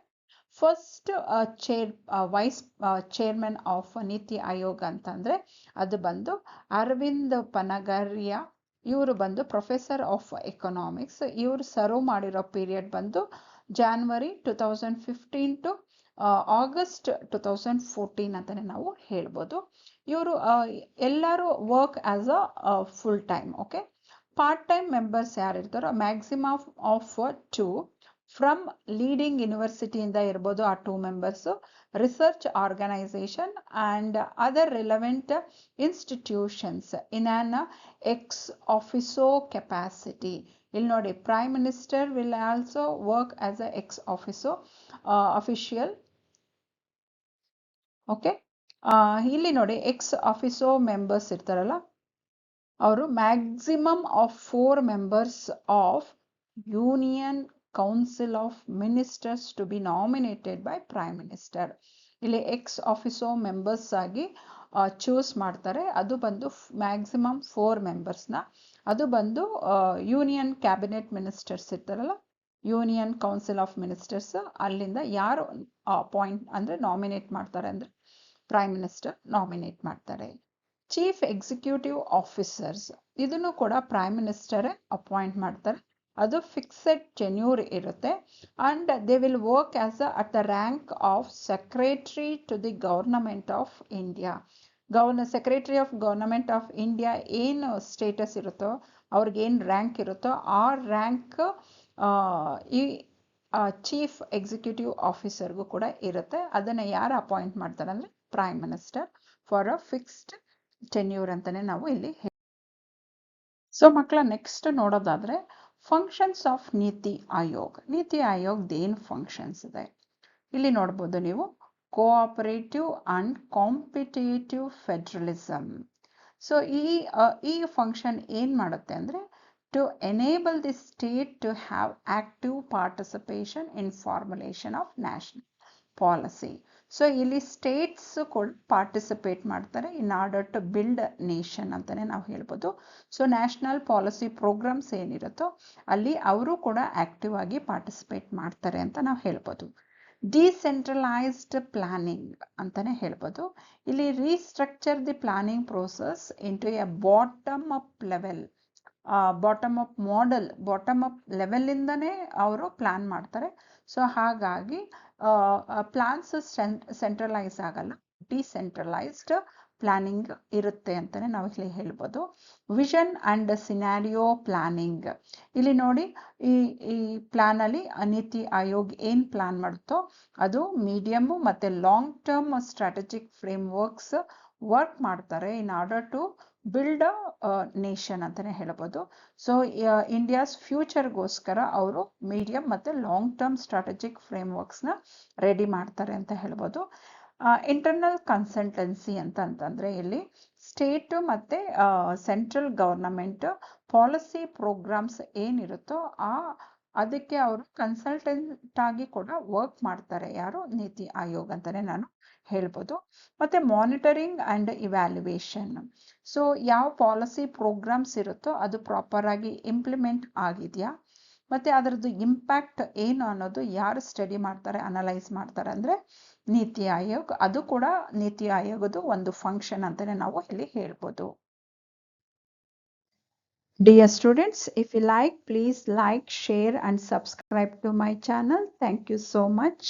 First vice chairman of Niti Aayog ಅಂತಂದರೆ ಅದು ಬಂದು ಅರವಿಂದ್ ಪನಗರಿಯಾ. ಇವರು ಬಂದು ಪ್ರೊಫೆಸರ್ ಆಫ್ ಎಕನಾಮಿಕ್ಸ್. ಇವರು ಸರ್ವ್ ಮಾಡಿರೋ ಪೀರಿಯಡ್ ಬಂದು January 2015 ಟು August 2014 ಅಂತಲೇ ನಾವು ಹೇಳ್ಬೋದು. ಇವರು ಎಲ್ಲರೂ work as a full time. Okay, part time members ಯಾರಿರ್ತಾರೋ ಮ್ಯಾಕ್ಸಿಮಮ್ ಆಫ್ 2 ಫ್ರಮ್ ಲೀಡಿಂಗ್ ಯೂನಿವರ್ಸಿಟಿಯಿಂದ ಇರ್ಬೋದು ಆ 2 members, research organisation and other relevant institutions in an ex officio capacity. ಇಲ್ಲಿ ನೋಡಿ, prime minister will also work as a ex officio official. Okay, ಇಲ್ಲಿ ನೋಡಿ ex officio members ಇರ್ತಾರಲ್ಲ ಅವರು maximum of 4 members of union council of ministers to be nominated by prime minister. ಇಲ್ಲಿ ex officio members ಆಗಿ choose ಮಾಡ್ತಾರೆ. ಅದು ಬಂದು maximum 4 members-ನ. ಅದು ಬಂದು ಯೂನಿಯನ್ ಕ್ಯಾಬಿನೆಟ್ ಮಿನಿಸ್ಟರ್ಸ್ ಇರ್ತಾರಲ್ಲ, ಯೂನಿಯನ್ ಕೌನ್ಸಿಲ್ ಆಫ್ ಮಿನಿಸ್ಟರ್ಸ್, ಅಲ್ಲಿಂದ ಯಾರು ಅಪಾಯಿಂಟ್ ಅಂದರೆ ನಾಮಿನೇಟ್ ಮಾಡ್ತಾರೆ ಅಂದರೆ ಪ್ರೈಮ್ ಮಿನಿಸ್ಟರ್ ನಾಮಿನೇಟ್ ಮಾಡ್ತಾರೆ. ಚೀಫ್ ಎಕ್ಸಿಕ್ಯೂಟಿವ್ ಆಫೀಸರ್ಸ್ ಇದನ್ನು ಕೂಡ ಪ್ರೈಮ್ ಮಿನಿಸ್ಟರೇ ಅಪಾಯಿಂಟ್ ಮಾಡ್ತಾರೆ. ಅದು ಫಿಕ್ಸೆಡ್ ಟೆನ್ಯೂರ್ ಇರುತ್ತೆ and they will work as at the rank of secretary to the government of India. Secretary of government of India ಏನು ಸ್ಟೇಟಸ್ ಇರುತ್ತೋ, ಅವ್ರಿಗೇನು ರ್ಯಾಂಕ್ ಇರುತ್ತೋ ಆ ರ್ಯಾಂಕ್ ಈ ಚೀಫ್ ಎಕ್ಸಿಕ್ಯೂಟಿವ್ ಆಫೀಸರ್ಗೂ ಕೂಡ ಇರುತ್ತೆ. ಅದನ್ನು ಯಾರು ಅಪಾಯಿಂಟ್ ಮಾಡ್ತಾರೆ ಅಂದರೆ prime minister for a fixed tenure ಅಂತಲೇ ನಾವು ಇಲ್ಲಿ ಸೊ ಮಕ್ಕಳ ನೆಕ್ಸ್ಟ್ ನೋಡೋದಾದರೆ ಫಂಕ್ಷನ್ಸ್ ಆಫ್ ನೀತಿ ಆಯೋಗ್. ನೀತಿ ಆಯೋಗ್ದು ಏನು ಫಂಕ್ಷನ್ಸ್ ಇದೆ ಇಲ್ಲಿ ನೋಡ್ಬೋದು ನೀವು. Cooperative and competitive federalism. So ಈ ಫಂಕ್ಷನ್ ಏನು ಮಾಡುತ್ತೆ ಅಂದರೆ to enable the state to have active participation in formulation of national policy. So ಇಲ್ಲಿ ಸ್ಟೇಟ್ಸ್ ಕೂಡ ಪಾರ್ಟಿಸಿಪೇಟ್ ಮಾಡ್ತಾರೆ in order to build nation ಅಂತಲೇ ನಾವು ಹೇಳ್ಬೋದು. ಸೊ ನ್ಯಾಷನಲ್ ಪಾಲಿಸಿ ಪ್ರೋಗ್ರಾಮ್ಸ್ ಏನಿರುತ್ತೋ ಅಲ್ಲಿ ಅವರು ಕೂಡ ಆಕ್ಟಿವ್ ಆಗಿ ಪಾರ್ಟಿಸಿಪೇಟ್ ಮಾಡ್ತಾರೆ ಅಂತ ನಾವು ಹೇಳ್ಬೋದು. ಡಿಸೆಂಟ್ರಲೈಸ್ಡ್ ಪ್ಲಾನಿಂಗ್ ಅಂತಲೇ ಹೇಳ್ಬೋದು. ಇಲ್ಲಿ restructure the planning process into a bottom up level, bottom up model, bottom up ಲೆವೆಲಿಂದನೇ ಅವರು ಪ್ಲಾನ್ ಮಾಡ್ತಾರೆ. ಸೊ ಹಾಗಾಗಿ ಪ್ಲಾನ್ಸ್ ಸೆಂಟ್ರಲೈಸ್ ಆಗಲ್ಲ, ಡಿಸೆಂಟ್ರಲೈಸ್ಡ್ ಪ್ಲಾನಿಂಗ್ ಇರುತ್ತೆ ಅಂತಲೇ ನಾವು ಇಲ್ಲಿ ಹೇಳ್ಬೋದು. ವಿಷನ್ ಆ್ಯಂಡ್ ಸಿನಾರಿಯೋ ಪ್ಲಾನಿಂಗ್, ಇಲ್ಲಿ ನೋಡಿ ಈ ಪ್ಲಾನಲ್ಲಿ ನೀತಿ ಆಯೋಗ್ ಏನು ಪ್ಲಾನ್ ಮಾಡುತ್ತೋ ಅದು ಮೀಡಿಯಮ್ಮು ಮತ್ತು long term strategic framework ಮಾಡ್ತಾರೆ in order to build nation ಅಂತಲೇ ಹೇಳ್ಬೋದು. ಸೊ ಇಂಡಿಯಾಸ್ ಫ್ಯೂಚರ್ಗೋಸ್ಕರ ಅವರು ಮೀಡಿಯಂ ಮತ್ತು ಲಾಂಗ್ ಟರ್ಮ್ ಸ್ಟ್ರಾಟಜಿಕ್ ಫ್ರೇಮ್ವರ್ಕ್ಸ್ನ ರೆಡಿ ಮಾಡ್ತಾರೆ ಅಂತ ಹೇಳ್ಬೋದು. ಇಂಟರ್ನಲ್ ಕನ್ಸಲ್ಟೆನ್ಸಿ ಅಂತಂದರೆ ಇಲ್ಲಿ ಸ್ಟೇಟು ಮತ್ತು ಸೆಂಟ್ರಲ್ ಗವರ್ನಮೆಂಟ್ ಪಾಲಿಸಿ ಪ್ರೋಗ್ರಾಮ್ಸ್ ಏನಿರುತ್ತೋ ಅದಕ್ಕೆ ಅವರು ಕನ್ಸಲ್ಟೆಂಟ್ ಆಗಿ ಕೂಡ ವರ್ಕ್ ಮಾಡ್ತಾರೆ. ಯಾರು? ನೀತಿ ಆಯೋಗ್ ಅಂತಲೇ ನಾನು ಹೇಳ್ಬೋದು. ಮತ್ತು ಮಾನಿಟರಿಂಗ್ ಆ್ಯಂಡ್ ಇವ್ಯಾಲ್ಯುವೇಷನ್, ಸೊ ಯಾವ ಪಾಲಿಸಿ ಪ್ರೋಗ್ರಾಮ್ಸ್ ಇರುತ್ತೋ ಅದು ಪ್ರಾಪರಾಗಿ ಇಂಪ್ಲಿಮೆಂಟ್ ಆಗಿದೆಯಾ ಮತ್ತು ಅದರದ್ದು ಇಂಪ್ಯಾಕ್ಟ್ ಏನು ಅನ್ನೋದು ಯಾರು ಸ್ಟಡಿ ಮಾಡ್ತಾರೆ, ಅನಲೈಸ್ ಮಾಡ್ತಾರೆ ಅಂದರೆ ನೀತಿ ಆಯೋಗ್. ಅದು ಕೂಡ ನೀತಿ ಆಯೋಗದ ಒಂದು ಫಂಕ್ಷನ್ ಅಂತಲೇ ನಾವು ಇಲ್ಲಿ ಹೇಳ್ಬೋದು. Dear students, if you like, please like, share and subscribe to my channel. Thank you so much.